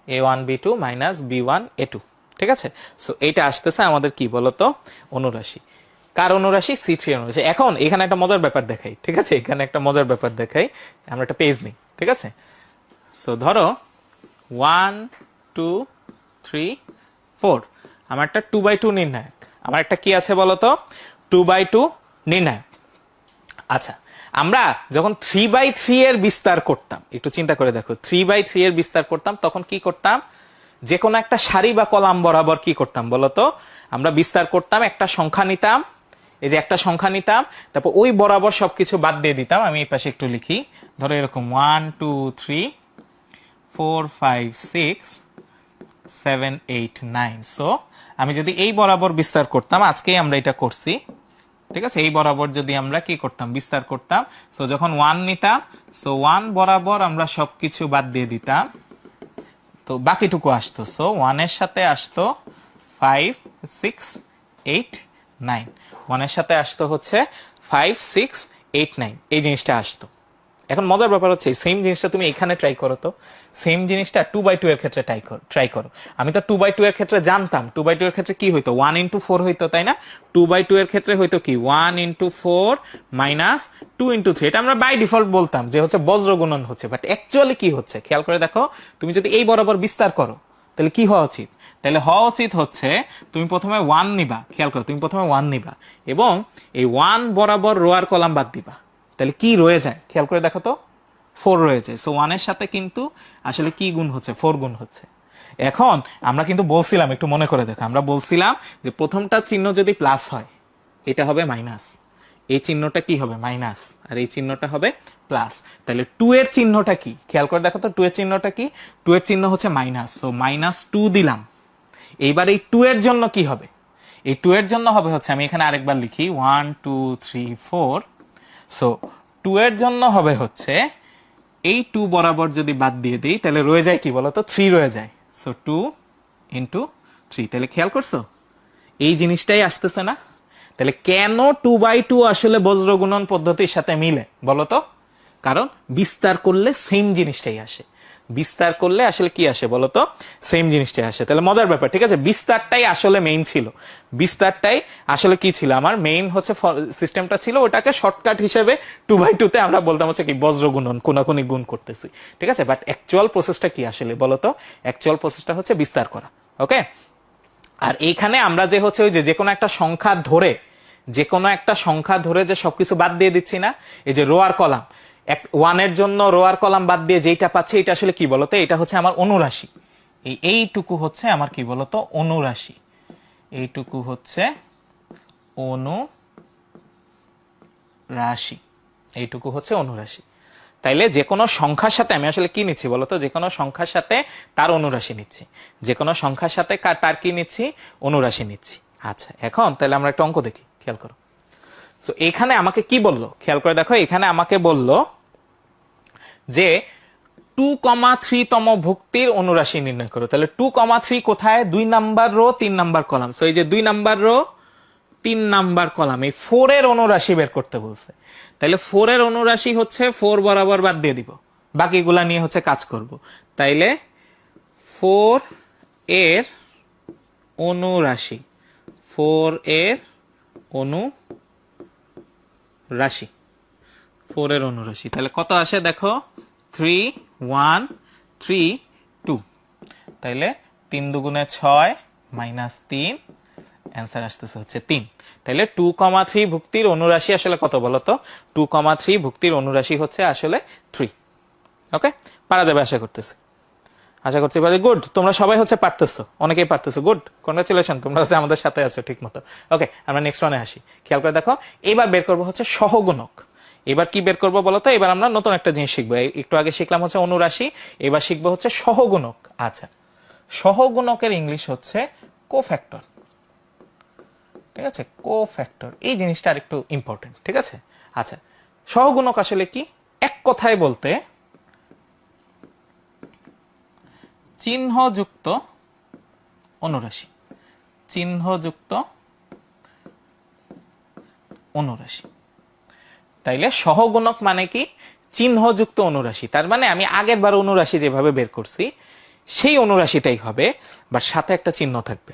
A1 B2 minus B1 A2, ঠিক আছে। সো এইটা আসতেছে আমাদের কি বলতো অনুরাশি। কার অনুরাশি? C3 এর অনুরাশি। এখন এখানে একটা মজার ব্যাপার দেখাই, ঠিক আছে, এখানে একটা মজার ব্যাপার দেখাই, আমরা একটা পেজ নিই, ঠিক আছে। সো ধরো 1 2 3 4, আমার একটা 2/2 নির্ণায়ক, আমার একটা কি আছে বলতো 2/2 নির্ণায়ক। আচ্ছা, আমরা যখন 3/3 এর বিস্তার করতাম, একটু চিন্তা করে দেখো, 3/3 এর বিস্তার করতাম তখন কি করতাম, যে কোনো একটা সারি বা কলাম বরাবর কি করতাম বলতো, আমরা বিস্তার করতাম, একটা সংখ্যা নিতাম, এই যে একটা সংখ্যা নিতাম, তারপর ওই বরাবর সবকিছু বাদ দিয়ে দিতাম। আমি এই পাশে একটু লিখি, ধরো এরকম 1 2 3 4 5 6 7 8 9, সো আমি যদি এই বরাবর বিস্তার করতাম, আজকেই আমরা এটা করছি, ঠিক আছে, এই বরাবর যদি আমরা কি করতাম বিস্তার করতাম, সো যখন 1 নিতাম, সো 1 বরাবর আমরা সবকিছু বাদ দিয়ে দিতাম, তো বাকিটুকু আসতো, সো 1 এর সাথে আসতো 5 6 8 9, 1 এর সাথে আসতো হচ্ছে 5 6 8 9, এই জিনিসটা আসতো। এখন মজার ব্যাপার হচ্ছে সেম জিনিসটা তুমি এখানে ট্রাই করো, তো সেম জিনিসটা 2/2 এর ক্ষেত্রে ট্রাই করো। আমি তো 2/2 এর ক্ষেত্রে জানতাম 2/2 এর ক্ষেত্রে কি হইতো, 1 into 4 হইতো, তাই না? 2/2 এর ক্ষেত্রে হইতো কি 1 into 4 মাইনাস 2 into 3, এটা আমরা বাই ডিফল্ট বলতাম যে হচ্ছে বজ্র গুণন হচ্ছে, বাট অ্যাকচুয়ালি কি হচ্ছে খেয়াল করে দেখো, তুমি যদি এই বরাবর বিস্তার করো তাহলে কি হওয়া উচিত, তাহলে হওয়া উচিত হচ্ছে তুমি প্রথমে 1 নিবা, খেয়াল করো তুমি প্রথমে 1 নিবা এবং এই 1 বরাবর রো আর কলাম বাদ দিবা, তাহলে কি রয়ে যায় খেয়াল করে দেখো তো 4 রয়ে যায়। সো 1 এর সাথে কিন্তু আসলে কি গুণ হচ্ছে, 4 গুণ হচ্ছে। এখন আমরা কিন্তু বলছিলাম, একটু মনে করে দেখো, আমরা বলছিলাম যে প্রথমটা চিহ্ন যদি প্লাস হয় এটা হবে মাইনাস, এই চিহ্নটা কি হবে মাইনাস, আর এই চিহ্নটা হবে প্লাস। তাহলে 2 এর চিহ্নটা কি খেয়াল করে দেখো তো, 2 এর চিহ্নটা কি, 2 এর চিহ্ন হচ্ছে মাইনাস, সো -2 দিলাম। এইবার এই 2 এর জন্য কি হবে, এই 2 এর জন্য হবে হচ্ছে, আমি এখানে আরেকবার লিখি 1 2 3 4, সো 2 এর জন্য হবে হচ্ছে এই 2 বরাবর যদি বাদ দিয়ে দিই তাহলে রয়ে যায় কি বলতো 3 রয়ে যায়, সো 2 into 3। তাহলে খেয়াল করছো এই জিনিসটাই আসতেছে না? তাহলে কেন 2/2 আসলে বজ্র গুণন পদ্ধতির সাথে মিলে বলতো, কারণ বিস্তার করলে সেম জিনিসটাই আসে, বিস্তার করলে আসলে কি আসে বলতো সেম জিনিসটাই আসে। তাহলে মজার ব্যাপার, ঠিক আছে, বিস্তারটাই আসলে মেইন ছিল, বিস্তারটাই আসলে কি ছিল আমার মেইন হচ্ছে সিস্টেমটা ছিল, ওটাকে শর্টকাট হিসেবে 2/2 তে আমরা বলতাম হচ্ছে কি বজ্র গুণন, কোনাকুনি গুণ করতেছি, ঠিক আছে, বাট অ্যাকচুয়াল প্রসেসটা কি আসলে বলতো, অ্যাকচুয়াল প্রসেসটা হচ্ছে বিস্তার করা, ওকে। আর এইখানে আমরা যে হচ্ছে ওই যে কোনো একটা সংখ্যা ধরে, যে কোনো একটা সংখ্যা ধরে যে সবকিছু বাদ দিয়ে দিচ্ছি না, এই যে রো আর কলাম, 1 এর জন্য রো আর কলাম বাদ দিয়ে যেটা পাচ্ছি এটা আসলে কি বলতো, এটা হচ্ছে আমার অনুরাশি, এইটুকু হচ্ছে আমার কি বলতো অনুরাশি, এইটুকু হচ্ছে অনুরাশি, এইটুকু হচ্ছে অনুরাশি। তাইলে যে কোনো সংখ্যার সাথে আমি আসলে কি নিচ্ছি বলতো, যে কোনো সংখ্যার সাথে তার অনুরাশি নিচ্ছি, যে কোনো সংখ্যার সাথে তার কি নিচ্ছি অনুরাশি নিচ্ছি। আচ্ছা, এখন তাহলে আমরা একটা অঙ্ক দেখি, খেয়াল করো। সো এখানে আমাকে কি বললো খেয়াল করে দেখো, এখানে আমাকে বললো যে 2,3 তম ভুক্তির অনুরাশি নির্ণয় করো। তাহলে 2,3 কোথায়, 2 number rho 3 number column, so এই যে 2 নাম্বার রো 3 নাম্বার কলাম, এই 4 এর অনুরাশি বের করতে বলছে। তাইলে 4 এর অনুরাশি হচ্ছে 4 বরাবর বাদ দিয়ে দিব, বাকিগুলা নিয়ে হচ্ছে কাজ করব। তাইলে 4 এর অনুরাশি, 4 এর অনুরাশি, 4 এর অনুরাশি, তাহলে কত আসে দেখো, 3 1 3 2, তাইলে 3 দুগুণে 6 মাইনাস 3, অ্যান্সার আসতেছে হচ্ছে 3। তাহলে 2,3 ভুক্তির অনুরাশি আসলে কত বলতো? 2,3 ভুক্তির অনুরাশি হচ্ছে আসলে 3। ওকে, পারা যাবে আশা করতেছি, আশা করছি পারি। গুড, তোমরা সবাই হচ্ছে পারতেছো, অনেকেই পারতেছো, গুড, কনগ্রাচুলেশন, তোমরা হচ্ছে আমাদের সাথে আছো ঠিক মতো। ওকে, আমরা নেক্সট ওয়ানে আসি। খেয়াল করে দেখো, এবার বের করবো হচ্ছে সহগুণক। এবার কি বের করবো বলতো? এবার আমরা নতুন একটা জিনিস শিখবো। একটু আগে শিখলাম হচ্ছে অনুরাশি, এবার শিখবো হচ্ছে সহগুণক। আচ্ছা, সহগুণকের ইংলিশ হচ্ছে কোফ্যাক্টর। ঠিক আছে, কোফ্যাক্টর, এই জিনিসটা আরেকটু ইম্পর্টেন্ট। ঠিক আছে, আচ্ছা, সহগুণক আসলে কি? এক কথায় বলতে চিহ্নযুক্ত অনুরাশি, চিহ্নযুক্ত অনুরাশি। তাইলে সহগুণক মানে কি? চিহ্নযুক্ত অনুরাশি। তার মানে আমি আগের বার অনুরাশি যেভাবে বের করছি সেই অনুরাশিটাই হবে, বা সাথে একটা চিহ্ন থাকবে।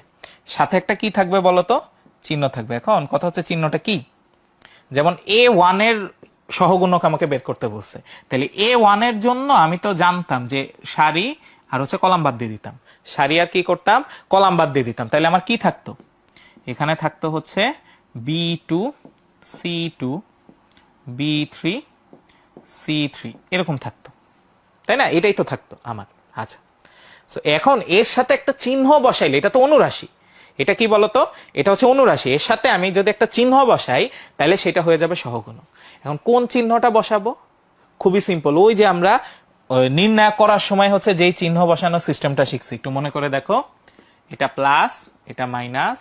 সাথে একটা কি থাকবে বলতো? চিহ্ন থাকবে। এখন কথা হচ্ছে চিহ্নটা কি? যেমন A1 এর সহগুণক আমাকে বের করতে বলছে, তাহলে A1 এর জন্য আমি তো জানতাম যে সারি আর হচ্ছে কলাম বাদ দিয়ে দিতাম, সারি আর কি করতাম? কলাম বাদ দিয়ে দিতাম। তাহলে আমার কি থাকতো? এখানে থাকতো হচ্ছে B2 C2 B3 C3, এরকম থাকতো, তাই না? এটাই তো থাকতো আমার। আচ্ছা, তো এখন এর সাথে একটা চিহ্ন বসাইলে, এটা তো অনুরাশি, এটা কি বলতো? এটা হচ্ছে অনুরাশি, এর সাথে আমি যদি একটা চিহ্ন বসাই তাহলে সেটা হয়ে যাবে সহগুণক। এখন কোন চিহ্নটা বসাবো? খুবই সিম্পল, ওই যে আমরা নির্ণয় করার সময় হচ্ছে যেই চিহ্ন বসানোর সিস্টেমটা শিখছি, একটু মনে করে দেখো। এটা প্লাস, এটা মাইনাস,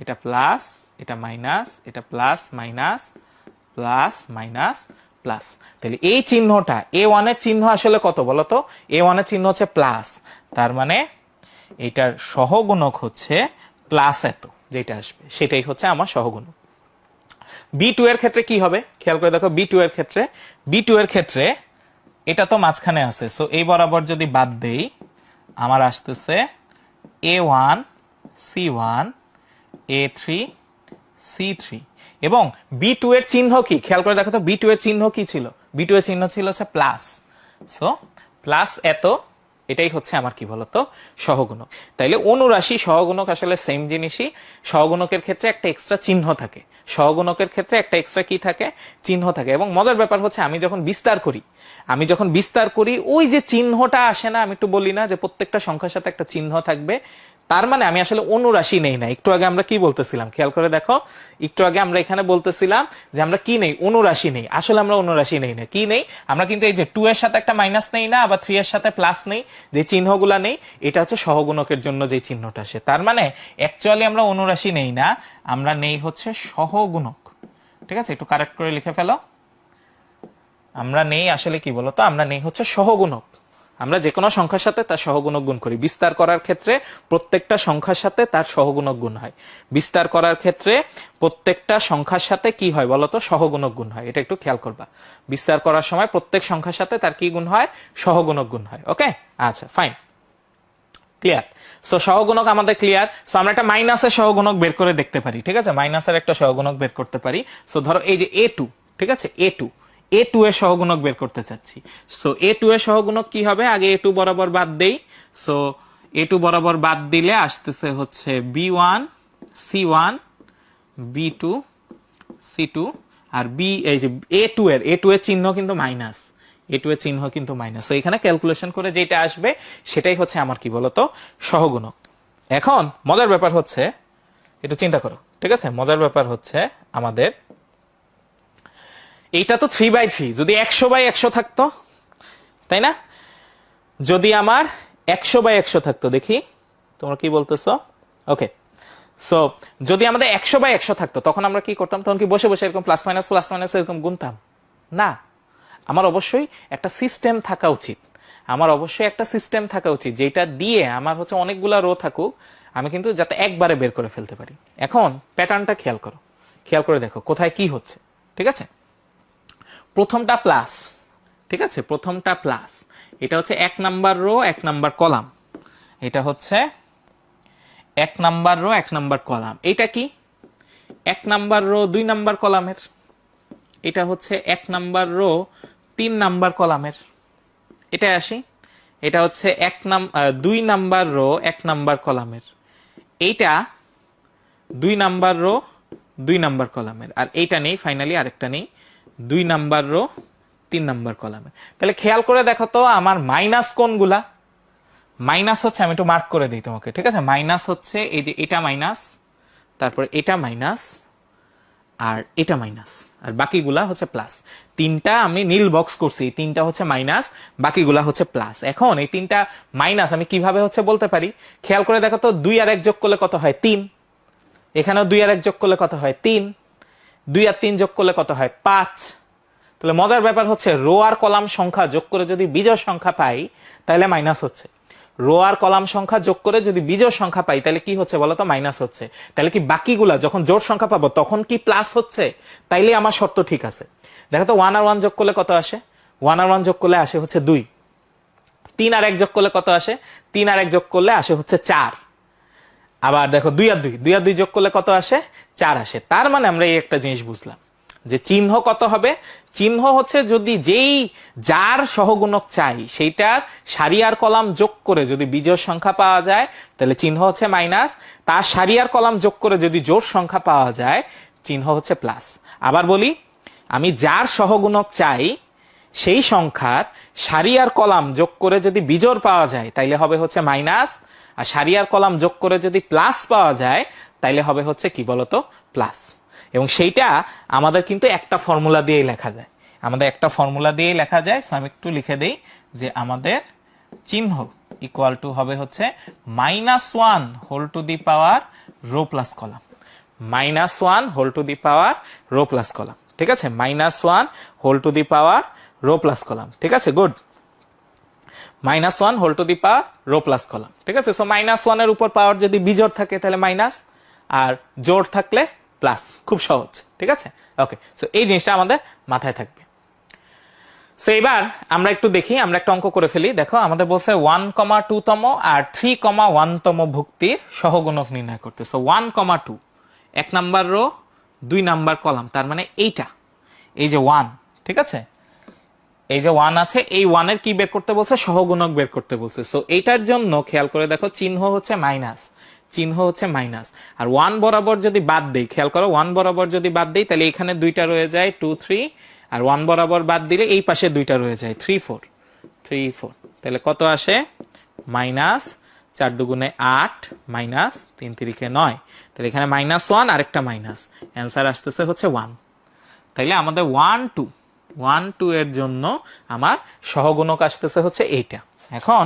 এটা প্লাস, এটা মাইনাস, এটা plus minus, plus minus plus. তাহলে এই চিহ্নটা A1 এর চিহ্ন আসলে কত বলতো? A1 এর চিহ্ন হচ্ছে প্লাস, তার মানে এটার সহগুণক হচ্ছে প্লাস এত, যেটা আসবে সেটাই হচ্ছে আমার সহগুণক। B2 এর ক্ষেত্রে কি হবে? খেয়াল করে দেখো, B2 এর ক্ষেত্রে, B2 এর ক্ষেত্রে এটা তো মাঝখানে আছে, সো এই বরাবর যদি বাদ দেই আমার আসতেছে A1 C1 A3 C3, এবং B2 এর চিহ্ন কি? খেয়াল করে দেখো তো, B2 এর চিহ্ন কি ছিল? B2 এর চিহ্ন ছিল হচ্ছে প্লাস, সো প্লাস এত, এটাই হচ্ছে আমার কি বলতো? সহগুণক। তাইলে অনুরাশি সহগুণক আসলে সেম জিনিসই। সহগুণকের ক্ষেত্রে একটা এক্সট্রা চিহ্ন থাকে, সহগুণকের ক্ষেত্রে একটা এক্সট্রা কি থাকে? চিহ্ন থাকে। এবং মজার ব্যাপার হচ্ছে আমি যখন বিস্তার করি ওই যে চিহ্নটা আসে না, আমি একটু বলি না যে প্রত্যেকটা সংখ্যার সাথে একটা চিহ্ন থাকবে, তার মানে আমি আসলে অনুরাশি নেই না। একটু আগে আমরা কি বলতেছিলাম? খেয়াল করে দেখো, একটু আগে আমরা এখানে বলতেছিলাম যে আমরা কি নেই? অনুরাশি নেই। আসলে আমরা অনুরাশি নেই না, কি নেই? আমরা কিন্তু এই যে 2 এর সাথে একটা মাইনাস নেই না, আবার 3 এর সাথে প্লাস নেই, যে চিহ্নগুলা নেই, এটা হচ্ছে সহগুণকের জন্য যে চিহ্নটা আসে। তার মানে অ্যাকচুয়ালি আমরা অনুরাশি নেই না, আমরা নেই হচ্ছে সহগুণক। ঠিক আছে, একটু কারেক্ট করে লিখে ফেলো। আমরা নেই আসলে কি বলতো? আমরা নেই হচ্ছে সহগুণক। আমরা যে কোনো সংখ্যার সাথে তার সহগুণক গুণ করি। বিস্তার করার ক্ষেত্রে প্রত্যেকটা সংখ্যার সাথে তার সহগুণক গুণ হয়। বিস্তার করার ক্ষেত্রে প্রত্যেকটা সংখ্যার সাথে কি হয় বলতো? সহগুণক গুণ হয়। এটা একটু খেয়াল করবা। বিস্তার করার সময় প্রত্যেক সংখ্যার সাথে তার কি গুণ হয়? সহগুণক গুণ হয়। ওকে, আচ্ছা, ফাইন, ক্লিয়ার। সো সহগুণক আমাদের ক্লিয়ার। সো আমরা একটা মাইনাসের সহগুণক বের করে দেখতে পারি। ঠিক আছে, মাইনাসের একটা সহগুণক বের করতে পারি। সো ধরো এই যে A2, ঠিক আছে, A2 এর সহগুণক বের করতে চাচ্ছি। সো A2 এর সহগুণক কি হবে? আগে A2 বরাবর বাদ দেই। সো A2 বরাবর বাদ দিলে আসতেছে হচ্ছে B1 C1 B2 C2, আর B, এই যে A2 এর চিহ্ন কিন্তু মাইনাস, A2 এর চিহ্ন কিন্তু মাইনাস। তো এখানে ক্যালকুলেশন করে যেটা আসবে সেটাই হচ্ছে আমার কি বলতো? সহগুণক। এখন মজার ব্যাপার হচ্ছে, একটু চিন্তা করো, ঠিক আছে, মজার ব্যাপার হচ্ছে আমাদের এইটা তো 3/3, যদি 100/100 থাকতো, তাই না? যদি আমার 100/100 থাকতো, দেখি তোমরা কি বলতেছো। ওকে, সো যদি আমাদের 100/100 থাকতো তখন আমরা কি করতাম? তখন কি বসে বসে এরকম প্লাস মাইনাস এরকম গুনতাম? না, আমার অবশ্যই একটা সিস্টেম থাকা উচিত। আমার অবশ্যই একটা সিস্টেম থাকা উচিত যেটা দিয়ে আমার হচ্ছে অনেকগুলা রো থাকুক, আমি কিন্তু যাতে একবারে বের করে ফেলতে পারি। এখন প্যাটার্নটা খেয়াল করো, খেয়াল করে দেখো কোথায় কি হচ্ছে। ঠিক আছে, প্রথমটা প্লাস, ঠিক আছে, প্রথমটা প্লাস, এটা হচ্ছে 1 নাম্বার রো 1 নাম্বার কলাম, এটা হচ্ছে 1 নাম্বার রো 1 নাম্বার কলাম। এটা কি 1 নাম্বার রো 2 নাম্বার কলামের, এটা হচ্ছে 1 নাম্বার রো 3 নাম্বার কলামের। এটা আসি, এটা হচ্ছে 2 নাম্বার রো 1 নাম্বার কলামের, এইটা 2 নাম্বার রো 2 নাম্বার কলামের, আর এইটা নেই, ফাইনালি আরেকটা নেই, 2 নাম্বার রো 3 নাম্বার কলামের। তাহলে খেয়াল করে দেখো তো আমার মাইনাস কোনগুলা? মাইনাস হচ্ছে, আমি একটু মার্ক করে দিই তোমাকে, ঠিক আছে, মাইনাস হচ্ছে এই যে এটা মাইনাস, তারপরে এটা মাইনাস, আর এটা মাইনাস, আর বাকিগুলা হচ্ছে প্লাস। তিনটা আমি নীল বক্স করছি, তিনটা হচ্ছে মাইনাস, বাকিগুলা হচ্ছে প্লাস। এখন এই তিনটা মাইনাস আমি কিভাবে হচ্ছে বলতে পারি? খেয়াল করে দেখো তো, 2 আর 1 যোগ করলে কত হয়? 3। এখানেও 2 আর 1 যোগ করলে কত হয়? 3। 2 আর 3 যোগ করলে কত হয়? 5। তাহলে মজার ব্যাপার হচ্ছে রো আর কলাম সংখ্যা যোগ করে যদি বিজোড় সংখ্যা পাই তাহলে মাইনাস হচ্ছে, রো আর কলাম সংখ্যা যোগ করে যদি বিজোড় সংখ্যা পাই তাহলে কি হচ্ছে বলতো? মাইনাস হচ্ছে। তাহলে কি বাকিগুলা যখন জোড় সংখ্যা পাবো তখন কি প্লাস হচ্ছে? তাইলে আমার শর্ত ঠিক আছে। দেখো তো 1 আর 1 যোগ করলে কত আসে? 1 আর 1 যোগ করলে আসে হচ্ছে 2। 3 আর 1 যোগ করলে কত আসে? 3 আর 1 যোগ করলে আসে হচ্ছে 4। আবার দেখো 2 আর 2 যোগ করলে কত আসে? 4 আসে। তার মানে আমরা এই একটা জিনিস বুঝলাম যে চিহ্ন কত হবে? চিহ্ন হচ্ছে যদি যার সহগুণক চাই সেইটার সারি আর কলাম যোগ করে যদি বিজোড় সংখ্যা পাওয়া যায় তাহলে চিহ্ন হচ্ছে মাইনাস, তার সারি আর কলাম যোগ করে যদি জোড় সংখ্যা পাওয়া যায় চিহ্ন হচ্ছে প্লাস। আবার বলি, আমি যার সহগুণক চাই সেই সংখ্যার সারি আর কলাম যোগ করে যদি বিজোড় পাওয়া যায় তাইলে হবে হচ্ছে মাইনাস, আর সারি আর কলাম যোগ করে যদি প্লাস পাওয়া যায় তাইলে হবে হচ্ছে কি বলতো? প্লাস। এবং সেইটা আমাদের কিন্তু একটা ফর্মুলা দিয়েই লেখা যায়, আমাদের একটা ফর্মুলা দিয়েই লেখা যায়। সো আমি একটু লিখে দেই যে আমাদের চিহ্ন ইকুয়াল টু হবে হচ্ছে -1 whole to the power row plus column, -1 whole to the power row plus column. ঠিক আছে, -1 whole to the power row plus column. ঠিক আছে, good. -1 whole to the power row plus column. ঠিক আছে, so -1 এর উপর পাওয়ার যদি বিজোড় থাকে তাহলে মাইনাস, আর জোড় থাকলে প্লাস। খুব সহজ। ঠিক আছে, ওকে। সো এই জিনিসটা আমাদের মাথায় থাকবে। সো এবার আমরা একটু দেখি, আমরা একটা অঙ্ক করে ফেলি। দেখো আমাদের বলছে 1,2 তম আর 3,1 তম ভুক্তির সহগুণক নির্ণয় করতে। So 1,2 1 number rho 2 number column, তার মানে এইটা, এই যে 1, ঠিক আছে, এই যে 1 আছে, এই 1 এর কি বের করতে বলছে? সহগুণক বের করতে বলছে। সো এইটার জন্য খেয়াল করে দেখো চিহ্ন হচ্ছে মাইনাস, চিহ্ন হচ্ছে মাইনাস, আর 1 বরাবর যদি বাদ দেই, খেয়াল করো 1 বরাবর যদি বাদ দেই তাহলে এখানে 2টা রয়ে যায় 2 3, আর 1 বরাবর বাদ দিলে এই পাশে 2টা রয়ে যায় 3 4 3 4। তাহলে কত আসে? -4 দুগুণে 8 -3 তিরিখে 9। তাহলে এখানে -1 আর একটা মাইনাস, অ্যান্সার আসতেছে হচ্ছে 1। তাইলে আমাদের 1 2 এর জন্য আমার সহগুণক আসতেছে হচ্ছে এইটা। এখন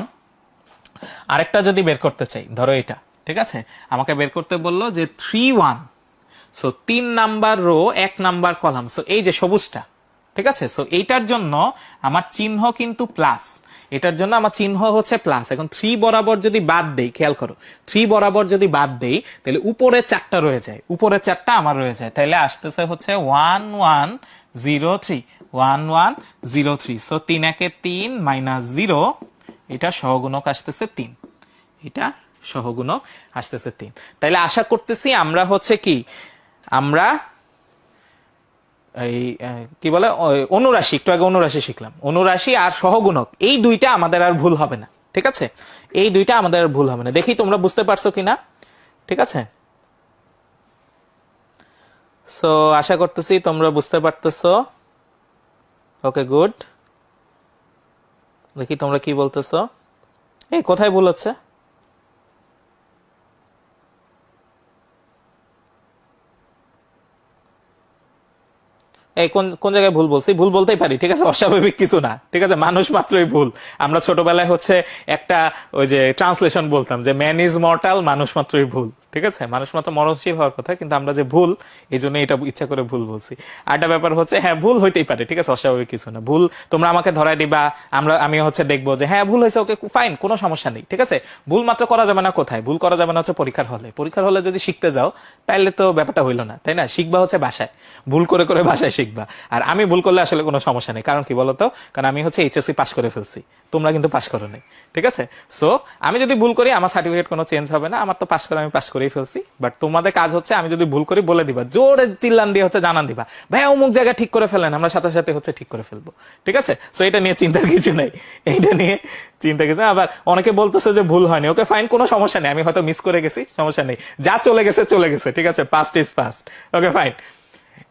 আরেকটা যদি বের করতে চাই, ধরো এটা, ঠিক আছে, আমাকে বের করতে বললো যে 3 1, so 3 number rho 1 number column, so এই যে সবুজটা, ঠিক আছে, সো এইটার জন্য আমার চিহ্ন কিন্তু প্লাস, এটার জন্য আমার চিহ্ন হচ্ছে প্লাস। এখন 3 বরাবর যদি বাদ দেই, খেয়াল করো 3 বরাবর যদি বাদ দেই তাহলে উপরে 4টা রয়ে যায়, উপরে 4টা আমার রয়ে যায়, তাহলে আসতেছে হচ্ছে 1 1 0 3 1 1 0 3। সো 3 একে 3 -0, এটা সহগুণক আসতেছে 3, এটা সহগুণক আসতেছে 3। তাইলে আশা করতেছি আমরা হচ্ছে কি, আমরা এই কি বলে অনুরাশি, একটু আগে অনুরাশি শিখলাম, অনুরাশি আর সহগুণক এই দুইটা আমাদের আর ভুল হবে না। ঠিক আছে, এই দুইটা আমাদের আর ভুল হবে না। দেখি তোমরা বুঝতে পারছো কিনা। ঠিক আছে, সো আশা করতেছি তোমরা বুঝতে পারতেছো। ওকে, গুড। দেখি তোমরা কি বলতেছো। এই কোথায় ভুল হচ্ছে? এই কোন জায়গায় ভুল বলছি? ভুল বলতেই পারি, ঠিক আছে, অস্বাভাবিক কিছু না। ঠিক আছে, মানুষ মাত্রই ভুল। আমরা ছোটবেলায় হচ্ছে একটা ওই যে ট্রান্সলেশন বলতাম যে ম্যান ইজ মর্টাল, মানুষ মাত্রই ভুল। ঠিক আছে, মানুষ মাত্র মরণশীল হওয়ার কথা, কিন্তু আমরা যে ভুল, এই জন্য এটা ইচ্ছা করে ভুল বলছি। আরেকটা ব্যাপার হচ্ছে, হ্যাঁ ভুল হইতেই পারে, ঠিক আছে, অস্বাভাবিক কিছু না। ভুল তোমরা আমাকে ধরাই দিবা, আমি হচ্ছে দেখবো যে হ্যাঁ ভুল হয়েছে, ওকে ফাইন, কোনো সমস্যা নেই, ঠিক আছে। ভুল মাত্র করা যাবে না কোথায়? ভুল করা যাবে না হচ্ছে পরীক্ষার হলে। পরীক্ষার হলে যদি শিখতে যাও তাইলে তো ব্যাপারটা হইলো না, তাই না? শিখবা হচ্ছে বাসায়, ভুল করে করে বাসায় শিখবা। আর আমি ভুল করলে আসলে কোনো সমস্যা নেই, কারণ কি বলতো, কারণ আমি হচ্ছে এইচএসসি পাস করে ফেলছি, তোমরা কিন্তু পাস করো নাই, ঠিক আছে। সো আমি যদি ভুল করি আমার সার্টিফিকেট কোনো চেঞ্জ হবে না, আমার তো পাস করে আমি পাস করেই ফেলছি। বাট তোমাদের কাজ হচ্ছে আমি যদি ভুল করি বলে দিবা, জোরে চিল্লান দিয়ে হচ্ছে জানান দিবা, ভাই অমুক জায়গা ঠিক করে ফেলেন, আমরা সাথে সাথে হচ্ছে ঠিক করে ফেলবো, ঠিক আছে। সো এটা নিয়ে চিন্তার কিছু নাই, এইটা নিয়ে চিন্তা কিছু। আবার অনেকে বলতেছে যে ভুল হয়নি, ওকে ফাইন, কোনো সমস্যা নেই, আমি হয়তো মিস করে গেছি, সমস্যা নেই, যা চলে গেছে চলে গেছে, ঠিক আছে, past is past, okay fine.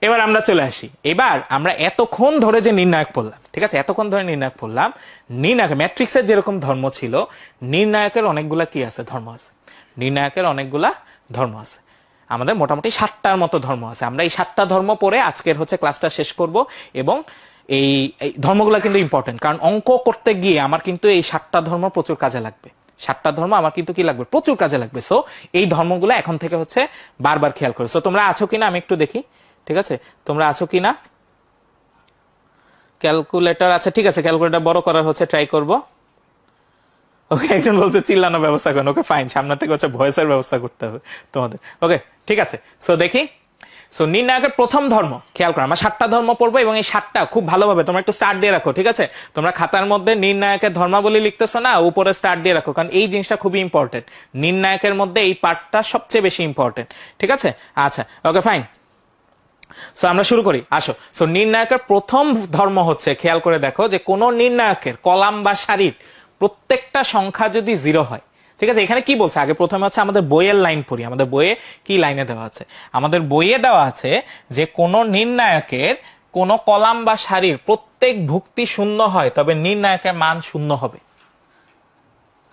এবার আমরা চলে আসি, এবার আমরা এতক্ষণ ধরে যে নির্ণায়ক পড়লাম, ঠিক আছে, এতক্ষণ ধরে নির্ণায়ক পড়লাম, নির্ণায়ক ম্যাট্রিক্সের যেরকম ধর্ম ছিল, নির্ণায়কের অনেকগুলা কি আছে? ধর্ম আছে। নির্ণায়কের অনেকগুলা ধর্ম আছে, আমাদের মোটামুটি 7টার মতো ধর্ম আছে। আমরা এই 7টা ধর্ম পড়ে আজকের হচ্ছে ক্লাসটা শেষ করব। এবং এই ধর্মগুলা কিন্তু ইম্পর্টেন্ট, কারণ অঙ্ক করতে গিয়ে আমার কিন্তু এই 7টা ধর্ম প্রচুর কাজে লাগবে। 7টা ধর্ম আমার কিন্তু কি লাগবে? প্রচুর কাজে লাগবে। সো এই ধর্মগুলো এখন থেকে হচ্ছে বারবার খেয়াল করো। সো তোমরা আছো কিনা আমি একটু দেখি, ঠিক আছে, তোমরা আছো কিনা? ক্যালকুলেটর আছে, ঠিক আছে, ক্যালকুলেটর বড় করার হচ্ছে ট্রাই করব। ওকে, একজন বলতে চিল্লানোর ব্যবস্থা করেন, ওকে ফাইন, সামনে থেকে হচ্ছে ভয়েসের ব্যবস্থা করতে হবে তোমাদের, ওকে ঠিক আছে। সো দেখি, সো নির্ণায়কের প্রথম ধর্ম খেয়াল করো, আমরা 7টা ধর্ম পড়বো এবং এই 7টা খুব ভালোভাবে তোমরা একটু স্টার্ট দিয়ে রাখো, ঠিক আছে। তোমরা খাতার মধ্যে নির্ণায়কের ধর্মাবলী লিখতেছো না, উপরে স্টার্ট দিয়ে রাখো, কারণ এই জিনিসটা খুবই ইম্পর্টেন্ট। নির্ণায়কের মধ্যে এই পার্টটা সবচেয়ে বেশি ইম্পর্টেন্ট, ঠিক আছে। আচ্ছা, ওকে ফাইন। সো আমরা শুরু করি, আসো। সো নির্ণায়কের প্রথম ধর্ম হচ্ছে, খেয়াল করে দেখো, যে কোন নির্ণায়কের কলাম বা সারির প্রত্যেকটা সংখ্যা যদি 0 হয়, ঠিক আছে। এখানে কি বলছে? আগে প্রথমে হচ্ছে আমাদের বইয়ের লাইন পড়ি। আমাদের বইয়ে কি লাইনে দেওয়া আছে? আমাদের বইয়ে দেওয়া আছে যে কোন নির্ণায়কের কোন কলাম বা সারির প্রত্যেক ভুক্তি 0 হয় তবে নির্ণায়কের মান 0 হবে।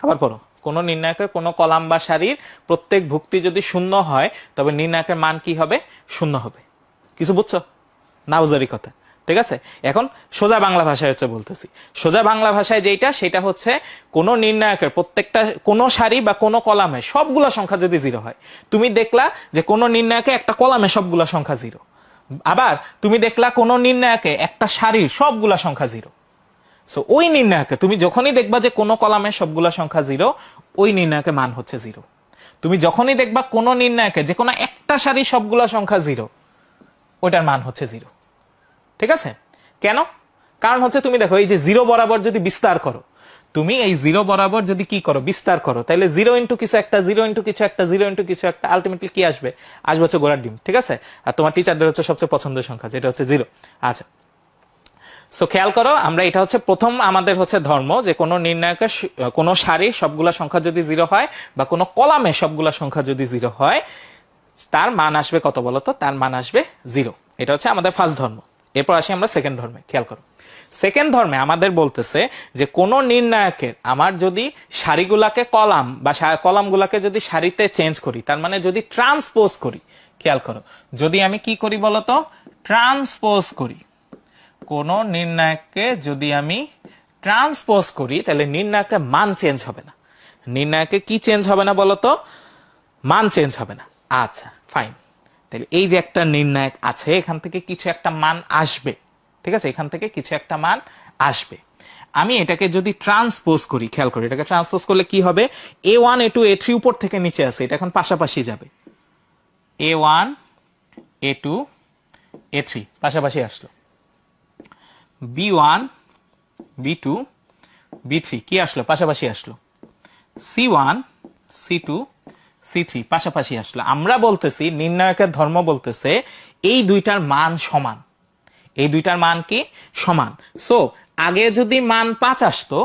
আবার পড়ো, কোন নির্ণায়কের কোন কলাম বা সারির প্রত্যেক ভুক্তি যদি 0 হয় তবে নির্ণায়কের মান কি হবে? 0 হবে। কিছু বুঝছো? নাউজারি কথা, ঠিক আছে। এখন সোজা বাংলা ভাষায় হচ্ছে বলতেছি। সোজা বাংলা ভাষায় যেটা, সেটা হচ্ছে কোন নির্ণায়কের প্রত্যেকটা কোন সারি বা কোন কলামে সবগুলা সংখ্যা যদি 0 হয়। তুমি দেখলা যে কোন নির্ণায়কে একটা কলামে সবগুলা সংখ্যা 0, আবার তুমি দেখলা কোন নির্ণায়কে একটা সারির সবগুলা সংখ্যা 0। সো ওই নির্ণায়কে তুমি যখনই দেখবা যে কোন কলামে সবগুলা সংখ্যা 0, ওই নির্ণায়কের মান হচ্ছে 0। তুমি যখনই দেখবা কোন নির্ণায়কে যে কোনো একটা সারি সবগুলা সংখ্যা 0, ওইটার মান হচ্ছে 0, ঠিক আছে। কেন? কারণ হচ্ছে তুমি দেখো, এই যে 0 বরাবর যদি বিস্তার করো, তুমি এই 0 বরাবর যদি কি করো? বিস্তার করো, তাহলে 0 ইন্টু কিছু একটা, 0 ইন্টু কিছু একটা, 0 ইন্টু কিছু একটা, আলটিমেটলি কি আসবে? আসবে হচ্ছে গোড়ার ডিম, ঠিক আছে। আর তোমার টিচারদের হচ্ছে সবচেয়ে পছন্দের সংখ্যা, যেটা হচ্ছে 0। আচ্ছা, সো খেয়াল করো, আমরা এটা হচ্ছে প্রথম আমাদের হচ্ছে ধর্ম, যে কোন নির্ণায়কের কোন সারির সবগুলা সংখ্যা যদি 0 হয় বা কোন কলামে সবগুলা সংখ্যা যদি 0 হয়, তার মান আসবে কত বলতো? তার মান আসবে 0। এটা হচ্ছে আমাদের ফার্স্ট ধর্ম। এরপর আসি আমরা সেকেন্ড ধর্মে। খেয়াল করো, সেকেন্ড ধর্মে আমাদের বলতেছে যে কোন নির্ণায়কের আমার যদি সারিগুলাকে কলাম বা কলামগুলাকে যদি সারিতে চেঞ্জ করি, তার মানে যদি ট্রান্সপোজ করি, খেয়াল করো, যদি আমি কি করি বলতো? ট্রান্সপোজ করি। কোন নির্ণায়ককে যদি আমি ট্রান্সপোজ করি, তাহলে নির্ণায়কের মান চেঞ্জ হবে না। নির্ণায়কে কি চেঞ্জ হবে না বলতো? মান চেঞ্জ হবে না। আচ্ছা ফাইন, তাহলে এই যে একটা নির্ণায়ক আছে, এখান থেকে কিছু একটা মান আসবে, ঠিক আছে, এখান থেকে কিছু একটা মান আসবে। আমি এটাকে যদি ট্রান্সপোজ করি, খেয়াল করি, এটাকে ট্রান্সপোজ করলে কি হবে? A1 A2 A3 উপর থেকে নিচে আসে, এটা এখন পাশাপাশি যাবে। A1 A2 A3 পাশাপাশি আসলো। B1 B2 B3 কি আসলো? পাশাপাশি আসলো। C1 C2 C3 পাশাপাশি আসলো। আমরা বলতেছি, নির্ণায়কের ধর্ম বলতেছে এই দুইটার মান সমান। এই দুইটার মান কি? সমান। সো আগে যদি মান 5 আসতো,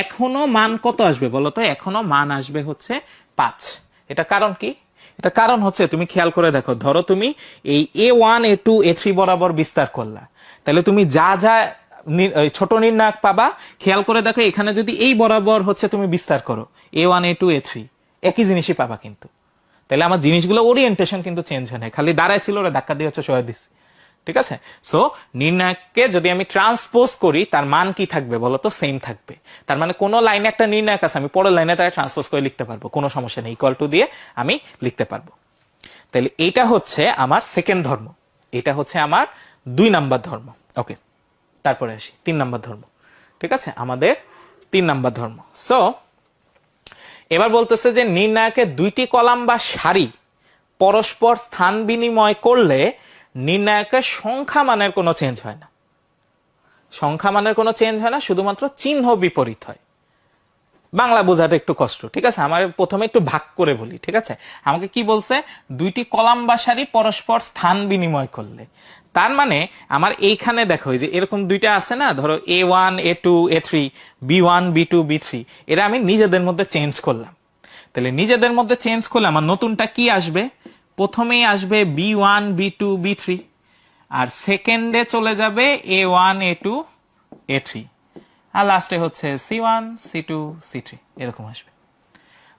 এখনো মান কত আসবে বলতো? এখনো মান আসবে হচ্ছে 5। এটা কারণ কি? এটা কারণ হচ্ছে, তুমি খেয়াল করে দেখো, ধরো তুমি এই A1 A2 A3 বরাবর বিস্তার করলা, তাহলে তুমি যা যা ছোট নির্ণায়ক পাবা, খেয়াল করে দেখো, এখানে যদি এই বরাবর হচ্ছে তুমি বিস্তার করো A1 A2 A3, একই জিনিসই পাবা কিন্তু। তাহলে আমার জিনিসগুলো ওরিয়েন্টেশন কিন্তু চেঞ্জ হয় না, খালি দাঁড়ায় ছিল, ওরা ধাক্কা দিয়ে হচ্ছে সহায় দিচ্ছে, ঠিক আছে? সো নির্ণায়ককে যদি আমি ট্রান্সপোজ করি তার মান কি থাকবে বলতো? সেম থাকবে। তার মানে কোন লাইনে একটা নির্ণায়ক আছে, আমি পরের লাইনে তারা ট্রান্সপোজ করে লিখতে পারবো, কোনো সমস্যা নেই, ইকুয়াল টু দিয়ে আমি লিখতে পারবো। তাহলে এটা হচ্ছে আমার সেকেন্ড ধর্ম, এটা হচ্ছে আমার 2 নাম্বার ধর্ম। ওকে, তারপরে আসি 3 নাম্বার ধর্ম। ঠিক আছে, আমাদের 3 নাম্বার ধর্ম। সো এবার বলতেছে যে নির্ণায়কের 2টি কলাম বা সারি পরস্পর স্থান বিনিময় করলে নির্ণায়কের সংখ্যা মানের কোনো চেঞ্জ হয় না। সংখ্যা মানের কোনো চেঞ্জ হয় না, শুধুমাত্র চিহ্ন বিপরীত হয়। বাংলা বোঝাটা একটু কষ্ট, ঠিক আছে? আমার প্রথমে একটু ভাগ করে বলি, ঠিক আছে? আমাকে কি বলছে? 2টি কলাম বা সারি পরস্পর স্থান বিনিময় করলে, তার মানে আমার এইখানে দেখো যে এরকম 2টা আছে না, ধরো A1 A2 A3 B1 B2 B3, এরা আমি নিজেদের মধ্যে চেঞ্জ করলাম। তাহলে নিজেদের মধ্যে চেঞ্জ করলে আমার নতুনটা কি আসবে? প্রথমেই আসবে B1 B2 B3, আর সেকেন্ডে চলে যাবে A1 A2 A3, আর লাস্টে হচ্ছে C1 C2 C3, এরকম আসবে।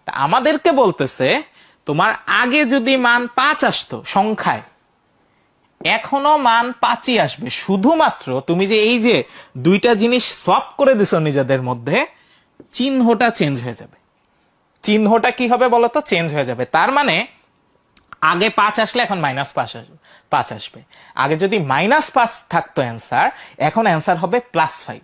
তা আমাদেরকে বলতেছে তোমার আগে যদি মান 5 আসতো সংখ্যায়, এখনো মান 5ই আসবে, শুধুমাত্র তুমি যে এই যে 2টা জিনিস সোয়াপ করে দিছো নিজেদের মধ্যে, চিহ্নটা চেঞ্জ হয়ে যাবে। চিহ্নটা কি হবে বলতো? চেঞ্জ হয়ে যাবে। তার মানে আগে 5 আসলে এখন -5 আসবে। আগে যদি -5 থাকতো অ্যান্সার, এখন অ্যান্সার হবে +5।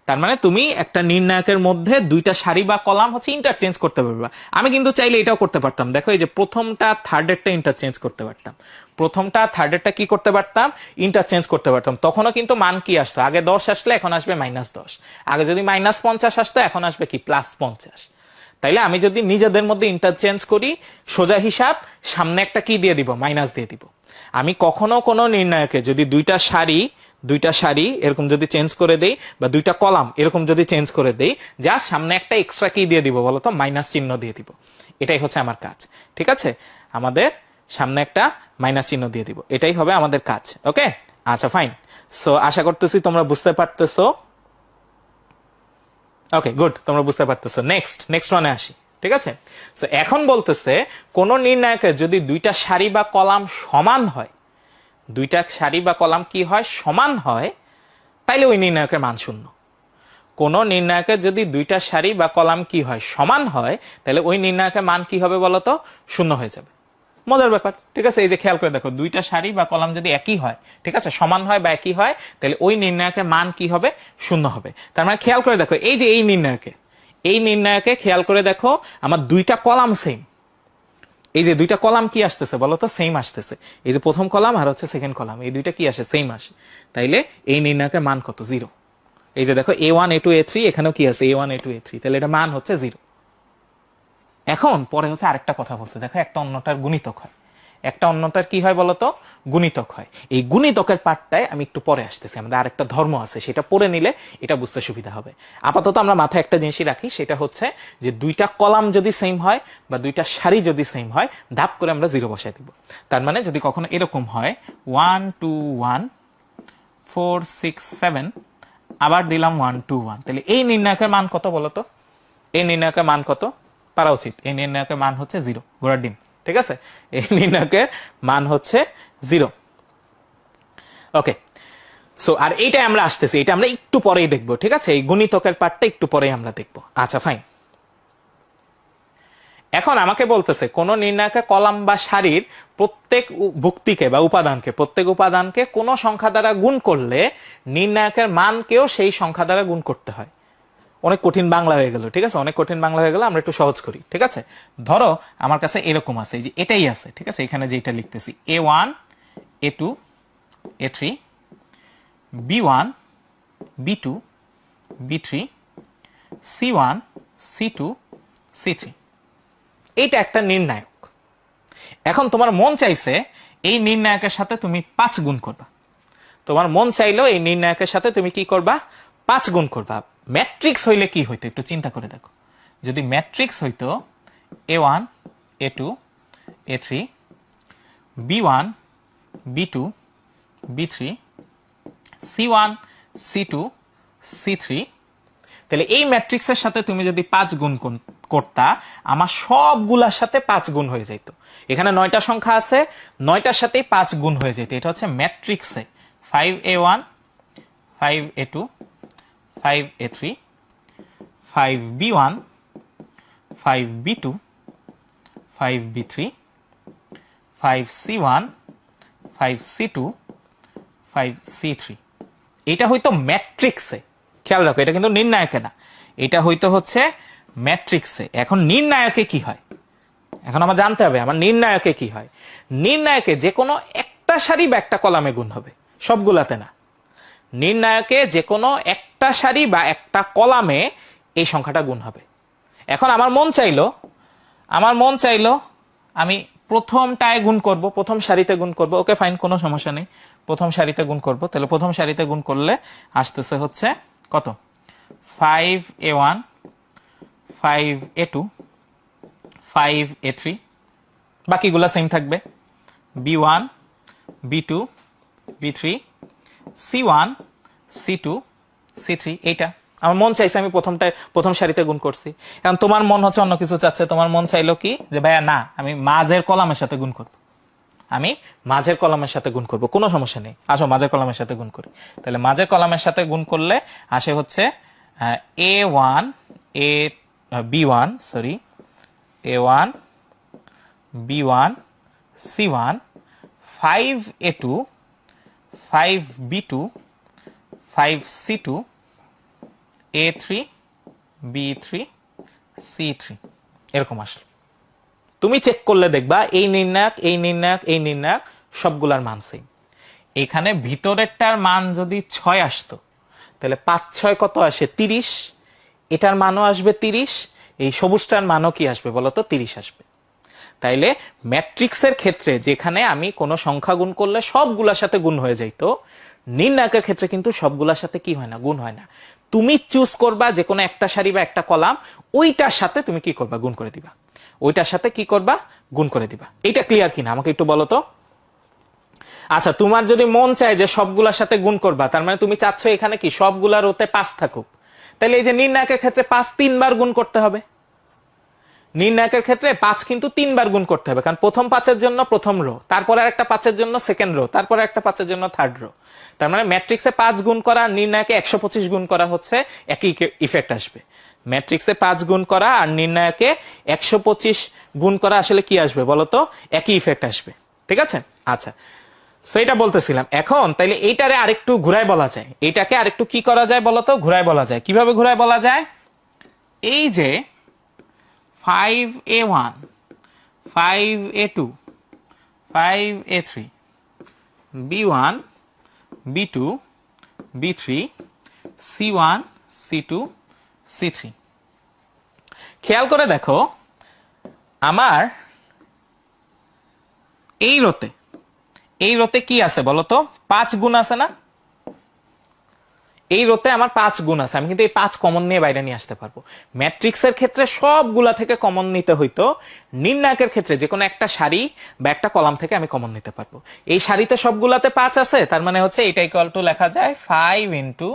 তার মানে তুমি একটা নির্ণায়কের মধ্যে 2টা সারি বা কলাম হচ্ছে ইন্টারচেঞ্জ করতে পারবা। আমি কিন্তু চাইলে এটাও করতে পারতাম, দেখো এই যে প্রথমটা থার্ডেরটা ইন্টারচেঞ্জ করতে পারতাম, প্রথমটা থার্ডেরটা কি করতে পারতাম? ইন্টারচেঞ্জ করতে পারতাম। তখনও কিন্তু মান কি আসতো? আগে 10 আসলে এখন আসবে -10, আগে যদি -50 আসতো এখন আসবে কি +50। তাইলে আমি যদি নিজেদের মধ্যে ইন্টারচেঞ্জ করি, সোজা হিসাব, সামনে একটা কি দিয়ে দিব? মাইনাস দিয়ে দিব। আমি কখনো কোনো নির্ণায়কে যদি 2টা সারি এরকম যদি চেঞ্জ করে দেই, বা 2টা কলাম এরকম যদি চেঞ্জ করে দেই, যা সামনে একটা এক্সট্রা কি দিয়ে দিব বলতো? মাইনাস চিহ্ন দিয়ে দিব। এটাই হচ্ছে আমার কাজ, ঠিক আছে? আমাদের সামনে একটা মাইনাস চিহ্ন দিয়ে দিব, এটাই হবে আমাদের কাজ। ওকে, আচ্ছা ফাইন। সো আশা করতেছি তোমরা বুঝতে পারতেছো। ওকে গুড, তোমরা বুঝতে পারতেছো। নেক্সট ওয়ানে আসি, ঠিক আছে? সো এখন বলতেছে কোন নির্ণায়কের যদি 2টা সারি বা কলাম সমান হয়, 2টা সারি বা কলাম কি হয়? সমান হয়, তাইলে ওই নির্ণায়কের মান 0। কোন নির্ণায়কের যদি 2টা সারি বা কলাম কি হয়? সমান হয়, তাহলে ওই নির্ণায়কের মান কি হবে বলতো? 0 হয়ে যাবে। মজার ব্যাপার, ঠিক আছে? এই যে খেয়াল করে দেখো, 2টা সারি বা কলাম যদি একই হয়, ঠিক আছে, সমান হয় বা একই হয়, তাহলে ওই নির্ণায়কের মান কি হবে? 0 হবে। তার মানে খেয়াল করে দেখো, এই যে এই নির্ণায়কে খেয়াল করে দেখো, আমার 2টা কলাম সেম। এই যে 2টা কলাম কি আসতেছে বলতো? সেম আসতেছে। এই যে প্রথম কলাম আর হচ্ছে সেকেন্ড কলাম, এই 2টা কি আসে? সেম আসে। তাইলে এই নির্ণায়কের মান কত? 0। এই যে দেখো A1 A2 A3, এখানেও কি আছে? A1 A2 A3, তাহলে এটা মান হচ্ছে 0। এখন পরে হচ্ছে আরেকটা কথা বলছে, দেখো একটা অন্যটার গুণিতক হয়, একটা অন্যটার কি হয় বলতো? গুণিতক হয়। এই গুণিতকের পার্টটায় আমি একটু পরে আসতেছি, আমাদের আরেকটা ধর্ম আছে, সেটা পড়ে নিলে এটা বুঝতে সুবিধা হবে। আপাতত আমরা মাথায় একটা জিনিসই রাখি, সেটা হচ্ছে যে 2টা কলাম যদি সেম হয় বা 2টা সারি যদি সেম হয়, ধাপ করে আমরা 0 বসাই দিব। তার মানে যদি কখনো এরকম হয় 1 2 1 4 6 7, আবার দিলাম 1 2 1, তাহলে এই নির্ণায়কের মান কত বলতো? এই নির্ণায়কের মান কত পারা উচিত? এই নির্ণায়কের মান হচ্ছে 0, ঘোড়ার ডিম, ঠিক আছে? এই নির্ণায়কের মান হচ্ছে 0। ওকে, সো আর এইটাই আমরা আসতেছি, এটা আমরা একটু পরেই দেখবো, ঠিক আছে? এই গুণিতকের পার্টটা একটু পরেই আমরা দেখবো। আচ্ছা ফাইন। এখন আমাকে বলতেছে কোন নির্ণায়কের কলাম বা সারির প্রত্যেক ভুক্তিকে বা উপাদানকে, প্রত্যেক উপাদানকে কোন সংখ্যা দ্বারা গুণ করলে নির্ণায়কের মানকেও সেই সংখ্যা দ্বারা গুণ করতে হয়। অনেক কঠিন বাংলা হয়ে গেল, ঠিক আছে? অনেক কঠিন বাংলা হয়ে গেল, আমরা একটু সহজ করি, ঠিক আছে? ধরো আমার কাছে এরকম আছে, এই যে এটাই আছে, ঠিক আছে? এখানে যেটা লিখতেছি A1 A2 A3 B1 B2 B3 C1 C2 C3, এইটা একটা নির্ণায়ক। এখন তোমার মন চাইছে এই নির্ণায়কের সাথে তুমি 5 গুণ করবা। তোমার মন চাইলো এই নির্ণায়কের সাথে তুমি কি করবা? 5 গুণ করবা। ম্যাট্রিক্স হইলে কি হইতো একটু চিন্তা করে দেখো। যদি ম্যাট্রিক্স হইতো A1 A2 A3 B1 B2 B3 C1 C2 C3, তাহলে এই ম্যাট্রিক্সের সাথে তুমি যদি 5 গুণ করতা, আমার সবগুলার সাথে 5 গুণ হয়ে যেত। এখানে 9টা সংখ্যা আছে, 9টার সাথে 5 গুণ হয়ে যেত। এটা হচ্ছে ম্যাট্রিক্সে 5a1, 5a2, 5a3, 5b1, 5b2, 5b3, 5c1, 5c2, 5c3। এটা হয়তো ম্যাট্রিক্সে, খেয়াল রাখো এটা কিন্তু নির্ণায়কে না, এটা হয়তো হচ্ছে ম্যাট্রিক্সে। এখন নির্ণায়কে কি হয়, এখন আমার জানতে হবে আমার নির্ণায়কে কি হয়। নির্ণায়কে যে কোনো একটা সারি বা একটা কলামে গুণ হবে, সবগুলাতে না। নির্ণায়কে যে কোনো একটা সারি বা একটা কলামে এই সংখ্যাটা গুণ হবে। এখন আমার মন চাইলো আমি প্রথমটায় গুণ করব, প্রথম সারিতে গুণ করব। ওকে ফাইন, কোনো সমস্যা নেই, প্রথম সারিতে গুণ করব। তাহলে প্রথম সারিতে গুণ করলে আসতেছে হচ্ছে কত, 5a1, 5a2, 5a3, বাকিগুলা সেম থাকবে, b1, b2, b3, c1, c2, c3। এইটা আমার মন চাইছে আমি প্রথম সারিতে গুণ করছি। এখন তোমার মন হচ্ছে অন্য কিছু চাচ্ছে, তোমার মন চাইলো কি যে ভাইয়া না আমি মাঝের কলামের সাথে গুণ করব, আমি মাঝের কলামের সাথে গুণ করব, কোনো সমস্যা নেই, আসো মাঝের কলামের সাথে গুণ করি। তাহলে মাঝের কলামের সাথে গুণ করলে আসে হচ্ছে a1, b1, sorry, a1, b1, c1, 5a2, 5b2, 5c2, a3, b3, c3, এরকম আসলো। তুমি চেক করলে দেখবা এই নির্ণায়ক সবগুলার মান সেম। এখানে ভিতরেরটার মান যদি 6 আসতো তাহলে 5 6 কত আসে, 30। এটার মানও আসবে 30, এই সবুজটার মানও কি আসবে বলতো, 30 আসবে। তাইলে ম্যাট্রিক্সের ক্ষেত্রে যেখানে আমি কোনো সংখ্যা গুণ করলে সবগুলার সাথে গুণ হয়ে যাইতো, নির্ণায়কের ক্ষেত্রে কিন্তু সবগুলার সাথে কি হয় না, গুণ হয় না। তুমি চুজ করবা যে কোনো একটা সারি বা একটা কলাম, ওইটার সাথে তুমি কি করবা, গুণ করে দিবা, ওইটার সাথে কি করবা, গুণ করে দিবা। এটা ক্লিয়ার কিনা আমাকে একটু বলো তো। আচ্ছা, তোমার যদি মন চায় যে সবগুলার সাথে গুণ করবা, তার মানে তুমি চাচ্ছ এখানে কি সবগুলার ওতে 5 থাকুক, তাহলে এই যে নির্ণায়কের ক্ষেত্রে 5 3 বার গুণ করতে হবে। নির্ণায়কের ক্ষেত্রে 5 কিন্তু 3 বার গুণ করতে হবে, কারণ প্রথম 5-এর জন্য প্রথম রো, তারপরে একটা 5-এর জন্য সেকেন্ড রো, তারপরে একটা 5-এর জন্য থার্ড রো। তার মানে ম্যাট্রিক্সে 5 গুণ করা আর নির্ণায়কে 125 গুণ করা হচ্ছে একই ইফেক্ট আসবে। ম্যাট্রিক্সে 5 গুণ করা আর নির্ণায়কে 125 গুণ করা আসলে কি আসবে বলতো, একই ইফেক্ট আসবে। ঠিক আছে, আচ্ছা, সো এটা বলতেছিলাম। এখন তাইলে এইটারে আরেকটু ঘুরায় বলা যায়, এইটাকে আরেকটু কি করা যায় বলতো, ঘুরায় বলা যায়। কিভাবে ঘুরায় বলা যায়, এই যে 5a1, 5a2, 5a3, b1, b2, b3, c1, c2, c3। খেয়াল করে দেখো আমার এই রোতে কি আছে বলতো, 5 গুণ আছে না, এই রোতে আমার 5 গুণ আছে, আমি কিন্তু এই 5 কমন নিয়ে বাইরে নিয়ে আসতে পারবো। ম্যাট্রিক্সের ক্ষেত্রে সবগুলা থেকে কমন নিতে হইতো, নির্ণায়কের ক্ষেত্রে যে কোনো একটা সারি বা একটা কলাম থেকে আমি কমন নিতে পারবো। এই সারিতে সবগুলাতে 5 আছে, তার মানে হচ্ছে এটা ইকুয়াল টু লেখা যায় 5 into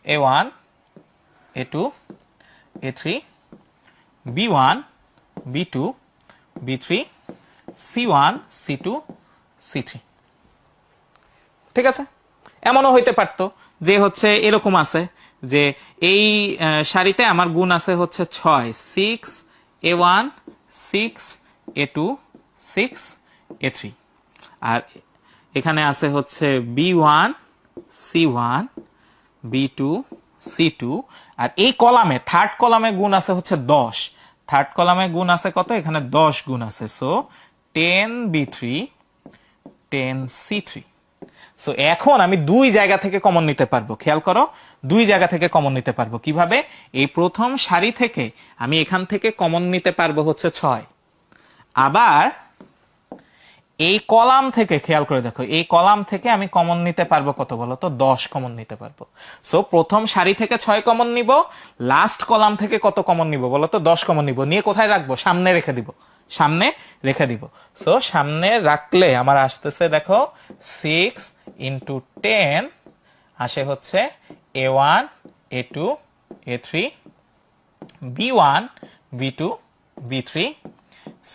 a1, a2, a3, b1, b2, b3, c1, c2, c3। ঠিক আছে, এমনও হইতে পারতো যে হচ্ছে এরকম আছে যে এই সারিতে আমার গুণ আছে হচ্ছে 6, 6a1, 6a2, 6a3, আর এখানে আছে হচ্ছে b1, c1, b2, c2, আর এই কলামে থার্ড কলামে গুণ আছে হচ্ছে 10। থার্ড কলামে গুণ আছে কত, এখানে 10 গুণ আছে, সো 10b3, 10c3। সো এখন আমি দুই জায়গা থেকে কমন নিতে পারবো। খেয়াল করো, দুই জায়গা থেকে কমন নিতে পারবো। কিভাবে, এই প্রথম সারি থেকে আমি এখান থেকে কমন নিতে পারবো হচ্ছে 6, আবার এই কলাম থেকে, খেয়াল করে দেখো, এই কলাম থেকে আমি কমন নিতে পারবো কত বলতো, 10 কমন নিতে পারবো। সো প্রথম সারি থেকে 6 কমন নিব, লাস্ট কলাম থেকে কত কমন নিব বলতো, 10 কমন নিব। নিয়ে কোথায় রাখবো, সামনে রেখে দিব, সামনে রেখে দিব। সো সামনে রাখলে আমার আসতেছে দেখো 6 ইন্টু 10 আসে হচ্ছে a1, a2, a3, b1, b2, b3,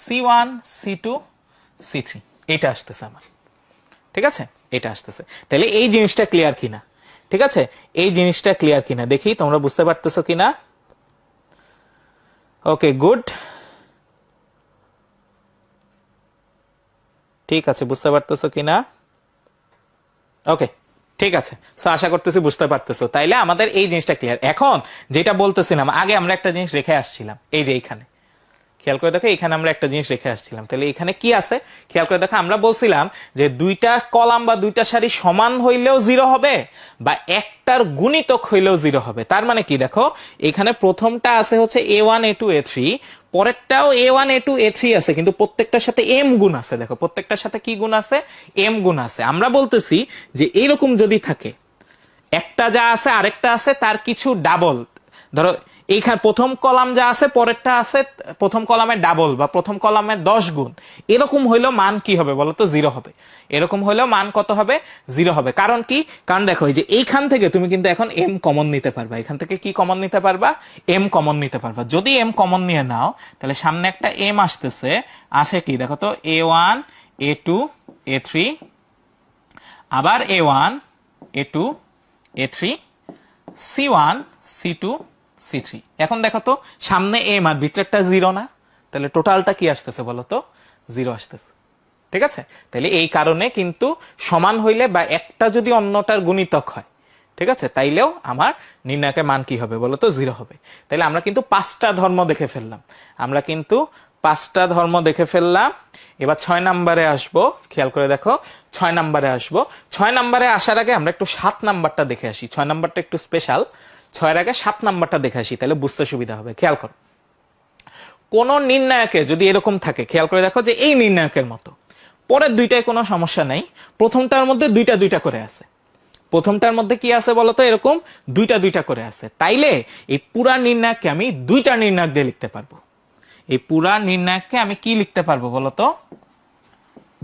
c1, c2, c3, এটা আসতেছে আমার। ঠিক আছে, এটা আসতেছে। তাহলে এই জিনিসটা ক্লিয়ার কিনা, ঠিক আছে, এই জিনিসটা ক্লিয়ার কিনা দেখি তোমরা বুঝতে পারতেছো কিনা। ওকে গুড, ঠিক আছে, বুঝতে পারতেছো কিনা। ওকে ঠিক আছে, সো আশা করতেছি বুঝতে পারতেছো। তাইলে আমাদের এই জিনিসটা ক্লিয়ার। এখন যেটা বলতেছিলাম, আগে আমরা একটা জিনিস রেখে আসছিলাম, এই যে এইখানে খেয়াল করে দেখো, এখানে আমরা একটা জিনিস রেখে আসছিলাম। তাহলে এখানে কি আছে খেয়াল করে দেখো, আমরা বলছিলাম যে দুইটা কলাম বা দুইটা সারি সমান হইলেও জিরো হবে বা একটার গুণিতক হইলেও জিরো হবে। তার মানে কি দেখো, এখানে প্রথমটা আছে হচ্ছে a1 a2 a3, পরেরটাও a1 a2 a3 আছে, কিন্তু প্রত্যেকটার সাথে m গুণ আছে। দেখো প্রত্যেকটার সাথে কি গুণ আছে, m গুণ আছে। আমরা বলতেছি যে এইরকম যদি থাকে, একটা যা আছে আরেকটা আছে তার কিছু ডাবল, ধরো এইখানে প্রথম কলাম যা আছে পরেরটা আছে প্রথম কলামের ডাবল বা প্রথম কলামের 10 গুণ, এরকম হইলেও মান কি হবে বলতো, জিরো হবে। এরকম হইলেও মান কত হবে, জিরো হবে। কারণ কি, কারণ দেখো এই যে এইখান থেকে তুমি কিন্তু এখন m কমন নিতে পারবা, এখান থেকে কি কমন নিতে পারবা, m কমন নিতে পারবা। যদি m কমন নিয়ে নাও তাহলে সামনে একটা m আসতেছে, আসে কি দেখো তো, a1 a2 a3, আবার a1 a2 a3, c1 c2 c3। এখন দেখো তো সামনে m আর ভিতরেরটা জিরো না, তাহলে টোটালটা কি আসতেছে বলতো, জিরো আসতেছে। ঠিক আছে, তাহলে এই কারণে কিন্তু সমান হইলে বা একটা যদি অন্যটার গুণিতক হয়, ঠিক আছে, তাইলেও আমার নির্ণায়কের মান কি হবে বলতো, জিরো হবে। তাইলে আমরা কিন্তু 5টা ধর্ম দেখে ফেললাম, আমরা কিন্তু 5টা ধর্ম দেখে ফেললাম। এবার 6 নম্বরে আসবো, খেয়াল করে দেখো 6 নম্বরে আসবো। 6 নম্বরে আসার আগে আমরা একটু 7 নাম্বারটা দেখে আসি। 6 নাম্বারটা একটু স্পেশাল, 6-এর আগে 7 নাম্বারটা দেখে আসি, তাহলে বুঝতে সুবিধা হবে। খেয়াল করো, কোন নির্ণায়কে যদি এরকম থাকে, খেয়াল করে দেখো যে এই নির্ণায়কের মতো, পরের দুইটায় কোনো সমস্যা নাই, প্রথমটার মধ্যে দুইটা দুইটা করে আছে, প্রথমটার মধ্যে কি আছে বলতো, এরকম দুইটা দুইটা করে আছে। তাইলে এই পুরা নির্ণায়ককে আমি দুইটা নির্ণায়ক দিয়ে লিখতে পারবো। এই পুরা নির্ণায়ককে আমি কি লিখতে পারবো বলতো,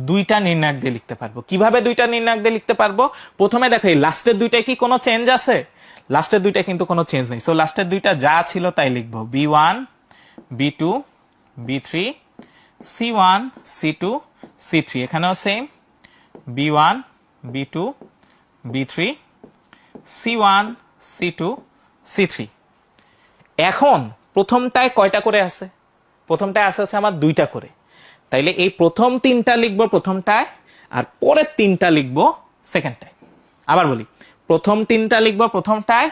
দুইটা নির্ণায়ক দিয়ে লিখতে পারবো। কিভাবে দুইটা নির্ণায়ক দিয়ে লিখতে পারবো, প্রথমে দেখো এই লাস্টের দুইটায় কি কোনো চেঞ্জ আছে, লাস্টের দুইটা কিন্তু কোনো চেঞ্জ নেই। সো লাস্টের দুইটা যা ছিল তাই লিখবো, b1 b2 b3, c1 c2 c3, এখানেও same b1 b2 b3 c1 c2 c3। এখন প্রথমটায় কয়টা করে আছে, প্রথমটায় আছে হচ্ছে আমার দুইটা করে। তাইলে এই প্রথম 3টা লিখবো প্রথমটায়, আর পরের 3টা লিখবো সেকেন্ডটায়। আবার বলি, প্রথম 3টা লিখবো প্রথমটায়,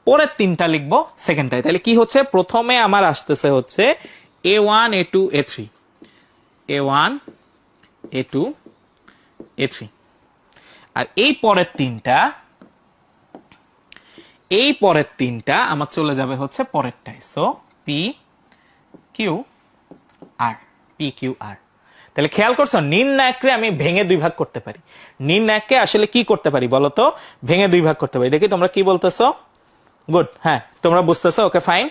পরের 3টা লিখবো সেকেন্ডটায়। তাহলে কি হচ্ছে, প্রথমে আমার আসতেছে হচ্ছে a1 a2 a3, a1 a2 a3, আর এই পরের 3টা আমার চলে যাবে হচ্ছে পরেরটায়। So P Q R, P Q R. তাহলে খেয়াল করছো, নির্ণায়ককে আমি ভেঙে 2 ভাগ করতে পারি। নির্ণায়ককে আসলে কি করতে পারি বলতো, ভেঙে 2 ভাগ করতে পারি। দেখি তোমরা কি বলতেছো, গুড, হ্যাঁ তোমরা বুঝতেছো, ওকে ফাইন।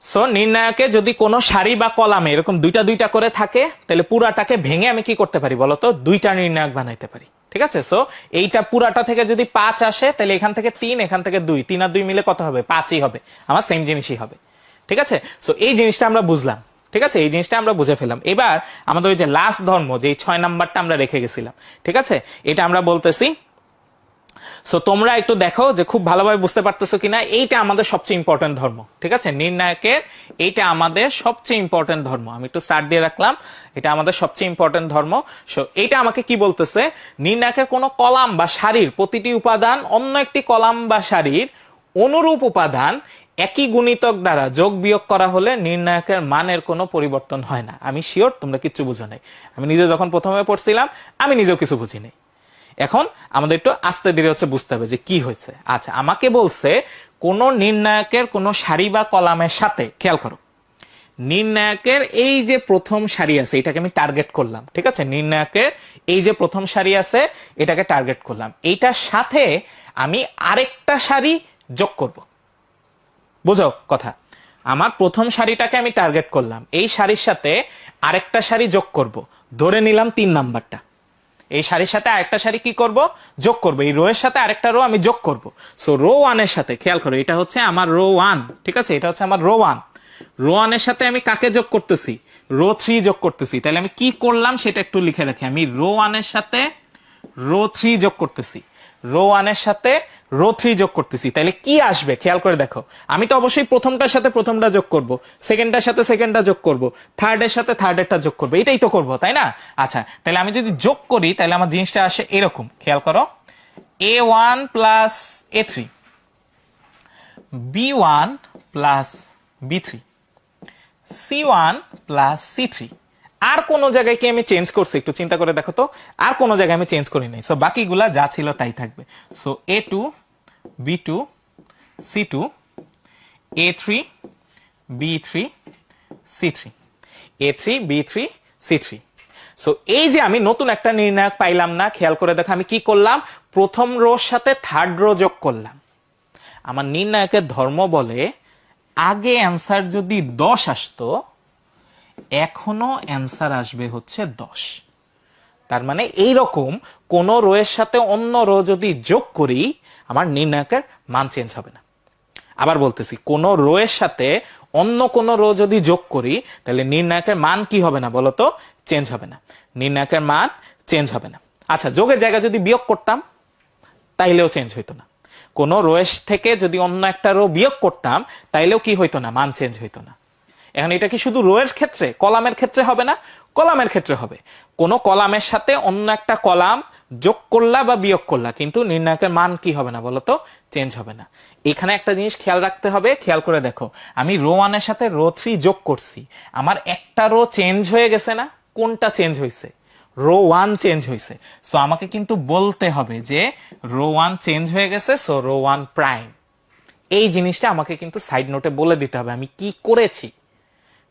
সো নির্ণায়কে যদি কোনো সারি বা কলামে এরকম দুইটা দুইটা করে থাকে, তাহলে পুরাটাকে ভেঙে আমি কি করতে পারি বলতো, দুইটা নির্ণায়ক বানাইতে পারি। ঠিক আছে, সো এইটা পুরাটা থেকে যদি 5 আসে, তাহলে এখান থেকে 3, এখান থেকে 2, 3 আর 2 মিলে কত হবে, 5ই হবে, আমার সেম জিনিসই হবে। ঠিক আছে, সো এই জিনিসটা আমরা বুঝলাম। ঠিক আছে, এই জিনিসটা আমরা বুঝে ফেললাম। এবার আমাদের ওই যে লাস্ট ধর্ম, যে 6 নাম্বারটা আমরা রেখে গেছিলাম, ঠিক আছে, এটা আমরা বলতেছি। সো তোমরা একটু দেখো যে খুব ভালোভাবে বুঝতে পারতেছো কিনা। এইটা আমাদের সবচেয়ে ইম্পর্টেন্ট ধর্ম, ঠিক আছে, নির্ণায়কের এইটা আমাদের সবচেয়ে ইম্পর্টেন্ট ধর্ম। আমি একটু স্টার্ট দিয়ে রাখলাম, এটা আমাদের সবচেয়ে ইম্পর্টেন্ট ধর্ম। সো এইটা আমাকে কি বলতেছে, নির্ণায়কের কোনো কলাম বা সারির প্রতিটি উপাদান অন্য একটি কলাম বা সারির অনুরূপ উপাদান একই গুণিতক দ্বারা যোগ বিয়োগ করা হলে নির্ণায়কের মানের কোনো পরিবর্তন হয় না। আমি শিওর তোমরা কিচ্ছু বুঝো নাই, আমি নিজে যখন প্রথমে পড়ছিলাম আমি নিজেও কিছু বুঝি নাই। এখন আমাদের একটু আস্তে ধীরে হচ্ছে বুঝতে হবে যে কি হয়েছে। আচ্ছা, আমাকে বলছে কোন নির্ণায়কের কোন সারি বা কলামের সাথে, খেয়াল করো, নির্ণায়কের এই যে প্রথম সারি আছে এটাকে আমি টার্গেট করলাম। ঠিক আছে, নির্ণায়কের এই যে প্রথম সারি আছে এটাকে টার্গেট করলাম, এইটার সাথে আমি আরেকটা সারি যোগ করব। বুঝো কথা, আমার প্রথম সারিটাকে আমি টার্গেট করলাম, এই সারির সাথে আরেকটা সারি যোগ করব। ধরে নিলাম 3 নাম্বারটা, এই সারির সাথে আরেকটা সারি কি করব, যোগ করব। এই রো এর সাথে আরেকটা রো আমি যোগ করব। সো রো 1 এর সাথে, খেয়াল করো, এটা হচ্ছে আমার রো 1, ঠিক আছে, এটা হচ্ছে আমার রো 1। রো 1 এর সাথে আমি কাকে যোগ করতেছি, রো 3 যোগ করতেছি, তাহলে আমি কি করলাম সেটা একটু লিখে রাখি। আমি রো 1 এর সাথে রো 3 যোগ করতেছি, রো 1 এর সাথে রো 3 যোগ করতেছি, তাহলে কি আসবে খেয়াল করে দেখো। আমি তো অবশ্যই প্রথমটার সাথে প্রথমটা যোগ করব, সেকেন্ডটার সাথে সেকেন্ডটা যোগ করব, থার্ডের সাথে থার্ডেরটা যোগ করব, এটাই তো করব, তাই না? আচ্ছা, তাহলে আমি যদি যোগ করি তাহলে আমার জিনিসটা আসে এরকম, খেয়াল করো, a1 plus a3, b1 plus b3, c1 plus c3। আর কোন জায়গায় কি আমি চেঞ্জ করছি একটু চিন্তা করে দেখো তো, আর কোন জায়গায় আমি চেঞ্জ করি নাই। সো বাকিগুলা যা ছিল তাই থাকবে। So a2 b2 c2 a3 b3 c3 a3 b3 c3। So এই যে আমি নতুন একটা নির্ণায়ক পাইলাম না, খেয়াল করে দেখো আমি কি করলাম, প্রথম রোর সাথে থার্ড রো যোগ করলাম। আমার নির্ণায়কের ধর্ম বলে আগে অ্যান্সার যদি 10 আসতো, এখনো অ্যান্সার আসবে হচ্ছে 10। তার মানে এইরকম কোন রো এর সাথে অন্য রো যদি যোগ করি, আমার নির্ণায়কের মান চেঞ্জ হবে না। আবার বলতেছি, কোন রো এর সাথে অন্য কোন রো যদি যোগ করি, তাহলে নির্ণায়কের মান কি হবে না বলতো, চেঞ্জ হবে না, নির্ণায়কের মান চেঞ্জ হবে না। আচ্ছা, যোগের জায়গায় যদি বিয়োগ করতাম তাইলেও চেঞ্জ হইতো না। কোন রো এর থেকে যদি অন্য একটা রো বিয়োগ করতাম তাইলেও কি হইতো না, মান চেঞ্জ হইতো না। এখন এটা কি শুধু রো এর ক্ষেত্রে, কলামের ক্ষেত্রে হবে না? কলামের ক্ষেত্রে হবে। কোন কলামের সাথে অন্য একটা কলাম যোগ করলা বা বিয়োগ করলা, কিন্তু নির্ণায়কের মান কি হবে না বলতো, চেঞ্জ হবে না। এখানে একটা জিনিস খেয়াল রাখতে হবে, খেয়াল করে দেখো, আমি রো 1 এর সাথে রো 3 যোগ করছি, আমার একটা রো চেঞ্জ হয়ে গেছে না? কোনটা চেঞ্জ হয়েছে? রো 1 চেঞ্জ হয়েছে। সো আমাকে কিন্তু বলতে হবে যে রো 1 চেঞ্জ হয়ে গেছে, সো রো 1 প্রাইম। এই জিনিসটা আমাকে কিন্তু সাইড নোটে বলে দিতে হবে আমি কি করেছি।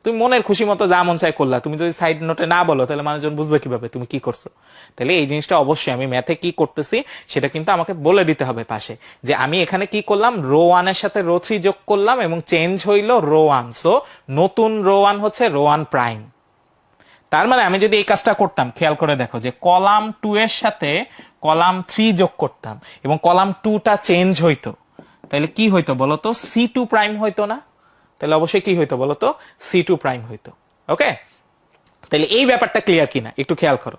তুমি মনের খুশি মতো যা মন চাই করলা, তুমি যদি সাইড নোটে না বলো তাহলে মানুষজন বুঝবে কিভাবে তুমি কি করছো? তাহলে এই জিনিসটা অবশ্যই আমি ম্যাথে কি করতেছি সেটা কিন্তু আমাকে বলে দিতে হবে পাশে, যে আমি এখানে কি করলাম, রো 1 এর সাথে রো 3 যোগ করলাম এবং চেঞ্জ হইলো রো 1। সো নতুন রো 1 হচ্ছে রো 1 প্রাইম। তার মানে আমি যদি এই কাজটা করতাম, খেয়াল করে দেখো, যে কলাম 2 এর সাথে কলাম 3 যোগ করতাম এবং কলাম 2টা চেঞ্জ হইতো, তাহলে কি হইতো বলতো, C2 প্রাইম হইতো না? তাহলে অবশ্যই কি হইতো বলতো, C2 প্রাইম হইতো। ওকে, তাহলে এই ব্যাপারটা ক্লিয়ার কিনা একটু খেয়াল করো,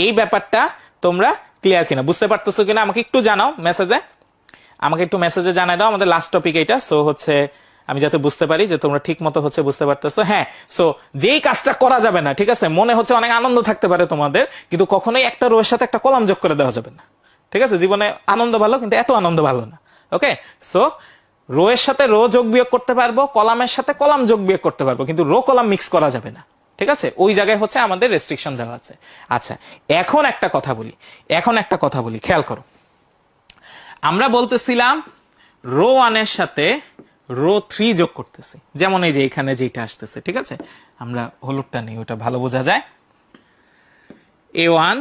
এই ব্যাপারটা তোমরা ক্লিয়ার কিনা, বুঝতে পারতেছো কিনা আমাকে একটু জানাও মেসেজে, আমাকে একটু মেসেজে জানাই দাও। আমাদের লাস্ট টপিক এইটা, সো হচ্ছে আমি যাতে বুঝতে পারি যে তোমরা ঠিক মতো হচ্ছে বুঝতে পারতেছো। হ্যাঁ, সো যেই কাজটা করা যাবে না, ঠিক আছে, মনে হচ্ছে অনেক আনন্দ থাকতে পারে তোমাদের, কিন্তু কখনোই একটা রো এর সাথে একটা কলাম যোগ করে দেওয়া যাবে না। ঠিক আছে, জীবনে আনন্দ ভালো, কিন্তু এত আনন্দ ভালো না। ওকে, সো রো এর সাথে রো যোগ বিয়োগ করতে পারবো, কলামের সাথে কলাম যোগ বিয়োগ করতে পারবো, কিন্তু রো কলাম মিক্স করা যাবে না। ঠিক আছে, ওই জায়গায় হচ্ছে আমাদের রেস্ট্রিকশন দেওয়া আছে। আচ্ছা, এখন একটা কথা বলি, খেয়াল করো, আমরা বলতেছিলাম রো 1 এর সাথে রো 3 যোগ করতেছি, যেমন এই যে এখানে যেটা আসতেছে, ঠিক আছে, আমরা হলুদটা নেই, ওটা ভালো বোঝা যায়। a1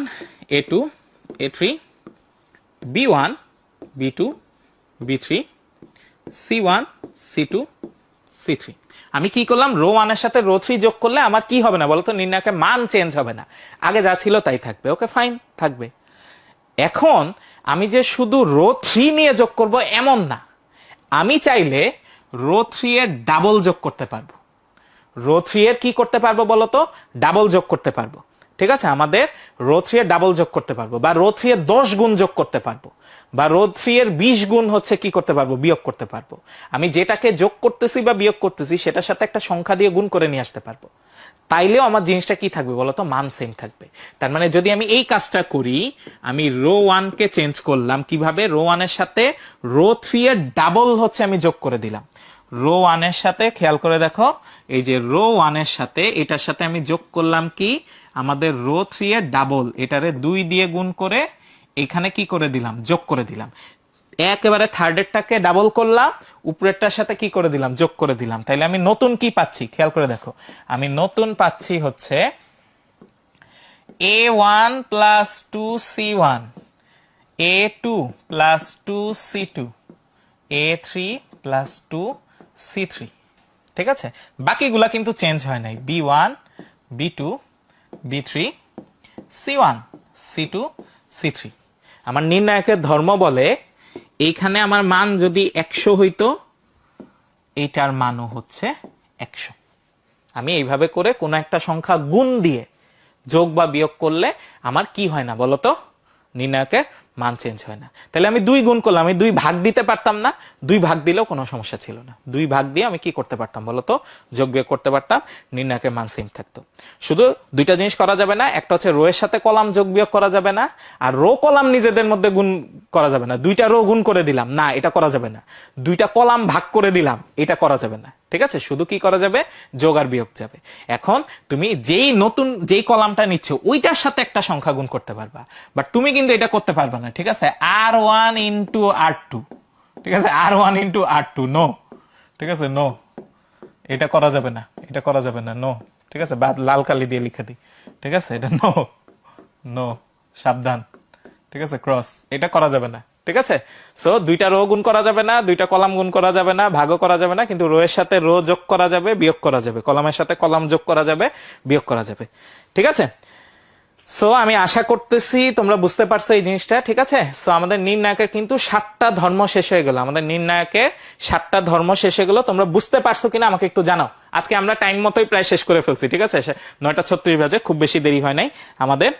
a2 a3 b1 b2 b3 c1 c2 c3। আমি কি করলাম, রো 1 এর সাথে রো 3 যোগ করলে আমার কি হবে না বলতো, নির্ণায়কের মান চেঞ্জ হবে না, আগে যা ছিল তাই থাকবে। ওকে, ফাইন, থাকবে। এখন আমি যে শুধু রো 3 নিয়ে যোগ করব এমন না, আমি চাইলে রো 3 এর ডাবল যোগ করতে পারবো। রো 3 এর কি করতে পারবো বলতো, ডাবল যোগ করতে পারবো। ঠিক আছে, আমাদের রো 3 এর ডাবল যোগ করতে পারবো, বা রো 3 এর 10 গুণ যোগ করতে পারবো, বা রো 3 এর 20 গুণ হচ্ছে কি করতে পারবো, বিয়োগ করতে পারবো। আমি যেটাকে যোগ করতেছি বা বিয়োগ করতেছি সেটার সাথে একটা সংখ্যা দিয়ে গুণ করে নিয়ে আসতে পারবো। তাইলেও আমার জিনিসটা কি থাকবে বলতো, মান সেম থাকবে। তার মানে যদি আমি এই কাজটা করি, আমি রো 1 কে চেঞ্জ করলাম কিভাবে, রো 1 এর সাথে রো 3 এর ডাবল হচ্ছে আমি যোগ করে দিলাম। রো 1 এর সাথে খেয়াল করে দেখো, এই যে রো 1 এর সাথে এটার সাথে আমি যোগ করলাম কি, আমাদের রো 3 এর ডাবল, এটারে 2 দিয়ে গুণ করে এখানে কি করে দিলাম, যোগ করে দিলাম। একেবারে থার্ডেরটাকে ডাবল করলাম, উপরেরটার সাথে কি করে দিলাম, যোগ করে দিলাম। তাইলে আমি নতুন কি পাচ্ছি, খেয়াল করে দেখো, আমি নতুন পাচ্ছি হচ্ছে a1 plus 2c1 a2 plus 2c2 a3 plus 2c3। ঠিক আছে, বাকিগুলা কিন্তু চেঞ্জ হয় নাই, b1 b2 b3 c1 c2 c3। আমার নির্ণায়কের ধর্ম বলে এইখানে আমার মান যদি 100 হইতো, এইটার মানও হচ্ছে 100। আমি এইভাবে করে কোনো একটা সংখ্যা গুণ দিয়ে যোগ বা বিয়োগ করলে আমার কি হয় না বলতো, নির্ণায়কের মান চেঞ্জ হয় না। তাহলে আমি 2 গুণ করলাম, আমি 2 ভাগ দিতে পারতাম না, 2 ভাগ দিলেও কোনো সমস্যা ছিল না। 2 ভাগ দিয়ে আমি কি করতে পারতাম বলতো, যোগ বিয়োগ করতে পারতাম, নির্ণায়কের মান সেম থাকতো। শুধু 2টা জিনিস করা যাবে না, একটা হচ্ছে রো এর সাথে কলাম যোগ বিয়োগ করা যাবে না, আর রো কলাম নিজেদের মধ্যে গুণ করা যাবে না। 2টা রো গুণ করে দিলাম, না এটা করা যাবে না। 2টা কলাম ভাগ করে দিলাম, এটা করা যাবে না। ঠিক আছে, শুধু কি করা যাবে, যোগ আর বিয়োগ যাবে। এখন তুমি যেই কলামটা নিচ্ছ ওইটার সাথে একটা সংখ্যা গুণ করতে পারবা, বাট তুমি কিন্তু এটা করতে পারবা না। ঠিক আছে, R1 ইন্টু R2, ঠিক আছে, R1 ইন্টু R2, নো। ঠিক আছে, নো, এটা করা যাবে না, এটা করা যাবে না, নো। ঠিক আছে, বাদ লাল কালি দিয়ে লিখে দিই। ঠিক আছে, এটা নো, নো, সাবধান। ঠিক আছে, ক্রস, এটা করা যাবে না। ঠিক আছে, সো 2টা রো গুণ করা যাবে না, 2টা কলাম গুণ করা যাবে না, ভাগও করা যাবে না, কিন্তু রো এর সাথে রো যোগ করা যাবে, বিয়োগ করা যাবে, কলামের সাথে কলাম যোগ করা যাবে, বিয়োগ করা যাবে। ঠিক আছে, সো আমি আশা করতেছি তোমরা বুঝতে পারছো এই জিনিসটা। ঠিক আছে, সো আমাদের নির্ণায়কের কিন্তু 7টা ধর্ম শেষ হয়ে গেল, আমাদের নির্ণায়কের 7টা ধর্ম শেষ হয়ে গেল। তোমরা বুঝতে পারছো কিনা আমাকে একটু জানাও। আজকে আমরা টাইম মতোই প্রায় শেষ করে ফেলছি। ঠিক আছে, 9:36 বাজে, খুব বেশি দেরি হয় নাই আমাদের।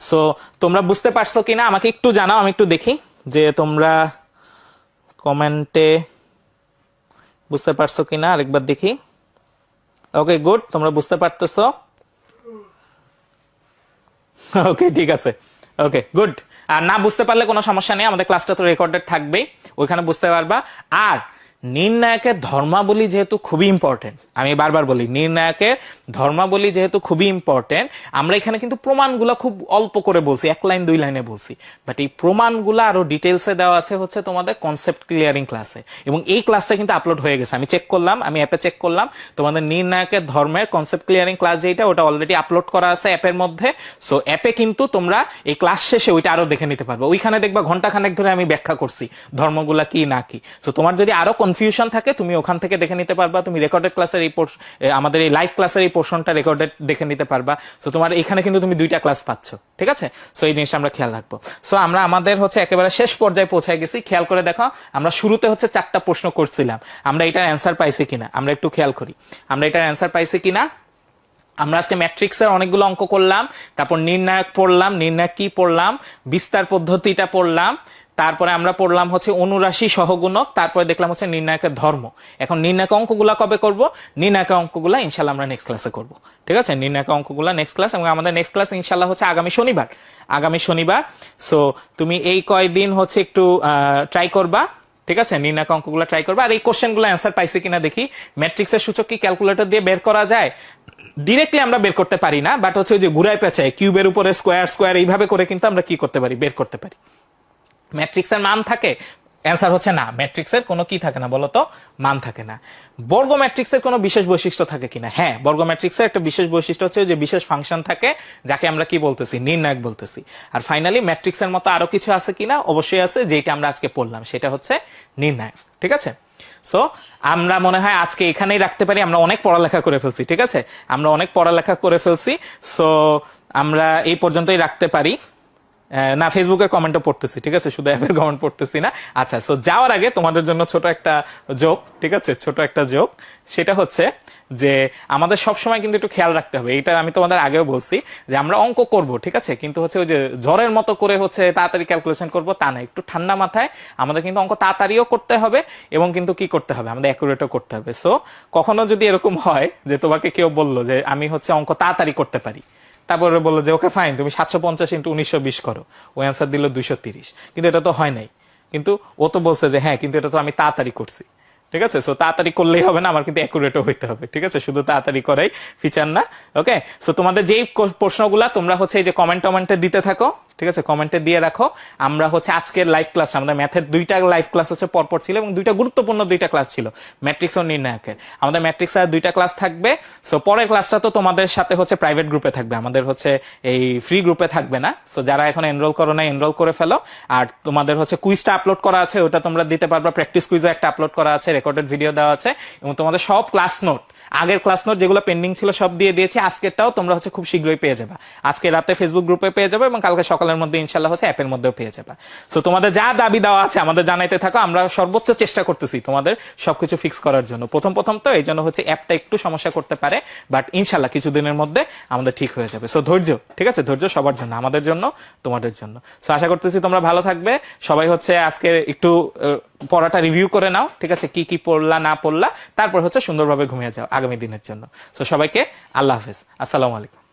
সো তোমরা বুঝতে পারছো কিনা আমাকে একটু জানাও, আমি একটু দেখি যে তোমরা কমেন্টে বুঝতে পারছো কিনা, আরেকবার দেখি। ওকে, গুড, তোমরা বুঝতে পারতেছো। ওকে, ঠিক আছে, ওকে, গুড। আর না বুঝতে পারলে কোনো সমস্যা নেই, আমাদের ক্লাসটা তো রেকর্ডেড থাকবেই, ওইখানে বুঝতে পারবা। আর নির্ণায়কের ধর্মাবলী যেহেতু খুবই ইম্পর্টেন্ট, আমি বারবার বলি নির্ণায়কের ধর্মাবলী যেহেতু খুবই ইম্পর্টেন্ট, আমরা এখানে কিন্তু প্রমাণগুলো খুব অল্প করে বলছি, 1 লাইন 2 লাইনে বলছি, বাট এই প্রমাণগুলো আরো ডিটেলসে দেওয়া আছে হচ্ছে তোমাদের কনসেপ্ট ক্লিয়ারিং ক্লাসে, এবং এই ক্লাসটা কিন্তু আপলোড হয়ে গেছে। আমি চেক করলাম, আমি অ্যাপে চেক করলাম, তোমাদের নির্ণায়কের ধর্মের কনসেপ্ট ক্লিয়ারিং ক্লাস যেটা, ওটা অলরেডি আপলোড করা আছে অ্যাপের মধ্যে। সো অ্যাপে কিন্তু তোমরা এই ক্লাস শেষে ওইটা আরো দেখে নিতে পারবে। ওইখানে দেখবা ঘন্টাখানেক ধরে আমি ব্যাখ্যা করছি ধর্মগুলা কি না কি। সো তোমার যদি আরো কনফিউশন থাকে তুমি ওখান থেকে দেখে নিতে পারবা। তুমি রেকর্ডেড ক্লাসের এই আমাদের এই লাইভ ক্লাসের এই পোর্শনটা রেকর্ডেড দেখে নিতে পারবা। সো তোমার এখানে কিন্তু তুমি 2টা ক্লাস পাচ্ছ। ঠিক আছে, সো এই জিনিসটা আমরা খেয়াল রাখবো। সো আমরা আমাদের হচ্ছে একেবারে শেষ পর্যায়ে পৌঁছায় গেছি। খেয়াল করে দেখো, আমরা শুরুতে হচ্ছে 4টা প্রশ্ন করছিলাম, আমরা এটার অ্যান্সার পাইছি কিনা আমরা একটু খেয়াল করি, আমরা এটার অ্যান্সার পাইছি কিনা। আমরা আজকে ম্যাট্রিক্সের অনেকগুলো অঙ্ক করলাম, তারপর নির্ণায়ক পড়লাম, নির্ণায়ক কি পড়লাম, বিস্তার পদ্ধতিটা পড়লাম, তারপরে আমরা পড়লাম হচ্ছে অনুরাশি সহগুণক, তারপরে দেখলাম হচ্ছে নির্ণায়কের ধর্ম। এখন নির্ণায়ক অঙ্কগুলা কবে করব, নির্ণায়ক অঙ্কগুলা ইনশাল্লাহ আমরা নেক্সট ক্লাসে করব। ঠিক আছে, নির্ণায়ক অঙ্কগুলা নেক্সট ক্লাস, এবং আমাদের নেক্সট ক্লাস ইনশাল্লাহ হচ্ছে আগামী শনিবার। সো তুমি এই কয়দিন হচ্ছে একটু ট্রাই করবা। ঠিক আছে, নির্ণায়ক অঙ্কগুলো ট্রাই করবা। আর এই কোশ্চেনগুলো অ্যান্সার পাইছে কিনা দেখি। ম্যাট্রিক্সের সূচক কি ক্যালকুলেটর দিয়ে বের করা যায়? ডিরেক্টলি আমরা বের করতে পারি না, বাট হচ্ছে যে ঘুরায় পেঁচায় কিউবের উপরে স্কোয়ার এইভাবে করে কিন্তু আমরা কি করতে পারি, বের করতে পারি। ম্যাট্রিক্সের মান থাকে, অ্যান্সার হচ্ছে না, ম্যাট্রিক্সের কোনো কি থাকে না বলতো, মান থাকে না। বর্গ ম্যাট্রিক্সের কোনো বিশেষ বৈশিষ্ট্য থাকে কিনা? হ্যাঁ, বর্গ ম্যাট্রিক্সের একটা বিশেষ বৈশিষ্ট্য হচ্ছে যে বিশেষ ফাংশন থাকে, যাকে আমরা কি বলতেছি, নির্ণায়ক বলতেছি। আর ফাইনালি ম্যাট্রিক্সের মতো আরো কিছু আছে কিনা, অবশ্যই আছে, যেটা আমরা আজকে পড়লাম সেটা হচ্ছে নির্ণায়ক। ঠিক আছে, সো আমরা মনে হয় আজকে এখানেই রাখতে পারি। আমরা অনেক পড়ালেখা করে ফেলছি। ঠিক আছে, আমরা অনেক পড়ালেখা করে ফেলছি। সো আমরা এই পর্যন্তই রাখতে পারি। না, ফেসবুকের কমেন্টও পড়তেছি। ঠিক আছে, শুধু অ্যাপের কমেন্ট পড়তেছি না। আচ্ছা, সো যাওয়ার আগে তোমাদের জন্য ছোট একটা জোক। ঠিক আছে, ছোট একটা জোক, সেটা হচ্ছে যে আমাদের সবসময় কিন্তু একটু খেয়াল রাখতে হবে, এটা আমি তোমাদের আগেও বলছি, যে আমরা অঙ্ক করব, ঠিক আছে, কিন্তু হচ্ছে ওই যে ঝড়ের মতো করে হচ্ছে তাড়াতাড়ি ক্যালকুলেশন করব তা না, একটু ঠান্ডা মাথায় আমাদের কিন্তু অঙ্ক তাড়াতাড়িও করতে হবে, এবং কিন্তু কি করতে হবে, আমাদের অ্যাকুরেটও করতে হবে। সো কখনো যদি এরকম হয় যে তোমাকে কেউ বললো যে আমি হচ্ছে অঙ্ক তাড়াতাড়ি করতে পারি, তারপরে বললো যে ওকে ফাইন, তুমি 750 × 1920 করো, ও অ্যান্সার দিল 230, কিন্তু এটা তো হয় নাই। কিন্তু ও তো বলছে যে হ্যাঁ, কিন্তু এটা তো আমি তাড়াতাড়ি করছি। ঠিক আছে, সো তাড়াতাড়ি করলেই হবে না, আমার কিন্তু অ্যাকুরেটও হইতে হবে। ঠিক আছে, শুধু তাড়াতাড়ি করাই ফিচার না। ওকে, সো তোমাদের যেই প্রশ্নগুলা তোমরা হচ্ছে এই যে কমেন্টে দিতে থাকো। ঠিক আছে, কমেন্টে দিয়ে রাখো। আমরা হচ্ছে আজকের লাইভ ক্লাস, আমাদের ম্যাথের 2টা লাইভ ক্লাস হচ্ছে পরপর ছিল, এবং 2টা গুরুত্বপূর্ণ 2টা ক্লাস ছিল, ম্যাট্রিক্স ও নির্ণায়কের। আমাদের ম্যাট্রিক্স আর 2টা ক্লাস থাকবে। সো পরের ক্লাসটা তো তোমাদের সাথে হচ্ছে প্রাইভেট গ্রুপে থাকবে, আমাদের হচ্ছে এই ফ্রি গ্রুপে থাকবে না। সো যারা এখন এনরোল করো না, এনরোল করে ফেলো। আর তোমাদের হচ্ছে কুইজটা আপলোড করা আছে, ওটা তোমরা দিতে পারবা। প্র্যাকটিস কুইজও একটা আপলোড করা আছে, রেকর্ডেড ভিডিও দেওয়া আছে, এবং তোমাদের সব ক্লাস নোট, আগের ক্লাস নোট যেগুলো পেন্ডিং ছিল সব দিয়ে দিয়েছি। আজকেরটাও তোমরা হচ্ছে খুব শীঘ্রই পেয়ে যাবে, আজকে রাতে ফেসবুক গ্রুপে পেয়ে যাবে, এবং কালকে সকালে কলের মধ্যে ইনশাল্লাহ হচ্ছে অ্যাপের মধ্যেও পেয়ে যাবে। সো তোমাদের যা দাবি দেওয়া আছে আমাদের জানাইতে থাকো, আমরা সর্বোচ্চ চেষ্টা করতেছি তোমাদের সবকিছু ফিক্স করার জন্য। প্রথম তো এই জন্য হচ্ছে অ্যাপটা একটু সমস্যা করতে পারে, বাট ইনশাল্লাহ কিছুদিনের মধ্যে আমাদের ঠিক হয়ে যাবে। সো ধৈর্য, ঠিক আছে, ধৈর্য সবার জন্য, আমাদের জন্য, তোমাদের জন্য। সো আশা করতেছি তোমরা ভালো থাকবে সবাই। হচ্ছে আজকে একটু পড়াটা রিভিউ করে নাও, ঠিক আছে, কি কি পড়লা না পড়লা, তারপর হচ্ছে সুন্দরভাবে ঘুমিয়ে যাও আগামী দিনের জন্য। সো সবাইকে আল্লাহ হাফেজ, আসসালামু আলাইকুম।